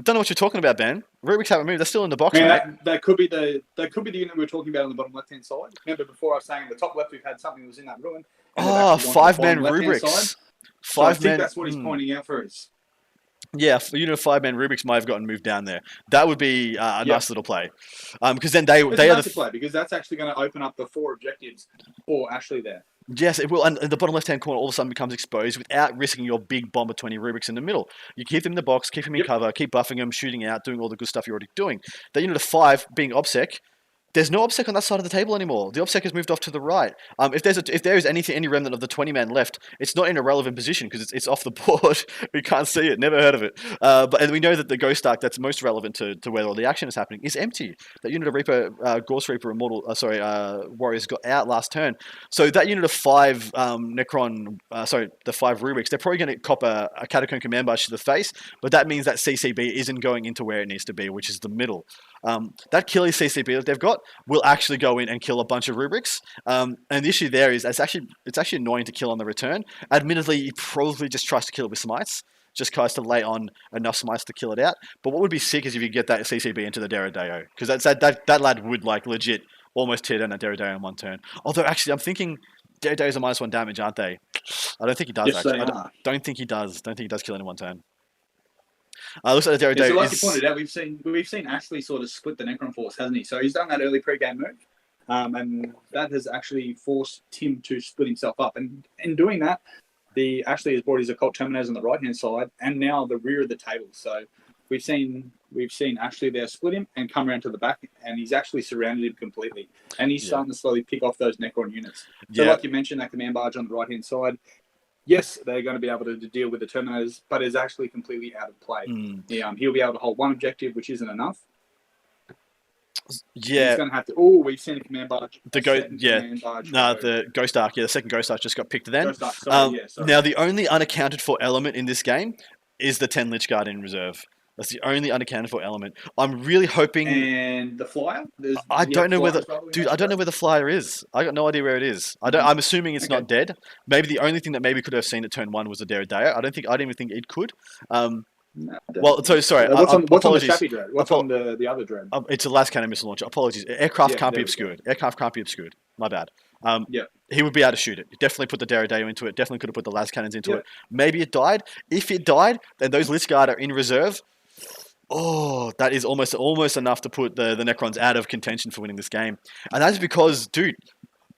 Don't know what you're talking about, Ben. Rubrics haven't moved. They're still in the box, mate. That could be the unit we were talking about on the bottom left-hand side. Remember before I was saying the top left we've had something that was in that ruin. Oh, 5-man Rubrics. So I think that's what he's pointing out for us. Yeah, unit of 5-man Rubrics might have gotten moved down there. That would be a nice little play. Because then they are the play because that's actually going to open up the 4 objectives for Ashley there. Yes, it will. And the bottom left-hand corner all of a sudden becomes exposed without risking your big Bomber 20 Rubrics in the middle. You keep them in the box, keep them in cover, keep buffing them, shooting out, doing all the good stuff you're already doing. That unit of 5 being OBSEC, there's no OBSEC on that side of the table anymore. The OBSEC has moved off to the right. If there is any remnant of the 20-man left, it's not in a relevant position because it's off the board. We can't see it. Never heard of it. And we know that the Ghost Arc that's most relevant to where all the action is happening is empty. That unit of Reaper, Gorse Reaper, Warriors got out last turn. So that unit of 5 the 5 Rubrics, they're probably going to cop a Catacomb Command Barge to the face, but that means that CCB isn't going into where it needs to be, which is the middle. That Killy CCB that they've got will actually go in and kill a bunch of Rubrics. And the issue there is it's actually annoying to kill on the return. Admittedly, he probably just tries to kill it with smites. Just tries to lay on enough smites to kill it out. But what would be sick is if you get that CCB into the Deredeo. Because that lad would like legit almost tear down that Deredeo in one turn. Although actually I'm thinking Deredeos are -1 damage, aren't they? I don't think he does actually. I don't think he does. Don't think he does kill in one turn. Looks like the Deredeo so like you pointed out, we've seen Ashley sort of split the Necron force, hasn't he? So he's done that early pre-game move, and that has actually forced Tim to split himself up. And in doing that, Ashley has brought his occult terminators on the right-hand side, and now the rear of the table. So we've seen Ashley there split him and come around to the back, and he's actually surrounded him completely. And he's starting to slowly pick off those Necron units. So like you mentioned, that command barge on the right-hand side. Yes, they're going to be able to deal with the Terminators, but it's actually completely out of play. He'll be able to hold one objective, which isn't enough. Yeah. He's going to have to... Oh, we've seen a command barge. The Ghost Arc. Yeah, the second Ghost Arc just got picked then. Ghost Arc, sorry. Now, the only unaccounted for element in this game is the 10 Lich Guard in reserve. That's the only unaccounted for element. I'm really hoping... And the Flyer? I don't know where the Flyer is. I got no idea where it is. I'm assuming it's not dead. Maybe the only thing that maybe could have seen at turn 1 was the Deredeo. I didn't even think it could. Sorry. What's on the Chappie Dread? What's on the other Dread? It's a last cannon missile launcher. Apologies. Aircraft can't be obscured. Aircraft can't be obscured. My bad. He would be able to shoot it. Definitely put the Deredeo into it. Definitely could have put the las cannons into it. Maybe it died. If it died, then those Lich Guard are in reserve. Oh, that is almost enough to put the Necrons out of contention for winning this game. And that is because, dude,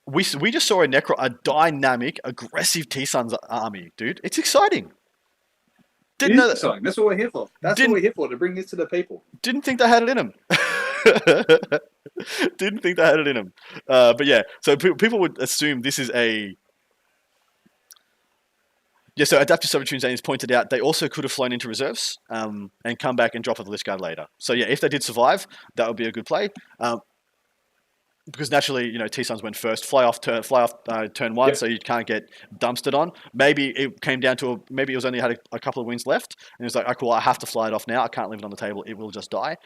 we just saw a dynamic, aggressive T-Suns army, dude. It's exciting. Exciting. That's what we're here for. What we're here for, to bring this to the people. Didn't think they had it in them. Didn't think they had it in them. But yeah, so people would assume this is a... Yeah, so Adaptive Sovereign Zane's pointed out they also could have flown into reserves and come back and drop a Lich Guard later. So yeah, if they did survive, that would be a good play. Because naturally, T-Suns went first, fly off turn 1, so you can't get dumpstered on. Maybe it came down to maybe it was only had a couple of wings left, and it was like, oh cool, I have to fly it off now. I can't leave it on the table; it will just die.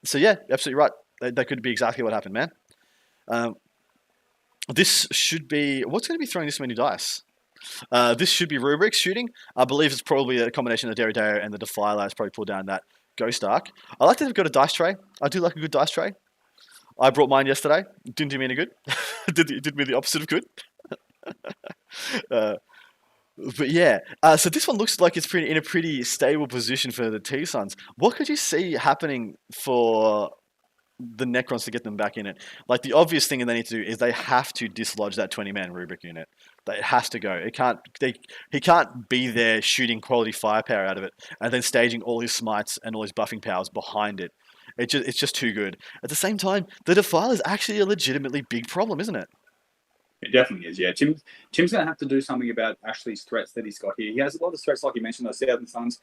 So yeah, absolutely right. That could be exactly what happened, man. This should be what's going to be throwing this many dice. This should be Rubrics shooting. I believe it's probably a combination of Deredeo and the Defiler has probably pulled down that Ghost Arc. I like that they've got a dice tray. I do like a good dice tray. I brought mine yesterday. Didn't do me any good. did me the opposite of good. But yeah, so this one looks like it's in a pretty stable position for the T-Suns. What could you see happening for the Necrons to get them back in it? Like the obvious thing they need to do is they have to dislodge that 20-man Rubric unit. It has to go. He can't be there shooting quality firepower out of it and then staging all his smites and all his buffing powers behind it. It's just too good. At the same time, the Defiler is actually a legitimately big problem, isn't it? It definitely is, yeah. Tim's going to have to do something about Ashley's threats that he's got here. He has a lot of threats, like you mentioned, those 1,000 Suns.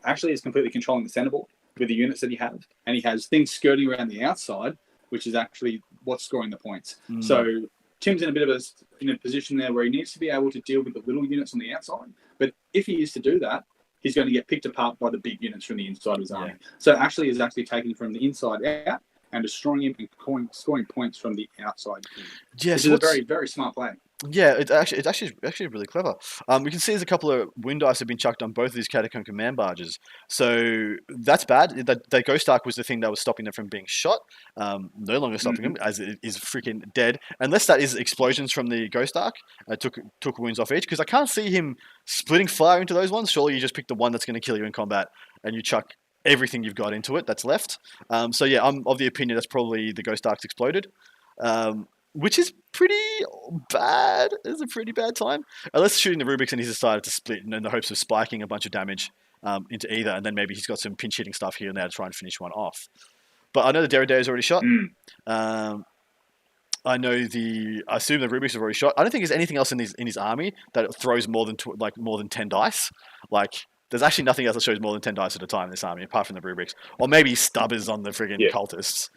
Ashley is completely controlling the center board with the units that he has, and he has things skirting around the outside, which is actually what's scoring the points. So Tim's in a position there where he needs to be able to deal with the little units on the outside. But if he is to do that, he's going to get picked apart by the big units from the inside of his army. So Ashley is actually taking from the inside out and destroying him and scoring points from the outside in. Yes, Which is a very, very smart play. Yeah, it's actually really clever. We can see there's a couple of wind dice have been chucked on both of these Catacomb command barges, so that's bad. That Ghost Ark was the thing that was stopping them from being shot. No longer stopping them, as it is freaking dead. Unless that is explosions from the Ghost Ark, took wounds off each. Because I can't see him splitting fire into those ones. Surely you just pick the one that's going to kill you in combat, and you chuck everything you've got into it that's left. So yeah, I'm of the opinion that's probably the Ghost Ark's exploded. Which is pretty bad. It's a pretty bad time. Unless shooting the Rubik's and he's decided to split in the hopes of spiking a bunch of damage into either, and then maybe he's got some pinch hitting stuff here and there to try and finish one off. But I know the Derridae is already shot. I assume the Rubik's have already shot. I don't think there's anything else in his army that throws more than 10 dice. Like, there's actually nothing else that shows more than 10 dice at a time in this army, apart from the Rubik's. Or maybe Stubbers on the friggin' cultists.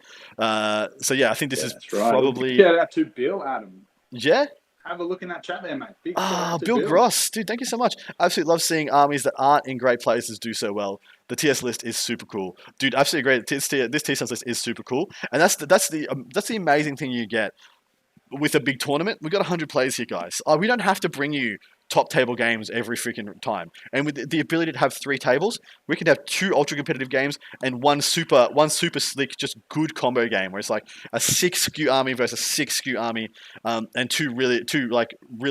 So yeah, I think this is probably... Shout out to Bill, Adam. Yeah? Have a look in that chat there, mate. Bill Gross. Dude, thank you so much. Absolutely love seeing armies that aren't in great places do so well. The TS list is super cool. Dude, absolutely agree. This TS list is super cool. And that's the amazing thing you get with a big tournament. We've got 100 players here, guys. We don't have to bring you top table games every freaking time. And with the ability to have 3 tables, we can have 2 ultra competitive games and one super slick, just good combo game where it's like a 6 skew army versus 6 skew army, and two really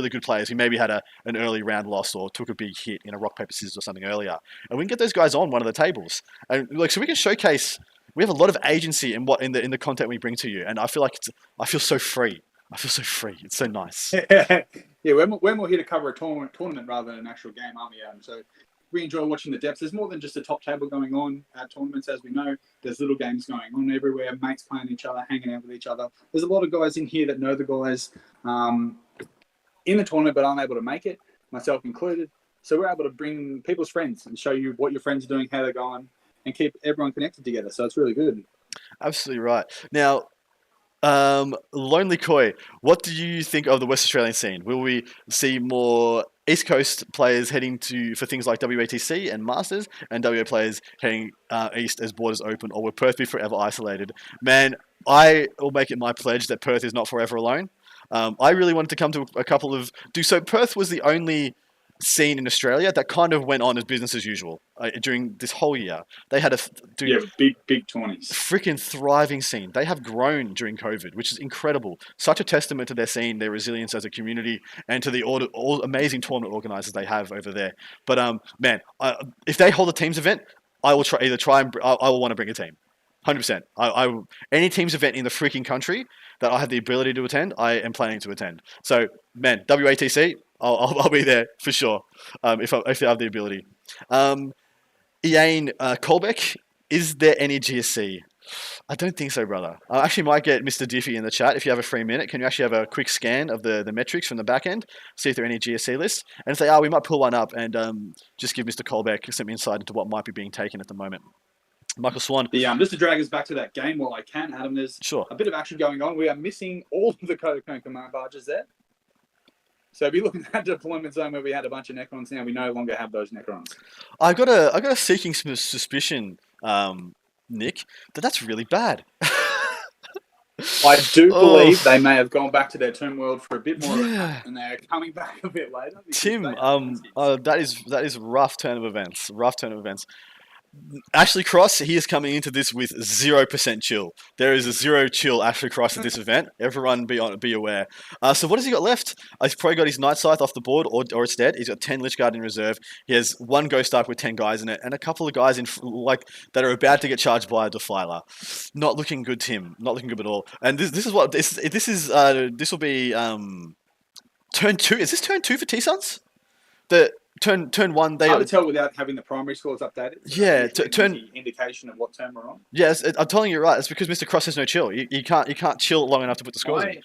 good players who maybe had an early round loss or took a big hit in a rock paper scissors or something earlier, and we can get those guys on one of the tables, and so we can showcase. We have a lot of agency in the content we bring to you, and I feel so free. It's so nice. Yeah, we're here to cover a tournament rather than an actual game, aren't we, Adam? So we enjoy watching the depths. There's more than just a top table going on at tournaments, as we know. There's little games going on everywhere, mates playing each other, hanging out with each other. There's a lot of guys in here that know the guys in the tournament but aren't able to make it, myself included. So we're able to bring people's friends and show you what your friends are doing, how they're going, and keep everyone connected together. So it's really good. Absolutely right. Now, Lonely Koi, what do you think of the West Australian scene? Will we see more East Coast players heading for things like WATC and Masters, and WA players heading east as borders open, or will Perth be forever isolated? Man, I will make it my pledge that Perth is not forever alone. I really wanted to come to a couple of... So Perth was the only scene in Australia that kind of went on as business as usual during this whole year. They had big 20s. Freaking thriving scene. They have grown during COVID, which is incredible. Such a testament to their scene, their resilience as a community, and to the all amazing tournament organizers they have over there. But man, if they hold a teams event, I will I will want to bring a team. 100%. Any teams event in the freaking country that I have the ability to attend, I am planning to attend. So, man, WATC, I'll be there for sure, if I have the ability. Ian Colbeck, is there any GSC? I don't think so, brother. I actually might get Mr. Diffie in the chat. If you have a free minute, can you actually have a quick scan of the metrics from the back end, see if there are any GSC lists, and say, we might pull one up and just give Mr. Colbeck some insight into what might be being taken at the moment. Michael Swan. Just to drag us back to that game while I can, Adam, there's a bit of action going on. We are missing all of the Catacomb command barges there. So if you look at that deployment zone where we had a bunch of Necrons, now we no longer have those Necrons. I got a seeking suspicion, Nick, that's really bad. I do believe they may have gone back to their tomb world for a bit more, and they're coming back a bit later. Tim, that is rough turn of events. Ashley Cross, he is coming into this with 0% chill. There is a 0 chill Ashley Cross at this event. Everyone be aware. So what has he got left? He's probably got his Night Scythe off the board, or it's dead. He's got 10 Lich Guard in reserve. He has 1 Ghost Ark with 10 guys in it, and a couple of guys that are about to get charged by a Defiler. Not looking good, Tim. Not looking good at all. And this will be turn 2. Is this turn 2 for T-Suns? turn one, they Hard to tell without having the primary scores updated. So Yeah, that's usually turn- an easy indication of what term we're on. yes, I'm telling you right. It's because Mr. Cross has no chill. You can't chill long enough to put the scores in.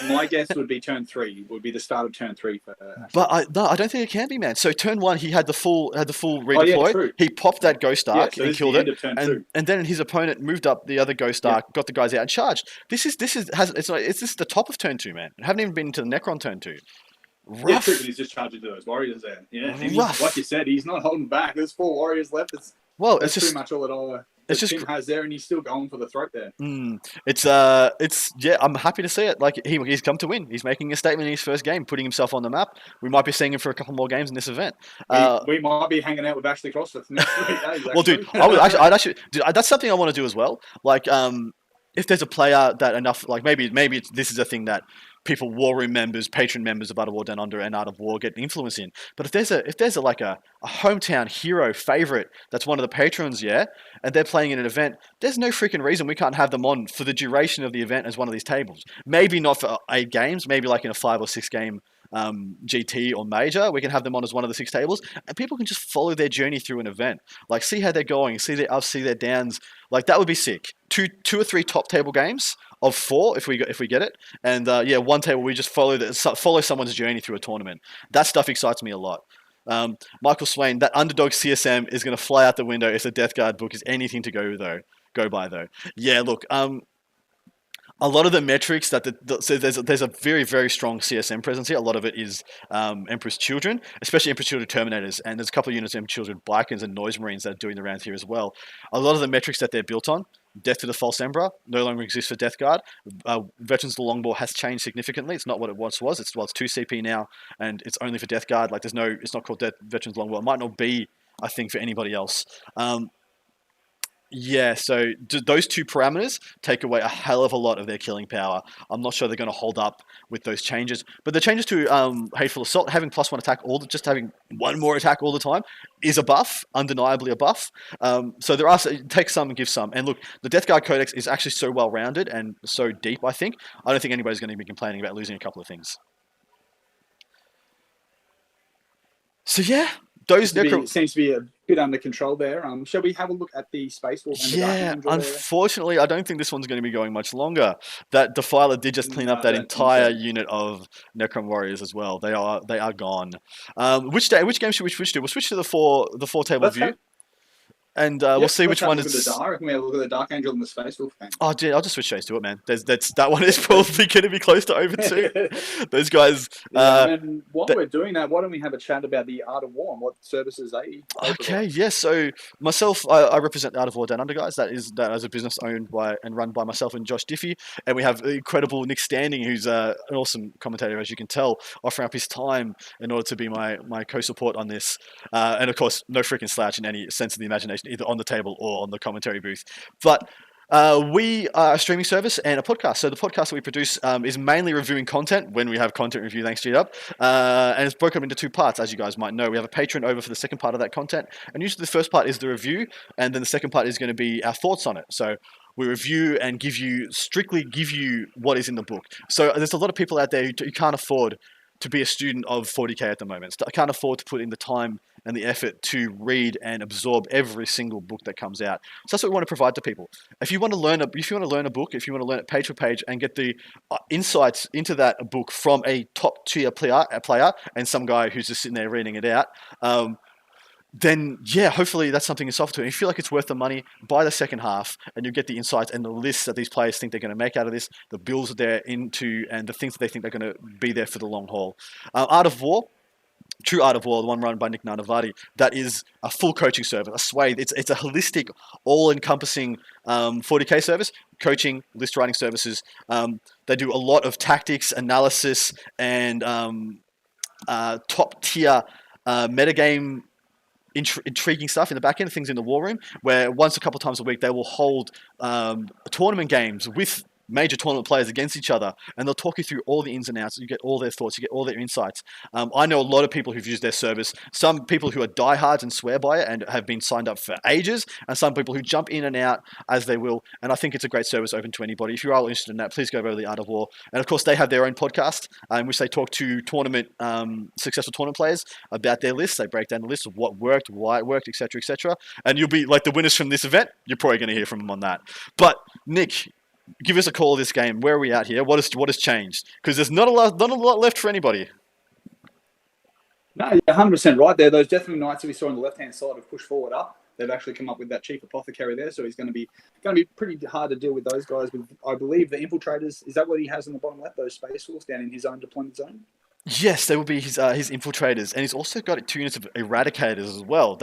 My guess would be turn 3. Would be the start of turn 3 for. But I don't think it can be, man. So turn one, he had the full redeploy. Oh, yeah, true. He popped that Ghost Ark so and this killed is the it, end of turn 2. and then his opponent moved up the other Ghost Ark, got the guys out and charged. This is the top of turn 2, man. I haven't even been to the Necron turn 2. Yeah, Rough. true, but he's just charging to those warriors there. Yeah, and Rough. like you said, he's not holding back. There's 4 warriors left. That's It's pretty just much all that it's just Tim has there, and he's still going for the throat there. it's yeah. I'm happy to see it. Like he's come to win. He's making a statement in his first game, putting himself on the map. We might be seeing him for a couple more games in this event. We might be hanging out with Ashley Cross for the next 3 days. Well, dude, I'd actually, dude, that's something I want to do as well. Like, if there's a player that enough, like maybe this is a thing that people, war room members, patron members of Out of War Down Under and Out of War get influence in. But if there's a hometown hero favorite that's one of the patrons, yeah, and they're playing in an event, there's no freaking reason we can't have them on for the duration of the event as one of these tables. Maybe not for 8 games, maybe like in a 5 or 6 game GT or major, we can have them on as one of the 6 tables, and people can just follow their journey through an event. Like, see how they're going, see their ups, see their downs. Like, that would be sick. Two or three top table games of 4 if we get it, and one table we just follow someone's journey through a tournament. That stuff excites me a lot. Michael Swain, that underdog CSM is going to fly out the window if the Death Guard book is anything to go by though. Yeah, look, a lot of the metrics that so there's a very, very strong CSM presence here. A lot of it is Emperor's Children, especially Emperor's Children Terminators, and there's a couple of units of Emperor's Children Bikons and Noise Marines that are doing the round here as well. A lot of the metrics that they're built on, Death to the False Emperor, no longer exists for Death Guard. Veterans of the Longbow has changed significantly. It's not what it once was. It's 2 CP now, and it's only for Death Guard. Like, it's not called Veterans of the Longbow. It might not be a thing for anybody else. Yeah, so those 2 parameters take away a hell of a lot of their killing power. I'm not sure they're going to hold up with those changes. But the changes to Hateful Assault, having +1 attack, just having 1 more attack all the time, is a buff, undeniably a buff. So there are, take some and give some. And look, the Death Guard Codex is actually so well-rounded and so deep, I think. I don't think anybody's going to be complaining about losing a couple of things. So yeah, those seems to be a bit under control there. Shall we have a look at the Space Wolf? Yeah, unfortunately, I don't think this one's going to be going much longer. That Defiler did just clean up that entire unit of Necron Warriors as well. They are gone. Which game should we switch to? We'll switch to the four table view. And we'll see which one is. I reckon we have a look at the Dark Angel and the Space Wolf game. Oh, gee, I'll just switch straight to it, man. That one is probably going to be close to over 2. Those guys. And while we're doing that, why don't we have a chat about the Art of War and what services they? Okay, yes. Yeah, so myself, I represent the Art of War Down Under, guys. That is a business owned by and run by myself and Josh Diffie, and we have the incredible Nick Standing, who's an awesome commentator, as you can tell, offering up his time in order to be my co-support on this. And of course, no freaking slouch in any sense of the imagination, either on the table or on the commentary booth. But we are a streaming service and a podcast. So the podcast that we produce is mainly reviewing content when we have content review, thanks to you up. And it's broken up into 2 parts, as you guys might know. We have a patron over for the second part of that content. And usually the first part is the review, and then the second part is going to be our thoughts on it. So we review and strictly give you what is in the book. So there's a lot of people out there who can't afford to be a student of 40K at the moment. So I can't afford to put in the time and the effort to read and absorb every single book that comes out. So that's what we want to provide to people. If you want to learn a book, if you want to learn it page for page and get the insights into that book from a top tier player and some guy who's just sitting there reading it out, then yeah, hopefully that's something you offer to. And if you feel like it's worth the money, buy the second half and you'll get the insights and the lists that these players think they're going to make out of this, the builds that they're into, and the things that they think they're going to be there for the long haul. Art of War, True Art of War, the one run by Nick Nanavati, that is a full coaching service. I swear, it's a holistic, all-encompassing 40K service, coaching, list writing services. They do a lot of tactics, analysis, and top-tier metagame intriguing stuff in the back end, things in the war room, where once a couple times a week they will hold tournament games with major tournament players against each other, and they'll talk you through all the ins and outs. You get all their thoughts, you get all their insights. I know a lot of people who've used their service, some people who are diehards and swear by it and have been signed up for ages, and some people who jump in and out as they will. And I think it's a great service open to anybody. If you are interested in that, please go over to the Art of War. And of course, they have their own podcast in which they talk to successful tournament players about their lists. They break down the list of what worked, why it worked, etc., etc. And you'll be like the winners from this event. You're probably going to hear from them on that. But Nick, give us a call this game. Where are we at here? What has changed? Because there's not a lot left for anybody. No, you're 100% right there. Those Deathwing Knights that we saw on the left-hand side have pushed forward up. They've actually come up with that chief apothecary there, so he's going to be pretty hard to deal with those guys. With, I believe, the infiltrators. Is that what he has on the bottom left? Those space wolves down in his own deployment zone. Yes, they will be his infiltrators, and he's also got 2 units of eradicators as well.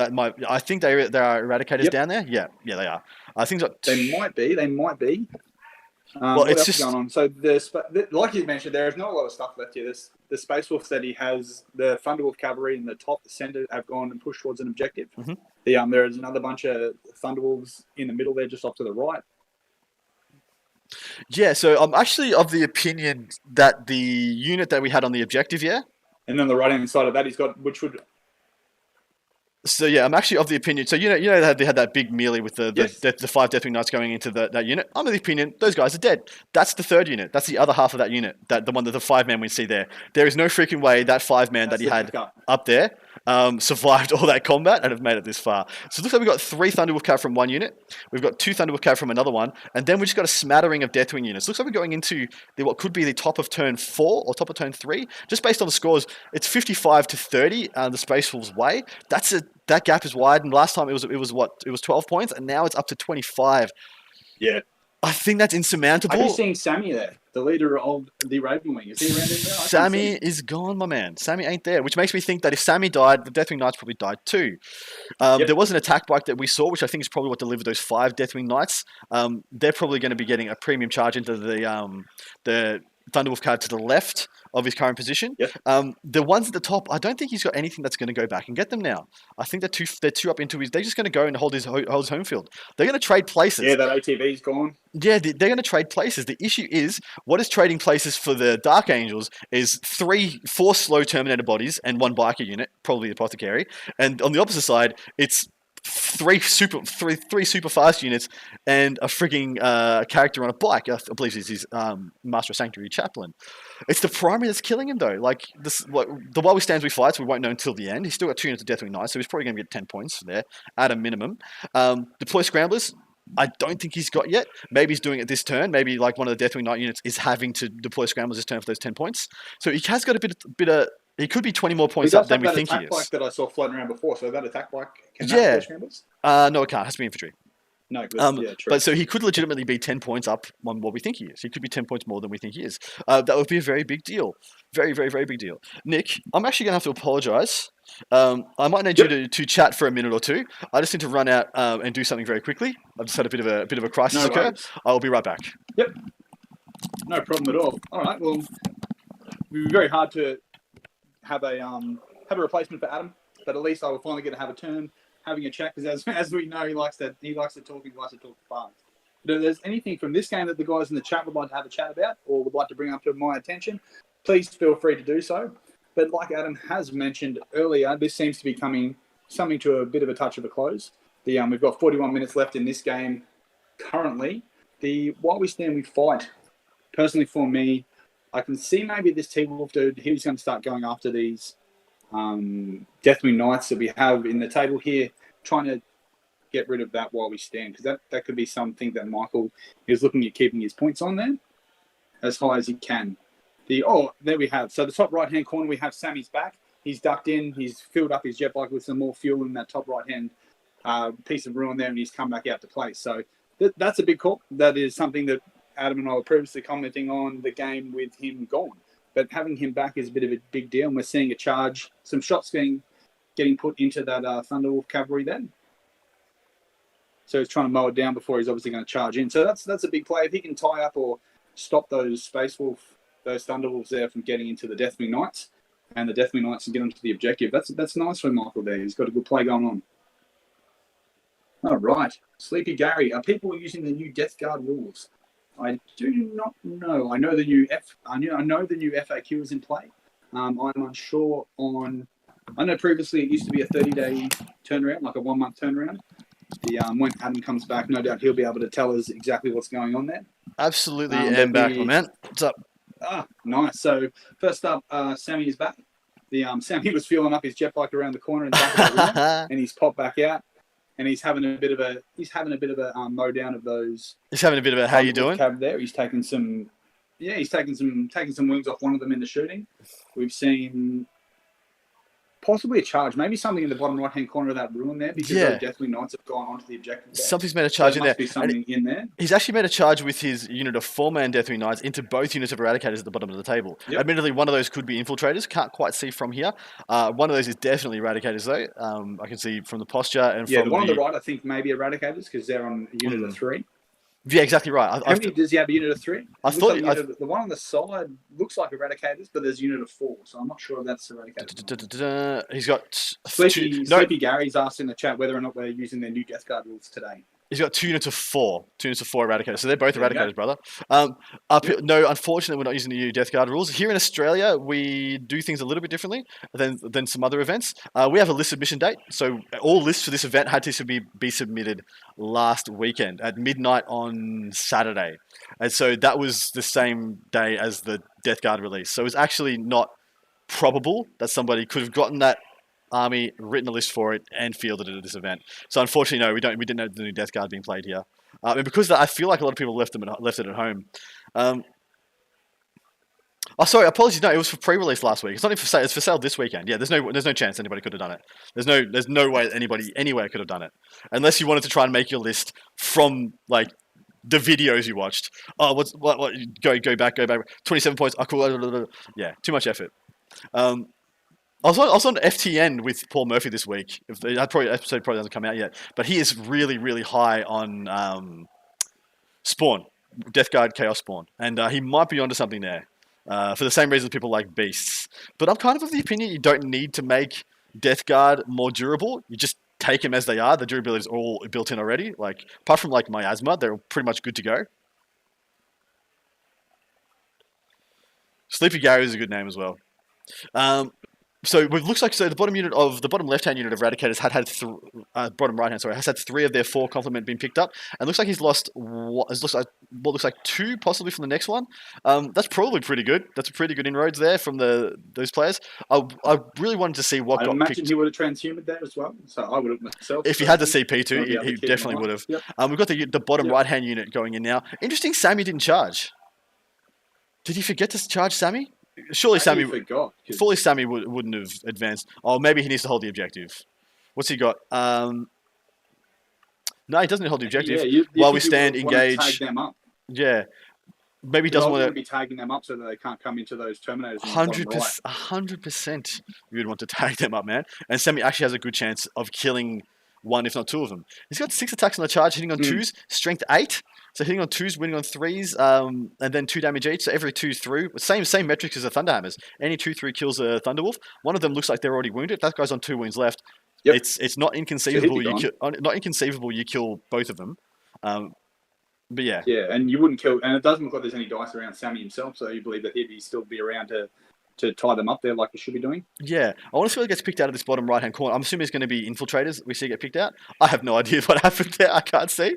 I think there are eradicators down there. Yeah, they are. I think they might be. Well, what it's else just is going on. So, like you mentioned, there is not a lot of stuff left here. The Space Wolves that he has, the Thunderwolf Cavalry in the top, the center have gone and pushed towards an objective. Mm-hmm. There is another bunch of Thunderwolves in the middle there, just off to the right. Yeah, so I'm actually of the opinion that the unit that we had on the objective, and then the right-hand side of that, he's got, which would... So yeah, I'm actually of the opinion. So they had that big melee with the 5 Deathwing Knights going into that unit. I'm of the opinion those guys are dead. That's the third unit. That's the other half of that unit. The 5-man we see there. There is no freaking way that 5-man that he had up there survived all that combat and have made it this far. So it looks like we've got 3 Thunderwolf Cav from one unit. We've got 2 Thunderwolf Cav from another one, and then we just got a smattering of Deathwing units. Looks like we're going into what could be the top of turn 4 or top of turn 3. Just based on the scores, it's 55-30 the Space Wolves' way. That gap is wide, and last time it was 12 points, and now it's up to 25. Yeah. I think that's insurmountable. Are you seeing Sammy there, the leader of the Raven Wing? Is he around in there? Sammy is gone, my man. Sammy ain't there, which makes me think that if Sammy died, the Deathwing Knights probably died too. There was an attack bike that we saw, which I think is probably what delivered those 5 Deathwing Knights. They're probably going to be getting a premium charge into the Thunderwolf card to the left of his current position. Yep. The ones at the top, I don't think he's got anything that's going to go back and get them now. I think they're too up into his. They're just going to go and hold his home field. They're going to trade places. Yeah, that ATV's gone. Yeah, they're going to trade places. The issue is, what is trading places for the Dark Angels is 4 slow Terminator bodies and 1 biker unit, probably the Apothecary. And on the opposite side, it's 3 super fast units and a frigging character on a bike. I believe he's his Master of Sanctuary Chaplain. It's the primary that's killing him, though. Like the while we stands, we fight, so we won't know until the end. He's still got 2 units of Deathwing Knights, so he's probably going to get 10 points there at a minimum. Deploy Scramblers, I don't think he's got yet. Maybe he's doing it this turn. Maybe like one of the Deathwing Knight units is having to deploy Scramblers this turn for those 10 points. So he has got a bit of. He could be 20 more points up than we think he is. That attack bike that I saw floating around before, so that attack bike can have Scramblers? No, it can't. It has to be infantry. No, good. Yeah, true. But so he could legitimately be 10 points up on what we think he is. He could be 10 points more than we think he is. That would be a very big deal. Very, very, very big deal. Nick, I'm actually going to have to apologise. I might need you to chat for a minute or two. I just need to run out and do something very quickly. I've just had a bit of a crisis occur. Worries. I will be right back. Yep. No problem at all. All right. Well, it would be very hard to have a replacement for Adam, but at least I will finally get to have a turn having a chat, because as we know, he likes to talk fast. But if there's anything from this game that the guys in the chat would like to have a chat about or would like to bring up to my attention, please feel free to do so. But like Adam has mentioned earlier, this seems to be coming to a bit of a touch of a close. We've got 41 minutes left in this game currently. While we stand, we fight. Personally, for me, I can see maybe this T-Wolf dude, he's going to start going after these Deathwing Knights that we have in the table here, trying to get rid of that while we stand, because that could be something that Michael is looking at keeping his points on there as high as he can. There we have. So the top right-hand corner, we have Sammy's back. He's ducked in. He's filled up his jet bike with some more fuel in that top right-hand piece of ruin there, and he's come back out to place. So that's a big call. That is something that Adam and I were previously commenting on the game with him gone. But having him back is a bit of a big deal, and we're seeing a charge, some shots getting put into that Thunderwolf cavalry then. So he's trying to mow it down before he's obviously going to charge in. So that's a big play. If he can tie up or stop those Thunderwolves there from getting into the Deathwing Knights, and the Deathwing Knights and get them to the objective, that's nice for Michael there. He's got a good play going on. All right. Sleepy Gary, are people using the new Death Guard rules? I do not know. I know the new FAQ is in play. I'm unsure on. I know previously it used to be a 30-day turnaround, like a 1 month turnaround. When Adam comes back, no doubt he'll be able to tell us exactly what's going on there. Absolutely, am back, my man. What's up? Nice. So first up, Sammy is back. Sammy was fueling up his jet bike around the corner in the back of the room, and he's popped back out, and he's having a bit of a mow down of those. He's having a bit of a how you doing? Cab there. He's taking some wings off one of them in the shooting. We've seen possibly a charge, maybe something in the bottom right-hand corner of that ruin there, because those Deathwing Knights have gone onto the objective there. Something's made a charge in there. Must be something in there. He's actually made a charge with his unit of 4-man Deathwing Knights into both units of Eradicators at the bottom of the table. Yep. Admittedly, one of those could be Infiltrators. Can't quite see from here. One of those is definitely Eradicators, though. I can see from the posture and from the one on the right, I think maybe Eradicators, because they're on a unit of 3. Yeah, exactly right. How many does he have a unit of 3? The one on the side looks like Eradicators, but there's a unit of 4, so I'm not sure if that's Eradicators. He's got Sleepy Gary's asked in the chat whether or not we're using their new Death Guard rules today. He's got 2 units of 4. 2 units of 4 Eradicators. So they're both Eradicators, brother. No, unfortunately, we're not using the new Death Guard rules. Here in Australia, we do things a little bit differently than some other events. We have a list submission date. So all lists for this event had to be submitted last weekend at midnight on Saturday. And so that was the same day as the Death Guard release. So it was actually not probable that somebody could have gotten that army, written a list for it, and fielded it at this event. So unfortunately, no, we didn't have the new Death Guard being played here, and because of that, I feel like a lot of people left it at home. Sorry, apologies. No, it was for pre-release last week. It's not even for sale. It's for sale this weekend. Yeah, there's no chance anybody could have done it. There's no way anybody anywhere could have done it, unless you wanted to try and make your list from like the videos you watched. Oh, what? Go back. 27 points. Oh, cool. Yeah, too much effort. I was on FTN with Paul Murphy this week. That episode probably hasn't come out yet, but he is really, really high on Spawn, Death Guard Chaos Spawn, and he might be onto something there for the same reason people like Beasts. But I'm kind of the opinion you don't need to make Death Guard more durable. You just take them as they are. The durability is all built in already. Like apart from like Miasma, they're pretty much good to go. Sleepy Gary is a good name as well. So it looks like the bottom left-hand unit of Eradicators bottom right-hand has had 3 of their 4 complement been picked up, and looks like he's lost what looks like 2 possibly from the next one. That's probably pretty good. That's a pretty good inroads there from those players. I really wanted to see what got picked. I imagine he would have transhumed there as well. So I would have myself. If he had the CP2, he definitely would have. Yep. We've got the bottom right-hand unit going in now. Interesting, Sammy didn't charge. Did he forget to charge Sammy? Surely Sammy wouldn't have advanced. Oh, maybe he needs to hold the objective. What's he got? No, he doesn't hold the objective. While we stand, engage. Tag them up. Yeah. Maybe he doesn't want to be tagging them up so that they can't come into those Terminators. 100%. You would want to tag them up, man. And Sammy actually has a good chance of killing 1, if not 2 of them. He's got 6 attacks on the charge, hitting on 2s, strength 8. So hitting on 2s, winning on 3s, and then 2 damage each. So every 2 through, same metrics as the Thunderhammers. Any 2/3 kills a Thunderwolf. One of them looks like they're already wounded. That guy's on 2 wounds left. Yep. It's not inconceivable. You kill both of them. But yeah. Yeah, and you wouldn't kill, and it doesn't look like there's any dice around Sammy himself. So you believe that he'd still be around to tie them up there like he should be doing. Yeah, I want to see what gets picked out of this bottom right hand corner. I'm assuming it's going to be Infiltrators. We see get picked out. I have no idea what happened there. I can't see.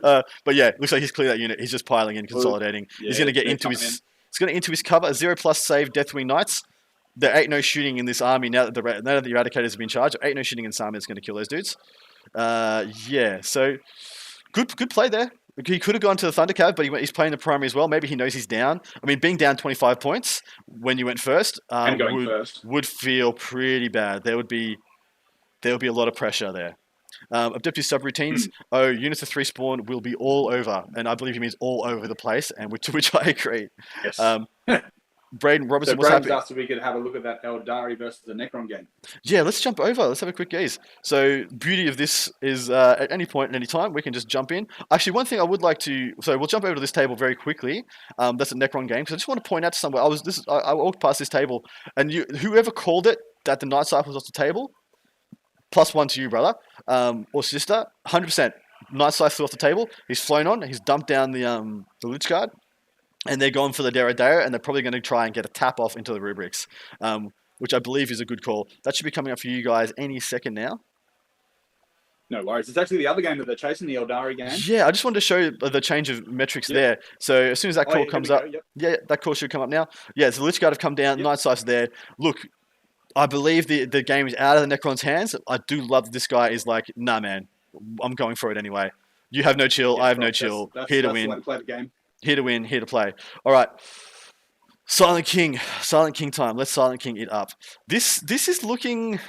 But yeah, looks like he's cleared that unit. He's just piling in, consolidating. Yeah, he's going to get into his. He's going to into his cover. 0+ save Deathwing Knights. There ain't no shooting in this army now that the Eradicators have been charged. There ain't no shooting in this army that's going to kill those dudes. Yeah, so good play there. He could have gone to the Thunder Cav, but he's playing the primary as well. Maybe he knows he's down. I mean, being down 25 points when you went first, would feel pretty bad. There would be a lot of pressure there. Objective subroutines. Units of 3 spawn will be all over, and I believe he means all over the place, and which I agree. Yes. Braden Robertson, what's happening? Asked if we could have a look at that Eldari versus the Necron game. Yeah, let's jump over. Let's have a quick gaze. So, beauty of this is at any point, at any time, we can just jump in. Actually, one thing I would like to... So, we'll jump over to this table very quickly. That's a Necron game. So, I just want to point out to someone. I walked past this table, and whoever called it that the Night Cycle was off the table, +1 to you, brother, or sister, 100%. Night Sight still off the table. He's flown on. He's dumped down the Lich Guard. And they're going for the Dare, and they're probably going to try and get a tap off into the Rubrics, which I believe is a good call. That should be coming up for you guys any second now. No worries. It's actually the other game that they're chasing, the Eldari game. Yeah, I just wanted to show the change of metrics there. So as soon as that call comes up, that call should come up now. Yeah, so the Lich Guard have come down. Night Sight's there. Look, I believe the game is out of the Necrons' hands. I do love that this guy is like, nah, man, I'm going for it anyway. You have no chill. I have no chill. Here to win. The way to play the game. Here to win, here to play. All right. Silent King time. Let's Silent King it up. This is looking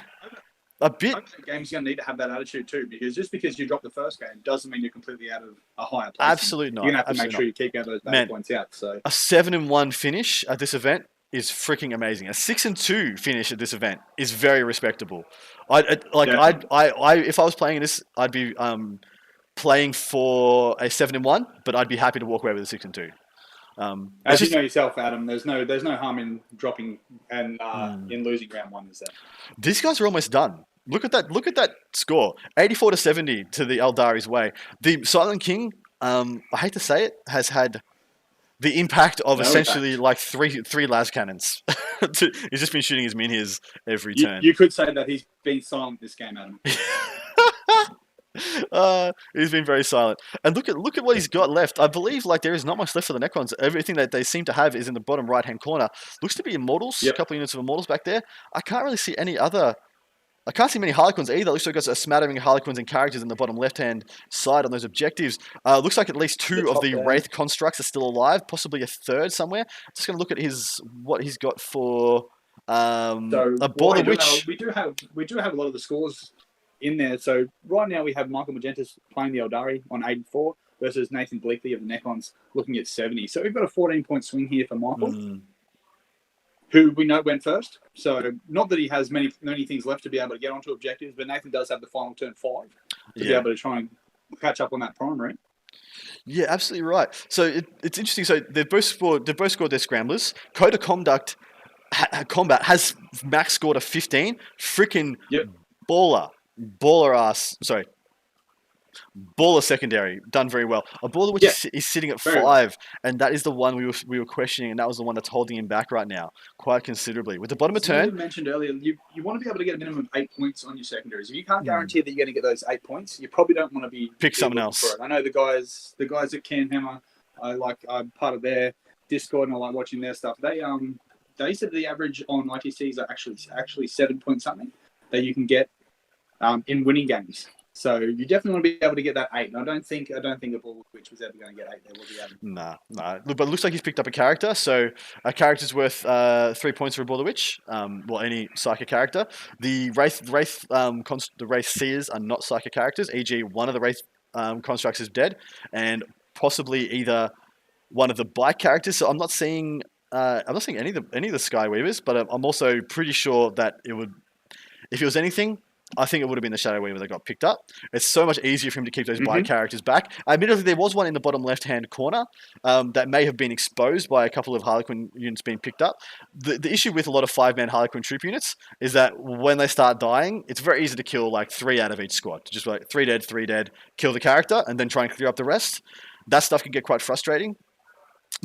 a bit... Game's going to need to have that attitude too, because just because you drop the first game doesn't mean you're completely out of a higher place. Absolutely not. You're going to have to make sure you keep out those bad points out. So a 7-1 finish at this event is freaking amazing. A 6-2 finish at this event is very respectable. If I was playing this, I'd be playing for a 7-1, but I'd be happy to walk away with a 6-2. As you know yourself, Adam, there's no harm in dropping and in losing round one. Is there? These guys are almost done. Look at that score, 84-70 to the Eldari's way. The Silent King, I hate to say it, has had the impact of like three las cannons. He's just been shooting his minions every turn. You could say that he's been silent this game, Adam. He's been very silent. And look at what he's got left. I believe like there is not much left for the Necrons. Everything that they seem to have is in the bottom right-hand corner. Looks to be Immortals, a couple of units of Immortals back there. I can't really see any other... I can't see many Harlequins either. Looks like there's a smattering of Harlequins and characters in the bottom left-hand side on those objectives. Looks like at least two of the Wraith constructs are still alive, possibly a third somewhere. Just going to look at what he's got for a Border Witch. We do have a lot of the scores in there. So right now we have Michael Magentis playing the Eldari on 84 versus Nathan Bleakley of the Necrons looking at 70. So we've got a 14-point swing here for Michael, who we know went first. So not that he has many things left to be able to get onto objectives, but Nathan does have the final turn 5 to be able to try and catch up on that primary. Yeah, absolutely right. So it's interesting. So they've both scored their scramblers. Code of Conduct Combat has max scored a 15. Freaking baller secondary, done very well. A baller which is sitting at 5, and that is the one we were questioning, and that was the one that's holding him back right now quite considerably. With the bottom of turn, you mentioned earlier, you want to be able to get a minimum of 8 points on your secondaries. If you can't guarantee that you're going to get those 8 points, you probably don't want to be pick someone else. I know the guys at Canhammer, I'm part of their Discord and I like watching their stuff. They said the average on ITCs are actually 7 point something that you can get in winning games. So you definitely want to be able to get that 8. And I don't think a Ball Witch was ever going to get 8 there, was he, Adam? Nah. But it looks like he's picked up a character. So a character's worth 3 points for a Ball Witch. Any psychic character. The Wraith Seers are not psychic characters. E.g., one of the Wraith constructs is dead, and possibly either one of the bike characters. So I'm not seeing any of the Skyweavers, but I'm also pretty sure that it would, if it was anything, I think it would have been the Shadow Weaver that got picked up. It's so much easier for him to keep those bike characters back. Admittedly, there was one in the bottom left-hand corner that may have been exposed by a couple of Harlequin units being picked up. The issue with a lot of 5-man Harlequin troop units is that when they start dying, it's very easy to kill like 3 out of each squad. Just like 3 dead, kill the character, and then try and clear up the rest. That stuff can get quite frustrating.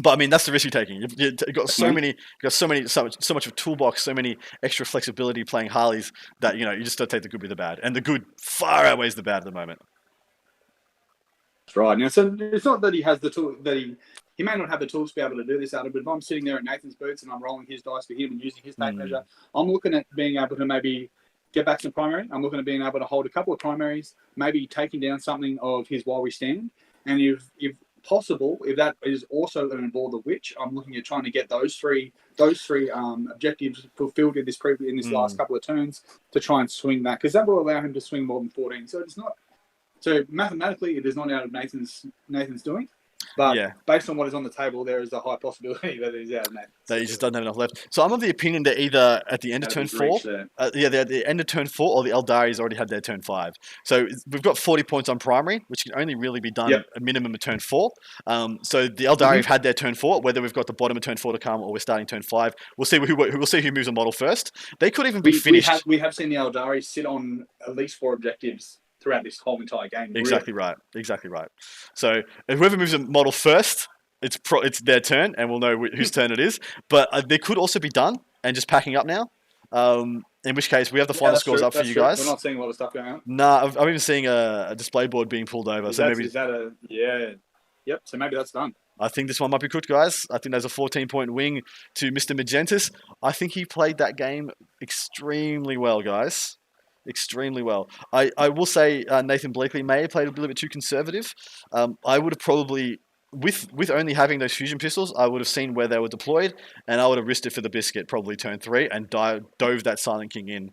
But I mean, that's the risk you're taking. You've got so much of a toolbox, so many extra flexibility playing Harleys that you just got to take the good with the bad, and the good far outweighs the bad at the moment. That's right. Now, so it's not that he has the tool that he may not have the tools to be able to do this, Adam. But if I'm sitting there at Nathan's boots and I'm rolling his dice for him and using his tape measure, I'm looking at being able to maybe get back some primary. I'm looking at being able to hold a couple of primaries, maybe taking down something of his while we stand, and if possible, if that is also going to involve the Witch, I'm looking at trying to get those three objectives fulfilled in this last couple of turns to try and swing that, because that will allow him to swing more than 14. So mathematically, it is not out of Nathan's doing. But based on what is on the table, there is a high possibility that it is out of Nathan. That he just doesn't have enough left. So I'm of the opinion that either at the end of turn 4, they're at the end of turn 4, or the Eldari's already had their turn 5. So we've got 40 points on primary, which can only really be done a minimum of turn 4. So the Eldari have had their turn 4, whether we've got the bottom of turn 4 to come or we're starting turn 5. We'll see who moves a model first. They could even be finished. We have seen the Eldari sit on at least 4 objectives throughout this whole entire game. Exactly right. Exactly right. So whoever moves a model first, it's their turn, and we'll know whose turn it is. But they could also be done and just packing up now. In which case, we have the final scores up for you guys. We're not seeing a lot of stuff going on. Nah, I'm even seeing a display board being pulled over. Yep. So maybe that's done. I think this one might be cooked, guys. I think there's a 14-point wing to Mr. Magentis. I think he played that game extremely well, guys. Extremely well. I will say Nathan Blakely may have played a little bit too conservative. I would have probably, with only having those fusion pistols, I would have seen where they were deployed, and I would have risked it for the biscuit, probably turn 3, and dove that Silent King in.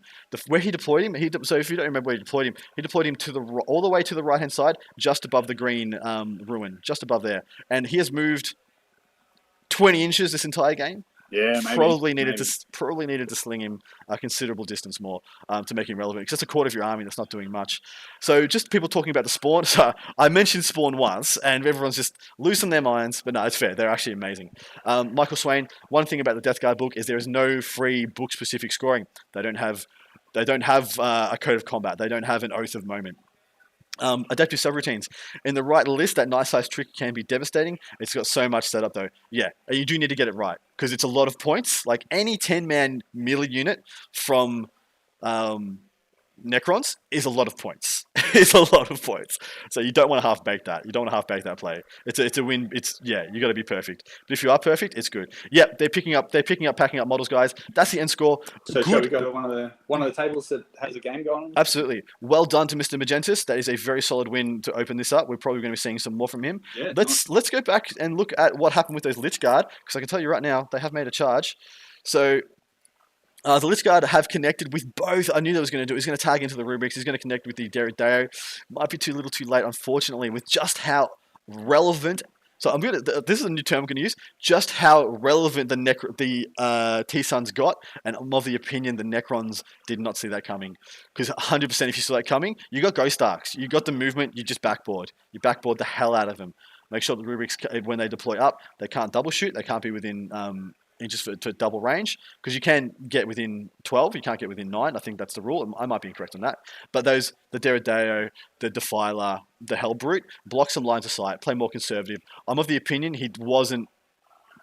Where he deployed him, so if you don't remember where he deployed him to all the way to the right-hand side, just above the green ruin, just above there. And he has moved 20 inches this entire game. Yeah, maybe. Probably needed to sling him a considerable distance more to make him relevant. Because that's a quarter of your army that's not doing much. So just people talking about the spawn. So I mentioned spawn once, and everyone's just losing their minds. But no, it's fair. They're actually amazing. Michael Swain. One thing about the Death Guard book is there is no free book-specific scoring. They don't have a code of combat. They don't have an oath of moment. Adaptive subroutines. In the right list, that nice size trick can be devastating. It's got so much setup though. Yeah, and you do need to get it right because it's a lot of points. Like any 10-man melee unit from Necrons is a lot of points. It's a lot of points. So you don't want to half-bake that. You don't want to half-bake that play. It's a win. You got to be perfect. But if you are perfect, it's good. Yep, they're picking up, packing up models, guys. That's the end score. So shall we go to one of the tables that has a game going on? Absolutely. Well done to Mr. Magentis. That is a very solid win to open this up. We're probably going to be seeing some more from him. Yeah, let's go back and look at what happened with those Lich Guard, because I can tell you right now, they have made a charge. So the Lich Guard have connected with both. I knew they was going to do it. He's going to tag into the Rubrics. He's going to connect with the Derrideo. Might be too little too late, unfortunately, with just how relevant. So this is a new term I'm going to use. Just how relevant the T-Suns got. And I'm of the opinion the Necrons did not see that coming. Because 100% if you saw that coming, you got Ghost Arcs. You got the movement. You just backboard. You backboard the hell out of them. Make sure the Rubrics, when they deploy up, they can't double shoot. They can't be within inches to double range, because you can get within 12, you can't get within 9. I think that's the rule. I might be incorrect on that. But the Derrideo, the Defiler, the Hellbrute, block some lines of sight, play more conservative. I'm of the opinion he wasn't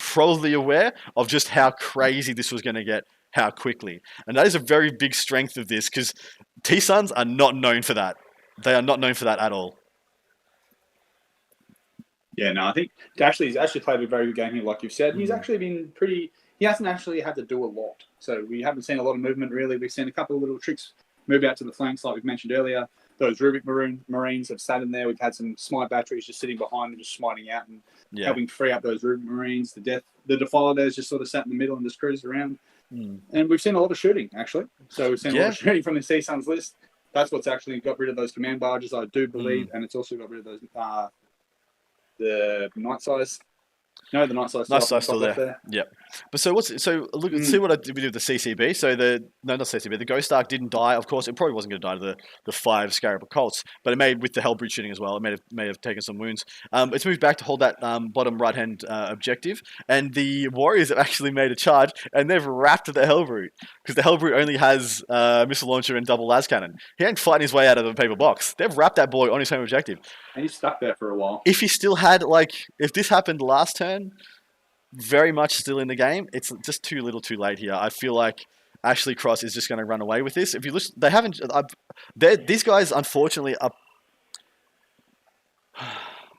probably aware of just how crazy this was going to get, how quickly. And that is a very big strength of this, because T-Suns are not known for that. They are not known for that at all. Yeah, no, I think he's actually played a very good game here, like you've said. He's actually been he hasn't actually had to do a lot. So we haven't seen a lot of movement, really. We've seen a couple of little tricks move out to the flanks, like we've mentioned earlier. Those Rubik Marines have sat in there. We've had some smite batteries just sitting behind and just smiting out and helping free up those Rubik Marines. The Defiler there's just sort of sat in the middle and just cruised around. And we've seen a lot of shooting, actually. So we've seen a lot of shooting from the T-Suns list. That's what's actually got rid of those command barges, I do believe. And it's also got rid of those... the night size. No, the night size. Night size still there. Yep. But see what I did with the CCB. So not CCB. The Ghost Arc didn't die. Of course, it probably wasn't going to die to the 5 Scarab Colts, but it made with the Hellbrute shooting as well. It may have taken some wounds. It's moved back to hold that bottom right hand objective, and the Warriors have actually made a charge, and they've wrapped the Hellbrute, because the Hellbrute only has missile launcher and double las cannon. He ain't fighting his way out of the paper box. They've wrapped that boy on his home objective. And he's stuck there for a while. If he still had, if this happened last turn, very much still in the game, it's just too little too late here. I feel like Ashley Cross is just going to run away with this. If you listen, they haven't... these guys, unfortunately, are...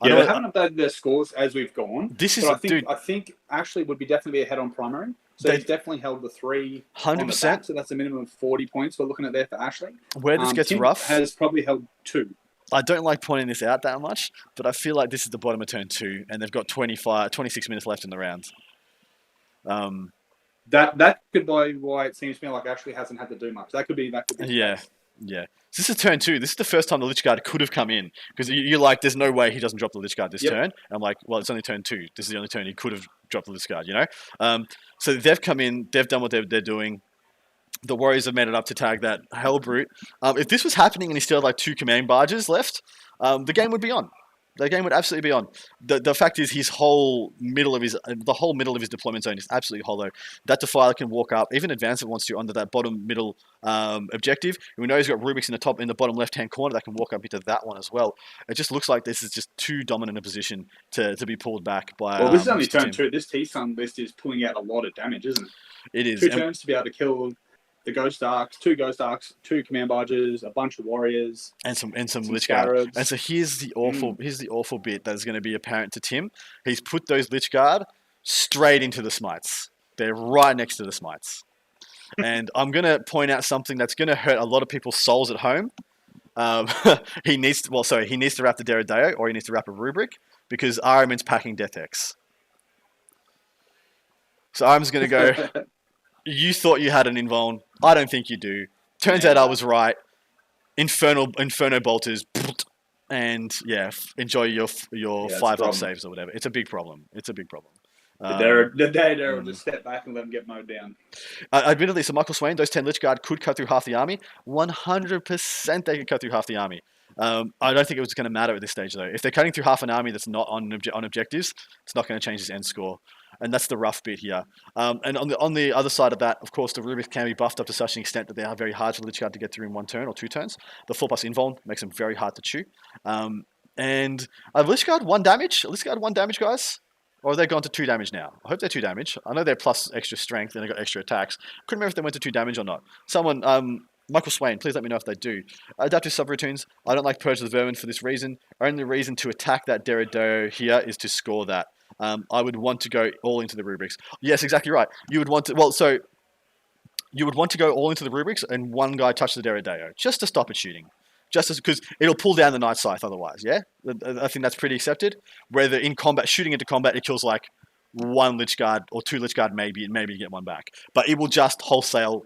they haven't updated their scores as we've gone. I think Ashley would be definitely ahead on primary. So he's definitely held the 3 100%. So that's a minimum of 40 points we're looking at there for Ashley. Where this gets rough... has probably held 2. I don't like pointing this out that much, but I feel like this is the bottom of turn 2, and they've got 26 minutes left in the round. That could be why it seems to me like Ashley hasn't had to do much. That could be. Yeah. So this is turn 2. This is the first time the Lich Guard could have come in, because you're like, there's no way he doesn't drop the Lich Guard this turn. And I'm like, well, it's only turn 2. This is the only turn he could have dropped the Lich Guard, you know? So they've come in, they've done what they're doing. The Warriors have made it up to tag that Hellbrute. If this was happening and he still had 2 command barges left, the game would be on. The game would absolutely be on. The fact is, the whole middle of his deployment zone is absolutely hollow. That Defiler can walk up, even advance if it wants to, under that bottom middle objective. And we know he's got Rubik's in the bottom left hand corner that can walk up into that one as well. It just looks like this is just too dominant a position to be pulled back by. Well, this is only turn 2. This T-Sun list is pulling out a lot of damage, isn't it? It is 2 turns to be able to kill the Ghost Arcs, 2 Ghost Arcs, 2 Command Barges, a bunch of Warriors, and some Lich Guard. And so here's the awful bit that's going to be apparent to Tim. He's put those Lich Guard straight into the Smites. They're right next to the Smites. And I'm going to point out something that's going to hurt a lot of people's souls at home. He needs to wrap the Deredeo, or he needs to wrap a Rubric, because Ahriman's packing Death X. So I'm just going to go, you thought you had an Invuln. I don't think you do. Turns out I was right. Inferno Bolters. And yeah, enjoy your 5 off saves or whatever. It's a big problem. They'll just step back and let them get mowed down. Admittedly, so Michael Swain, those 10 Lich Guard could cut through half the army. 100% they could cut through half the army. I don't think it was going to matter at this stage, though. If they're cutting through half an army that's not on objectives, it's not going to change his end score. And that's the rough bit here. And on the other side of that, of course, the Rubik can be buffed up to such an extent that they are very hard for the Lich Guard to get through in 1 turn or 2 turns. The 4+ Invuln makes them very hard to chew. And Lich Guard 1 damage? Lich Guard 1 damage, guys? Or have they gone to 2 damage now? I hope they're 2 damage. I know they're plus extra strength and they got extra attacks. Couldn't remember if they went to 2 damage or not. Someone, Michael Swain, please let me know if they do. Adaptive subroutines. I don't like Purge the Vermin for this reason. Only reason to attack that Deredeo here is to score that. I would want to go all into the Rubrics. Yes, exactly right. You would want to go all into the Rubrics and one guy touch the Deredeo just to stop it shooting. Just because it'll pull down the Night Scythe otherwise, yeah? I think that's pretty accepted. Whether in combat, shooting into combat, it kills like 1 Lich Guard or 2 Lich Guard maybe, and maybe you get 1 back. But it will just wholesale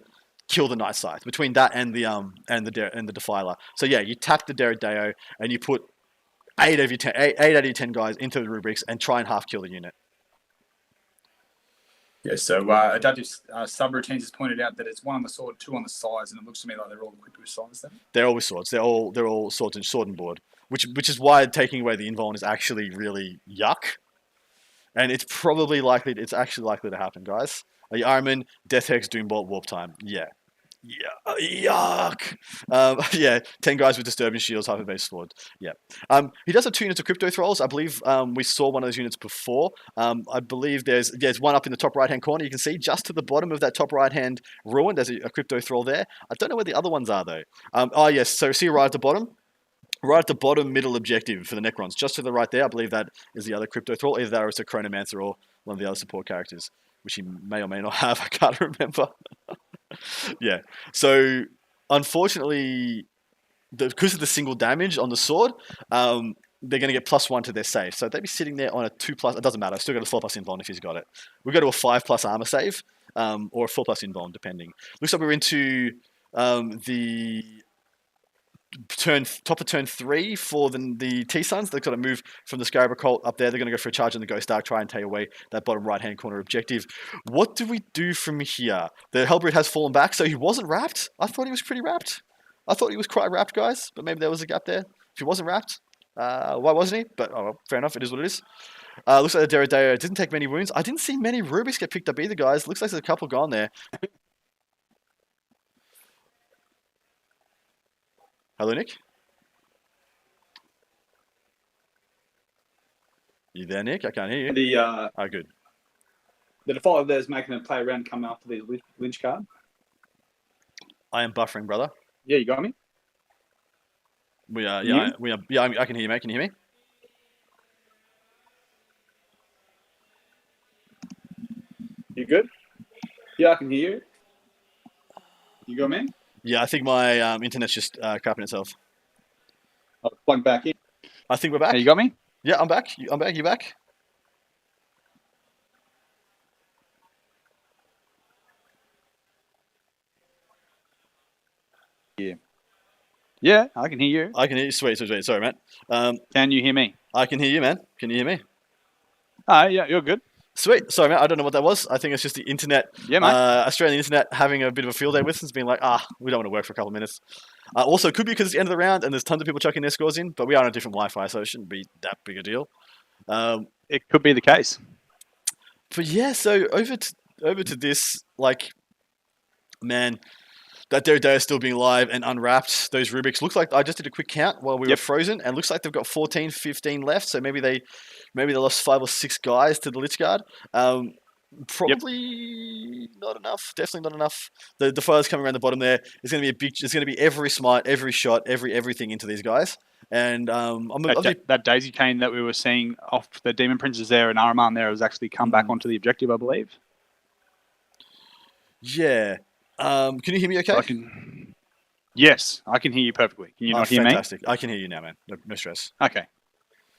kill the Night Scythe between that and the Defiler. So yeah, you tap the Deredeo and you put 8 out of your 10 guys into the Rubrics and try and half kill the unit. Yeah, so Adaptive Subroutines has pointed out that it's 1 on the sword, 2 on the sides, and it looks to me like they're all equipped with swords then. They're all with swords. They're all sword and board. Which is why taking away the Invuln is actually really yuck. And it's actually likely to happen, guys. Ahriman, Death Hex, Doombolt, Warp Time. Yeah. Yuck. 10 guys with Disturbance Shields, Hyperbase Sword. Yeah. He does have 2 units of Crypto Thralls. I believe we saw one of those units before. I believe there's one up in the top right-hand corner. You can see just to the bottom of that top right-hand ruin, there's a Crypto Thrall there. I don't know where the other ones are, though. Yes. So see right at the bottom? Right at the bottom middle objective for the Necrons. Just to the right there, I believe that is the other Crypto Thrall. Either that or it's a Chronomancer or one of the other support characters, which he may or may not have. I can't remember. Yeah. So, unfortunately, because of the single damage on the sword, they're going to get +1 to their save. So they'd be sitting there on a 2+. It doesn't matter. I've still got a 4+ Invuln if he's got it. We go to a 5+ armor save, or a 4+ Invuln, depending. Looks like we're into the top of turn 3 for the T-Suns. They've got to move from the Scarab Cult up there. They're going to go for a charge on the Ghost Arc, try and take away that bottom right-hand corner objective. What do we do from here? The Hellbreed has fallen back, so he wasn't wrapped. I thought he was pretty wrapped. I thought he was quite wrapped, guys, but maybe there was a gap there. If he wasn't wrapped, why wasn't he? But fair enough, it is what it is. Looks like the Deredeo didn't take many wounds. I didn't see many Rubiks get picked up either, guys. Looks like there's a couple gone there. Hello, Nick? You there, Nick? I can't hear you. Good. The default of theirs making them play around coming after the Lynch card. I am buffering, brother. Yeah, you got me? We are. Yeah, we are. Yeah, I can hear you, mate. Can you hear me? You good? Yeah, I can hear you. You got me? Yeah, I think my internet's just crapping itself. I'll plug back in. I think we're back. Hey, you got me? Yeah, I'm back. I'm back. You back? Yeah. Yeah, I can hear you. I can hear you. Sweet. Sorry, man. Can you hear me? I can hear you, man. Can you hear me? Yeah, you're good. Sweet. Sorry, man. I don't know what that was. I think it's just the internet. Yeah, mate. Australian internet having a bit of a field day with us, being like, we don't want to work for a couple of minutes. Also, it could be because it's the end of the round and there's tons of people chucking their scores in, but we are on a different Wi-Fi, so it shouldn't be that big a deal. It could be the case. But yeah, so over to this, like, man, that Derridera is still being live and unwrapped. Those Rubiks looks like I just did a quick count while we were frozen, and looks like they've got 14, 15 left. So maybe they lost 5 or 6 guys to the Lich Guard. Probably not enough. Definitely not enough. The fires coming around the bottom there is going to be a big. It's going to be every smite, every shot, everything into these guys. And that daisy chain that we were seeing off the Demon Princes there and Araman there has actually come back onto the objective, I believe. Yeah. Can you hear me okay? Yes, I can hear you perfectly. Can you not hear me? Fantastic. I can hear you now, man. No stress. Okay.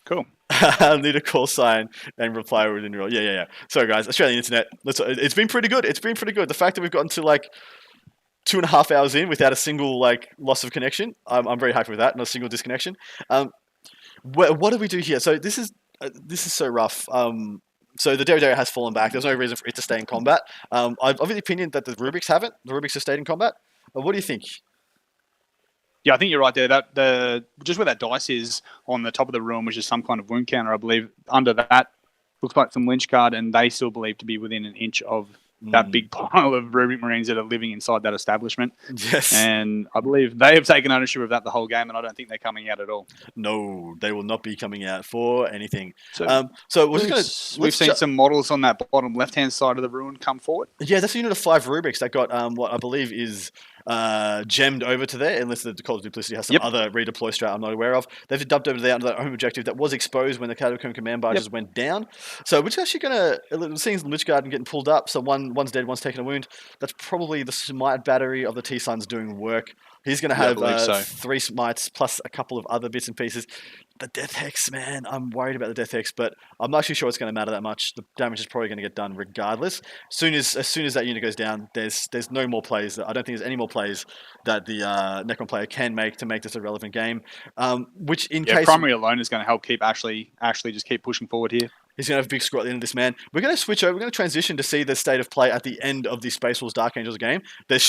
Cool. I'll need a call sign and reply within your... Yeah. Sorry, guys. Australian internet. It's been pretty good. The fact that we've gotten to, like, 2.5 hours in without a single, like, loss of connection, I'm very happy with that. Not a single disconnection. What do we do here? So this is so rough. So the Derridera has fallen back. There's no reason for it to stay in combat. I've of the opinion that the Rubiks haven't. The Rubiks have stayed in combat. What do you think? Yeah, I think you're right there. That just where that dice is on the top of the room, which is some kind of wound counter, I believe. Under that looks like some Lynch Guard, and they still believe to be within an inch of that big pile of Rubik Marines that are living inside that establishment. Yes. And I believe they have taken ownership of that the whole game, and I don't think they're coming out at all. No, they will not be coming out for anything. So we've seen some models on that bottom left-hand side of the ruin come forward. Yeah, that's a unit of 5 Rubiks that got what I believe is gemmed over to there, unless the Cult of Duplicity has some other redeploy strat I'm not aware of. They've dubbed over there under that home objective that was exposed when the Catacomb command barges went down. So we're actually going to... Seeing Lich Guard and getting pulled up, so one's dead, one's taking a wound. That's probably the Smite battery of the T-Suns doing work. He's going to have 3 Smites plus a couple of other bits and pieces. The Death Hex, man, I'm worried about the Death Hex, but I'm not actually sure it's going to matter that much. The damage is probably going to get done regardless. As soon as that unit goes down, there's no more plays. I don't think there's any more plays that the Necron player can make to make this a relevant game. Which in case primary alone is going to help keep Ashley just keep pushing forward here. He's going to have a big score at the end of this, man. We're going to switch over. We're going to transition to see the state of play at the end of the Space Wolves Dark Angels game. They're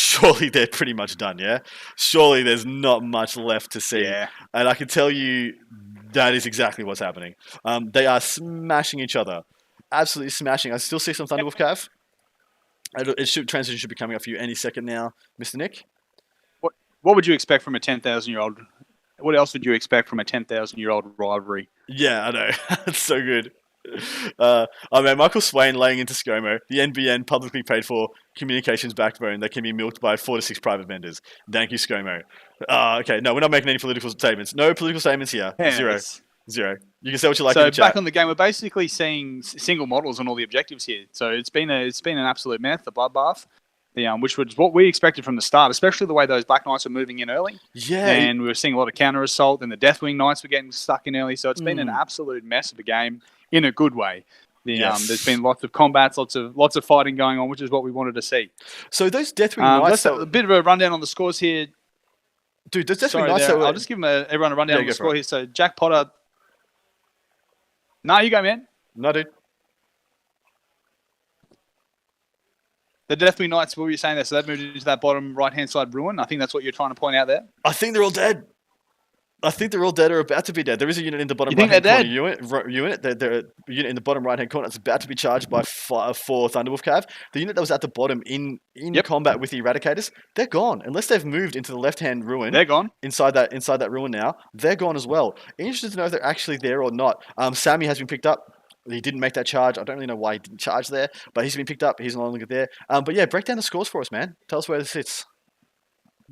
pretty much done, yeah? Surely there's not much left to see. Yeah. And I can tell you that is exactly what's happening. They are smashing each other. Absolutely smashing. I still see some Thunderwolf Cav. Transition should be coming up for you any second now, Mr. Nick. What would you expect from a 10,000-year-old? What else would you expect from a 10,000-year-old rivalry? Yeah, I know. It's so good. Michael Swain laying into ScoMo, the NBN publicly paid for communications backbone that can be milked by 4 to 6 private vendors. Thank you, ScoMo. Okay, no, we're not making any political statements. No political statements here. Yes. Zero. You can say what you like so in the chat. Back on the game, we're basically seeing single models on all the objectives here. So it's been an absolute mess, the bloodbath. Which was what we expected from the start, especially the way those Black Knights were moving in early. Yeah. And we were seeing a lot of counter assault, and the Deathwing Knights were getting stuck in early. So it's been an absolute mess of a game in a good way. There's been lots of combats, lots of fighting going on, which is what we wanted to see. So those Deathwing Knights... a bit of a rundown on the scores here. Dude, those Deathwing Knights... I'll just give everyone a rundown on the score here. So Jack Potter... No, you go, man. No, dude. The Deathwing Knights, what were you saying there? So they've moved into that bottom right-hand side ruin. I think that's what you're trying to point out there. I think they're all dead. I think they're all dead or about to be dead. There is a unit in the bottom right-hand corner unit. They're a unit in the bottom right-hand corner that's about to be charged by 4 Thunderwolf Cav. The unit that was at the bottom in combat with the Eradicators, they're gone. Unless they've moved into the left-hand ruin. They're gone. Inside that ruin now. They're gone as well. Interested to know if they're actually there or not. Sammy has been picked up. He didn't make that charge. I don't really know why he didn't charge there, but he's been picked up. He's no longer there. But yeah, break down the scores for us, man. Tell us where this sits.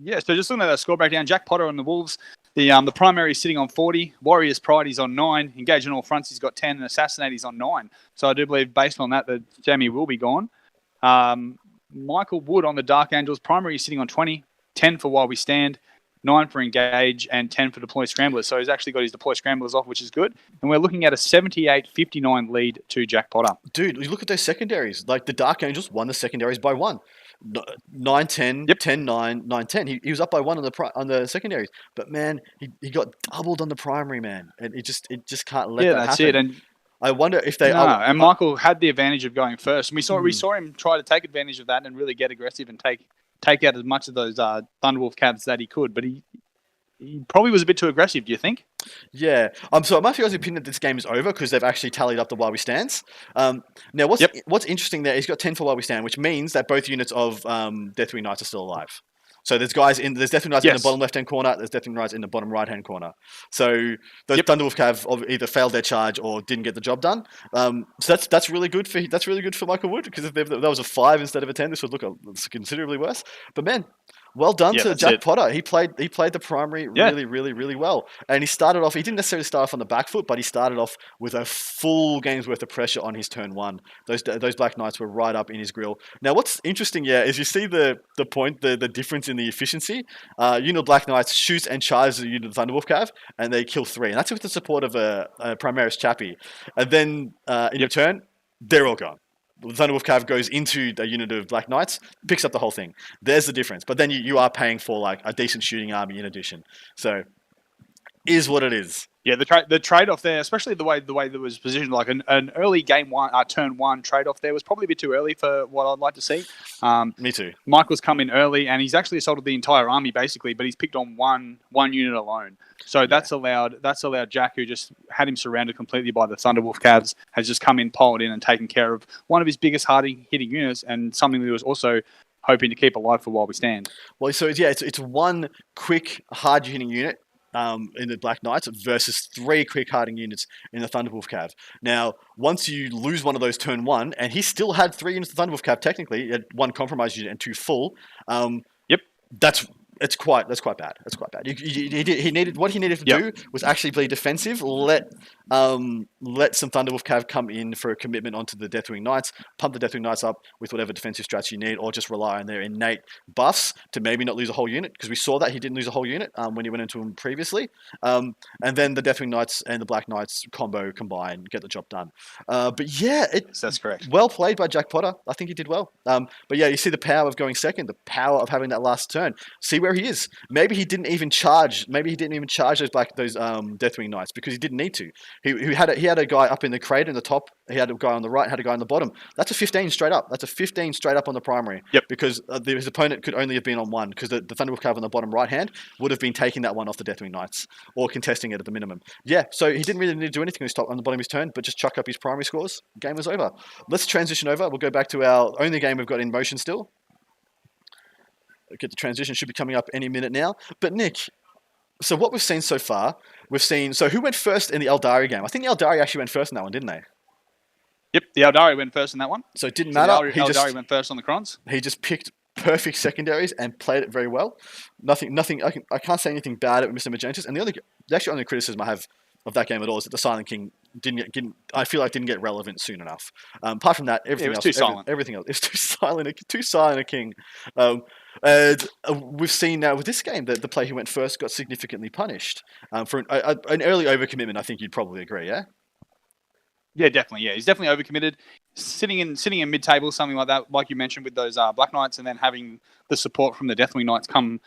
Yeah, so just looking at that score breakdown, Jack Potter on the Wolves, the primary is sitting on 40, Warriors Pride is on 9, Engage on all fronts he's got 10, and Assassinate is on 9. So I do believe based on that Jamie will be gone. Michael Wood on the Dark Angels, primary is sitting on 20, 10 for While We Stand, 9 for Engage, and 10 for Deploy Scramblers. So he's actually got his Deploy Scramblers off, which is good. And we're looking at a 78-59 lead to Jack Potter. Dude, you look at those secondaries. Like, the Dark Angels won the secondaries by 1. 9-10, 10-9, 9-10. He was up by 1 on the secondaries. But, man, he got doubled on the primary, man. And it just can't let that happen. Yeah, that's it. And I wonder if they... Michael had the advantage of going first. And we saw him try to take advantage of that and really get aggressive and take take out as much of those Thunderwolf cabs that he could, but he probably was a bit too aggressive, do you think? Yeah. So my feels opinion that this game is over because they've actually tallied up the while we stands. Now, what's interesting there, he's got 10 for while we stand, which means that both units of Deathwing Knights are still alive. So there's Deathwing Knights in the bottom left-hand corner, there's Deathwing Knights in the bottom right-hand corner. So those Thunderwolf Cav either failed their charge or didn't get the job done. So that's really good for Michael Wood, because if that was a 5 instead of a 10, this would look considerably worse. But man, well done to Jack Potter. He played the primary really, really, really well. And he started off, he didn't necessarily start off on the back foot, but he started off with a full game's worth of pressure on his turn 1. Those Black Knights were right up in his grill. Now, what's interesting, is you see the difference in the efficiency. Unit Black Knights shoots and charges the unit of Thunderwolf Cav, and they kill 3. And that's with the support of a Primaris Chappie. And then in your turn, they're all gone. The Thunderwolf Cav goes into the unit of Black Knights, picks up the whole thing. There's the difference. But then you are paying for like a decent shooting army in addition. So, is what it is. Yeah, the trade-off there, especially the way that was positioned, like an early game one, turn 1 trade-off there was probably a bit too early for what I'd like to see. Me too. Michael's come in early, and he's actually assaulted the entire army basically, but he's picked on one unit alone. So that's allowed Jack, who just had him surrounded completely by the Thunderwolf Cavs, has just come in, poled in, and taken care of one of his biggest hard-hitting units, and something that he was also hoping to keep alive for while we stand. Well, so it's one quick hard-hitting unit in the Black Knights versus 3 quick harding units in the Thunderwolf Cav. Now, once you lose one of those turn 1, and he still had 3 units of Thunderwolf Cav technically, he had 1 compromised unit and 2 full. That's quite bad. That's quite bad. He needed to do was actually be defensive. Let some Thunderwolf Cav come in for a commitment onto the Deathwing Knights. Pump the Deathwing Knights up with whatever defensive strats you need, or just rely on their innate buffs to maybe not lose a whole unit, because we saw that he didn't lose a whole unit when he went into him previously. And then the Deathwing Knights and the Black Knights combo combine, get the job done. But yeah, that's correct. Well played by Jack Potter. I think he did well. But yeah, you see the power of going second, the power of having that last turn. See where he is. Maybe he didn't even charge. Maybe he didn't even charge those Deathwing Knights because he didn't need to. He had a guy up in the crate in the top. He had a guy on the right. Had a guy on the bottom. That's a 15 straight up. That's a 15 straight up on the primary. Yep. Because his opponent could only have been on 1, because the Thunderwolf Cav on the bottom right hand would have been taking that one off the Deathwing Knights or contesting it at the minimum. Yeah. So he didn't really need to do anything on the bottom of his turn, but just chuck up his primary scores. Game was over. Let's transition over. We'll go back to our only game we've got in motion still. Get the transition, should be coming up any minute now. But Nick, so what we've seen so far, so who went first in the Eldari game? I think the Eldari actually went first in that one, didn't they? Yep, the Eldari went first in that one. So it didn't matter. Eldari went first on the Crons. He just picked perfect secondaries and played it very well. Nothing. I can't say anything bad about Mr. Magentis. And the actually only criticism I have of that game at all is that the Silent King didn't get relevant soon enough. Apart from that, everything else is too silent. Too silent a king. And we've seen now with this game that the player who went first got significantly punished for an early overcommitment. I think you'd probably agree, yeah. Yeah, definitely. Yeah, he's definitely overcommitted. Sitting in mid-table, something like that, like you mentioned with those Black Knights, and then having the support from the Deathwing Knights come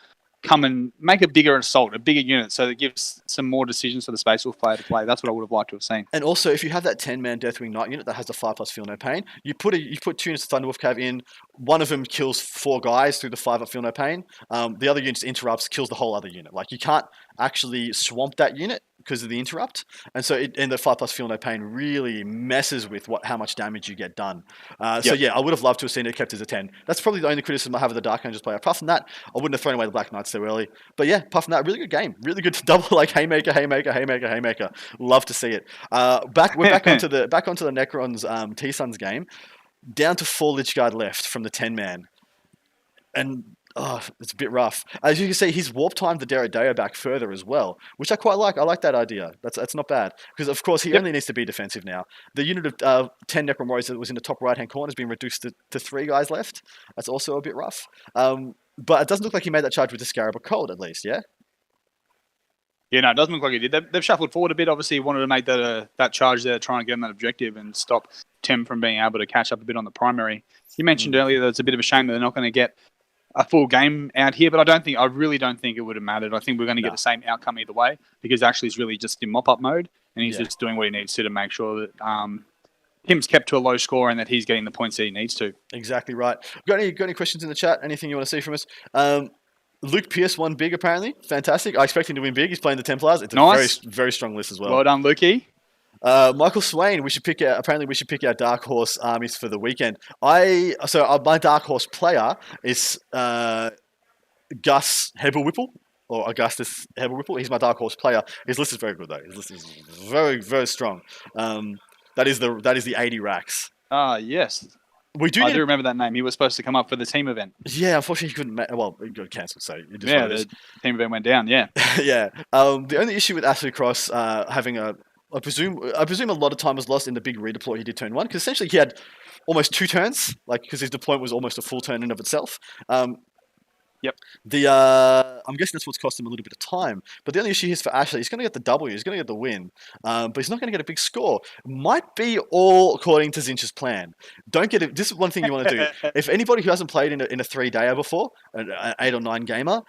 and make a bigger assault, a bigger unit, so that gives some more decisions for the Space Wolf player to play. That's what I would have liked to have seen. And also, if you have that 10-man Deathwing Knight unit that has a 5+ Feel No Pain, you put 2 units of Thunderwolf Cav in. One of them kills 4 guys through the 5 Feel No Pain. The other unit interrupts, kills the whole other unit. Like, you can't actually swamp that unit because of the interrupt, and so the 5+ Feel No Pain really messes with how much damage you get done. So yeah, I would have loved to have seen it kept as a 10. That's probably the only criticism I have of the Dark Angels player. Apart from that, I wouldn't have thrown away the Black Knights so early. But yeah, apart from that, really good game, really good double, like haymaker. Love to see it. We're back onto the Necrons T-Suns game, down to 4 Lich Guard left from the 10-man, and it's a bit rough. As you can see, he's warp timed the Derodeo back further as well, which I quite like. I like that idea. That's not bad, because of course he only needs to be defensive now. The unit of 10 Necron Warriors that was in the top right hand corner has been reduced to 3 guys left. That's also a bit rough. But it doesn't look like he made that charge with the Scarab or Cold, at least, yeah? Yeah, no, it doesn't look like he did. They've shuffled forward a bit. Obviously, he wanted to make that charge there, try and get him that objective and stop Tim from being able to catch up a bit on the primary. You mentioned earlier that it's a bit of a shame that they're not going to get a full game out here, but I really don't think it would have mattered. I think we're going to get the same outcome either way, because Ashley's really just in mop-up mode, and he's just doing what he needs to make sure that Tim's kept to a low score and that he's getting the points that he needs to. Exactly right. Got any questions in the chat? Anything you want to see from us? Luke Pierce won big, apparently. Fantastic. I expect him to win big. He's playing the Templars. It's a Nice. very, very strong list as well. Well done, Lukey. Michael Swain, we should pick our dark horse armies for the weekend. My dark horse player is Gus Hebelwhipple, or Augustus Hebelwhipple. He's my dark horse player. His list is very good though. His list is very, very strong. That is the 80 racks. Yes. I do remember that name. He was supposed to come up for the team event. Yeah, unfortunately he couldn't. It got cancelled. So the team event went down. Yeah. Yeah. The only issue with Ashley Cross having I presume a lot of time was lost in the big redeploy he did turn 1, because essentially he had almost 2 turns, because his deployment was almost a full turn in of itself. Yep. I'm guessing that's what's cost him a little bit of time. But the only issue is for Ashley, he's going to get the W, he's going to get the win, but he's not going to get a big score. Might be all according to Zinch's plan. Don't get it. This is one thing you want to do. If anybody who hasn't played in a 3-dayer before, an 8 or 9 gamer,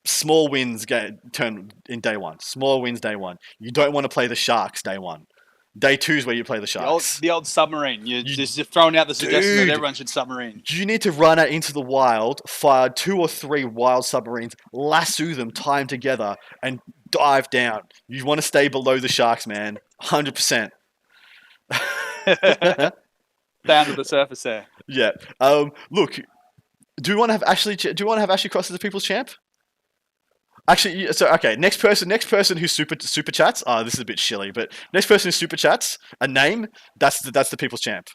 small wins turn in day 1. Small wins day 1. You don't want to play the Sharks day 1. Day 2 is where you play the Sharks. The old submarine. You're just throwing out the suggestion that everyone should submarine. You need to run out into the wild, fire 2 or 3 wild submarines, lasso them, tie them together, and dive down. You want to stay below the Sharks, man. 100%. Down to the surface there. Yeah. Look, do we want to have Ashley Cross as the People's Champ? Actually, so okay. Next person who super chats. Oh, this is a bit shilly, but next person who super chats a name. That's the People's Champ.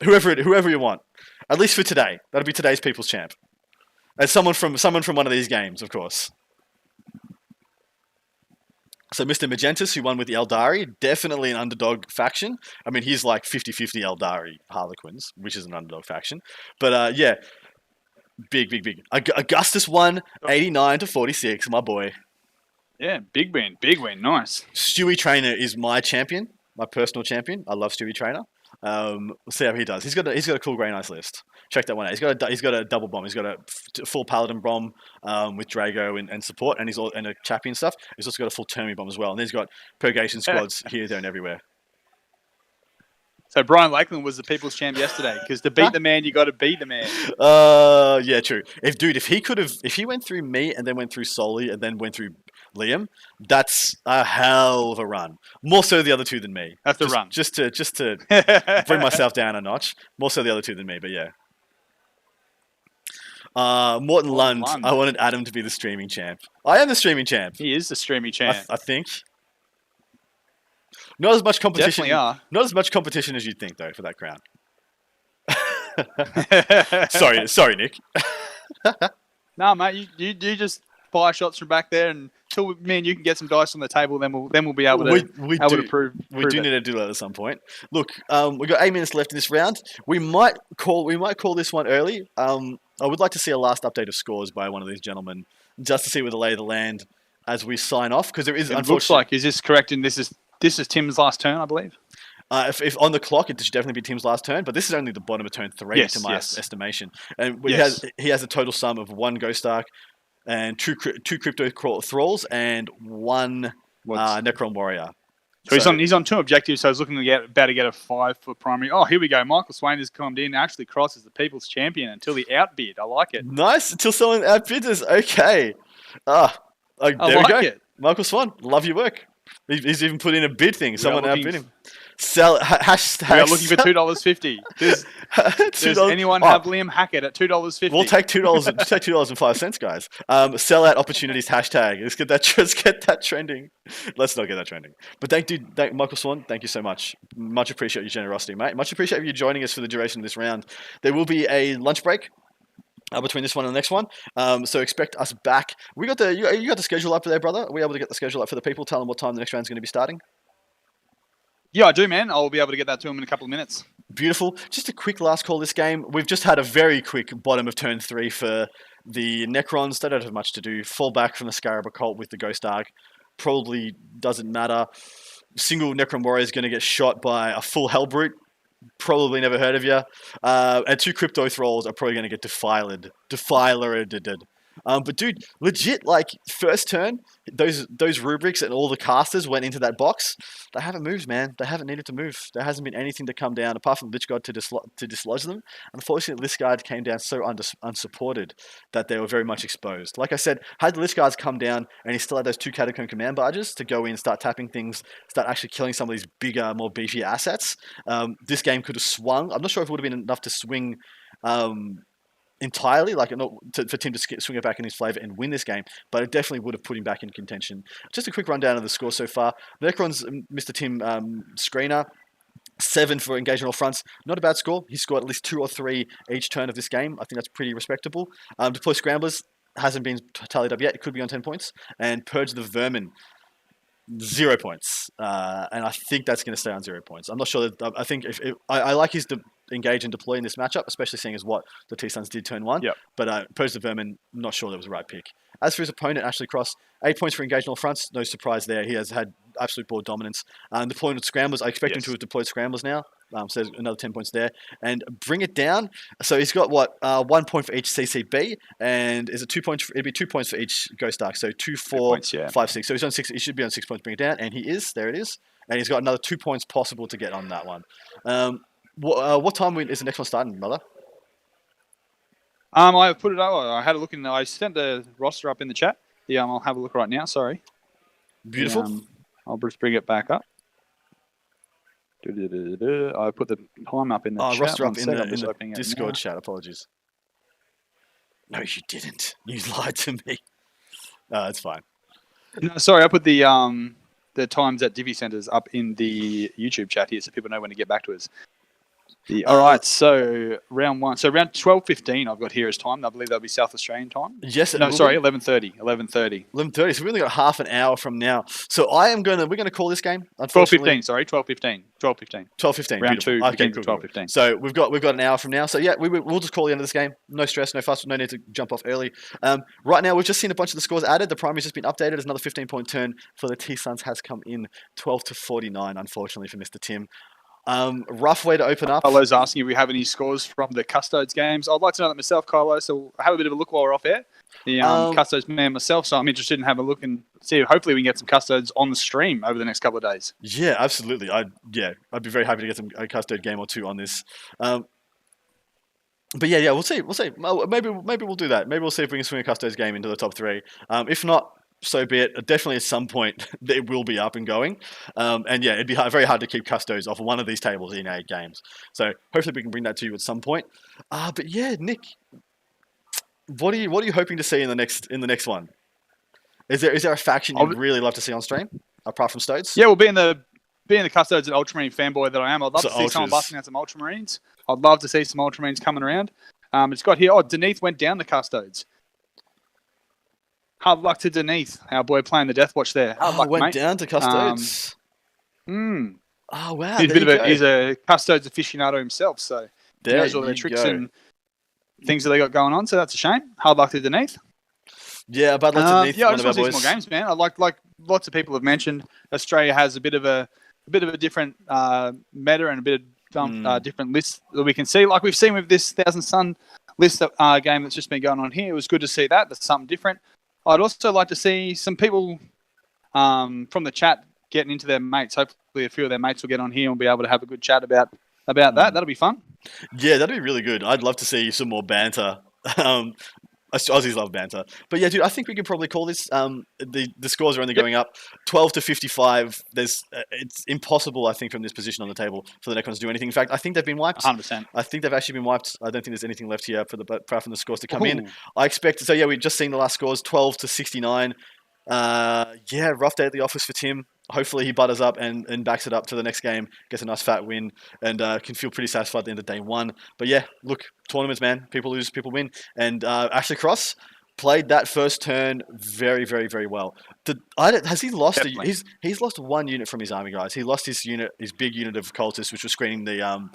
Whoever you want, at least for today. That'll be today's People's Champ. And someone from one of these games, of course. So Mr. Magentis, who won with the Eldari, definitely an underdog faction. I mean, he's like 50-50 Eldari Harlequins, which is an underdog faction. But yeah. Big. Augustus won 89-46, my boy. Yeah, big win, nice. Stewie Trainer is my champion, my personal champion. I love Stewie Trainer. We'll see how he does. He's got a cool grey nice list. Check that one out. He's got a double bomb. He's got a full Paladin bomb with Drago and support, and and a Chappie and stuff. He's also got a full Termi bomb as well, and he's got purgation squads here, there, and everywhere. So Brian Lakeland was the People's Champ yesterday, because to beat the man, you got to beat the man. Yeah, true. If he went through me and then went through Soli and then went through Liam, that's a hell of a run. More so the other two than me. That's the run. Just to bring myself down a notch. More so the other two than me, but yeah. Morton Lund. I wanted Adam to be the streaming champ. I am the streaming champ. He is the streaming champ. I think. Not as much competition. Definitely are. Not as much competition as you'd think, though, for that crown. sorry, Nick. Nah, mate, you just fire shots from back there, and until me and you can get some dice on the table, then we'll be able to prove need to do that at some point. Look, we've got 8 minutes left in this round. We might call this one early. I would like to see a last update of scores by one of these gentlemen, just to see where the lay of the land as we sign off, because there is. It looks like, is this correct? And this is Tim's last turn, I believe. If on the clock, it should definitely be Tim's last turn, but this is only the bottom of turn 3 to my estimation. And he has a total sum of 1 Ghost Ark and 2 Crypto Thralls and 1 Necron Warrior. So he's on 2 objectives, so he's looking to about to get a 5 for primary. Oh, here we go. Michael Swain has come in. Ashley Cross is the People's Champion until the outbid. I like it. Nice. Until someone outbids us. Okay. There we go. It. Michael Swan, love your work. He's even put in a bid thing. Someone outbid him. Sell hashtag. We are looking for $2.50. Does anyone have Liam Hackett at $2.50? We'll take $2.05, guys. Sell out opportunities hashtag. Let's get that trending. Let's not get that trending. But thank Michael Swan. Thank you so much. Much appreciate your generosity, mate. Much appreciate you joining us for the duration of this round. There will be a lunch break between this one and the next one. So expect us back. You got the schedule up there, brother? Are we able to get the schedule up for the people? Tell them what time the next round is going to be starting. Yeah, I do, man. I'll be able to get that to him in a couple of minutes. Beautiful. Just a quick last call this game. We've just had a very quick bottom of turn 3 for the Necrons. They don't have much to do. Fall back from the Scarab Occult with the Ghost Ark. Probably doesn't matter. Single Necron Warrior is going to get shot by a full Hellbrute. Probably never heard of you. And 2 Crypto Thralls are probably going to get defilered. But dude, legit, like first turn, those rubrics and all the casters went into that box. They haven't moved, man. They haven't needed to move. There hasn't been anything to come down apart from Lich Guard to dislodge them. Unfortunately, Lich Guard came down so unsupported that they were very much exposed. Like I said, had the Lich Guards come down and he still had those 2 Catacomb command barges to go in, start tapping things, start actually killing some of these bigger, more beefy assets, this game could have swung. I'm not sure if it would have been enough to swing entirely, like not for Tim to swing it back in his favour and win this game, but it definitely would have put him back in contention. Just a quick rundown of the score so far. Necrons, Mr. Tim screener, 7 for engagement all fronts. Not a bad score. He scored at least 2 or 3 each turn of this game. I think that's pretty respectable. Deploy Scramblers hasn't been tallied up yet. It could be on 10 points. And Purge the Vermin, 0 points. And I think that's going to stay on 0 points. I'm not sure. I think I like his engage and deploy in this matchup, especially seeing as what the T-Suns did turn 1. Yep. But Purge the Vermin, not sure that was the right pick. As for his opponent, Ashley Cross, 8 points for engagement all fronts. No surprise there. He has had absolute board dominance. Deploying with Scramblers, I expect him to have deployed Scramblers now. So there's another 10 points there. And bring it down. So he's got 1 point for each CCB, and is it 2 points? It'd be 2 points for each Ghost Arc. So 2, 4, points, yeah. 5, 6. So he's on 6. He should be on 6 points. Bring it down, and he is. There it is. And he's got another 2 points possible to get on that one. What time is the next one starting, brother? I put it up. I had a look I sent the roster up in the chat. I'll have a look right now. Sorry. Beautiful. I'll just bring it back up. I put the time up in the chat. Roster up in the Discord chat. Apologies. No, you didn't. You lied to me. It's fine. No, sorry, I put the times at Divi Centers up in the YouTube chat here, so people know when to get back to us. All right, so round 1. So round 12:15 I've got here as time. I believe that'll be South Australian time. Yes. No, sorry, 11:30. 11:30. 11:30. So we've only got half an hour from now. So we're gonna call this game. Unfortunately, 12:15. Sorry, 12:15. 12:15. 12:15. Round 2 okay, begins at 12:15. So we've got an hour from now. So yeah, we'll just call the end of this game. No stress, no fuss, no need to jump off early. Right now we've just seen a bunch of the scores added. The primary's just been updated. There's another 15-point turn for the T-Suns has come in, 12-49. Unfortunately for Mr. Tim. Rough way to open up. Carlo's asking if we have any scores from the Custodes games. I'd like to know that myself, Carlo, so have a bit of a look while we're off air. The Custodes man myself, so I'm interested in having a look and see. Hopefully we can get some Custodes on the stream over the next couple of days. Yeah, absolutely. I'd be very happy to get a Custode game or two on this. But yeah, we'll see. Maybe we'll do that. Maybe we'll see if we can swing a Custodes game into the top 3. If not, so be it. Definitely at some point it will be up and going. And yeah, it'd be very hard to keep Custos off of one of these tables in 8 games. So hopefully we can bring that to you at some point. But yeah, Nick, what are you hoping to see in the next one? Is there a faction you'd really love to see on stream apart from Stodes? Yeah, well, being the Custodes and Ultramarine fanboy that I am, I'd love to see someone busting out some Ultramarines. I'd love to see some Ultramarines coming around. It's got here. Deneath went down to Custodes. Hard luck to Deneath, our boy playing the Death Watch there. Hard luck, went mate. Down to Custodes. Oh wow! He's a Custodes aficionado himself, so he knows all their tricks and things that they got going on. So that's a shame. Hard luck to Deneath. Yeah, bad luck to Deneath. Yeah, I just want to see some more games, man. I like lots of people have mentioned, Australia has a bit of a different meta and a bit of different lists that we can see. Like we've seen with this Thousand Sun list game that's just been going on here. It was good to see that. That's something different. I'd also like to see some people from the chat getting into their mates. Hopefully a few of their mates will get on here and be able to have a good chat about that. That'll be fun. Yeah, that'd be really good. I'd love to see some more banter. Aussies love banter. But yeah, dude, I think we can probably call this. The scores are only going up 12-55. It's impossible, I think, from this position on the table for the Necrons to do anything. In fact, I think they've been wiped. 100%. I think they've actually been wiped. I don't think there's anything left here apart from the scores to come in. I expect. So yeah, we've just seen the last scores, 12-69. Yeah, rough day at the office for Tim. Hopefully he butters up and backs it up to the next game, gets a nice fat win, and can feel pretty satisfied at the end of day 1. But yeah, look, tournaments, man. People lose, people win. And Ashley Cross played that first turn very, very, very well. Has he lost? He's lost 1 unit from his army, guys. He lost his big unit of cultists, which was screening the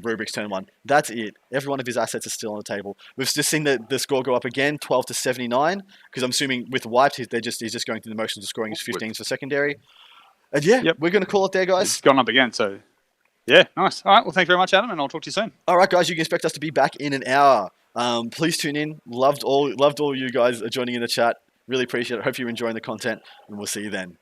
rubrics turn 1. That's it. Every one of his assets is still on the table. We've just seen the score go up again, 12-79, because I'm assuming with wiped, he's just going through the motions of scoring his 15s for secondary. And yeah, we're going to call it there, guys. It's gone up again, so yeah, nice. All right, well, thank you very much, Adam, and I'll talk to you soon. All right, guys, you can expect us to be back in an hour. Please tune in. Loved all you guys joining in the chat. Really appreciate it. Hope you're enjoying the content, and we'll see you then.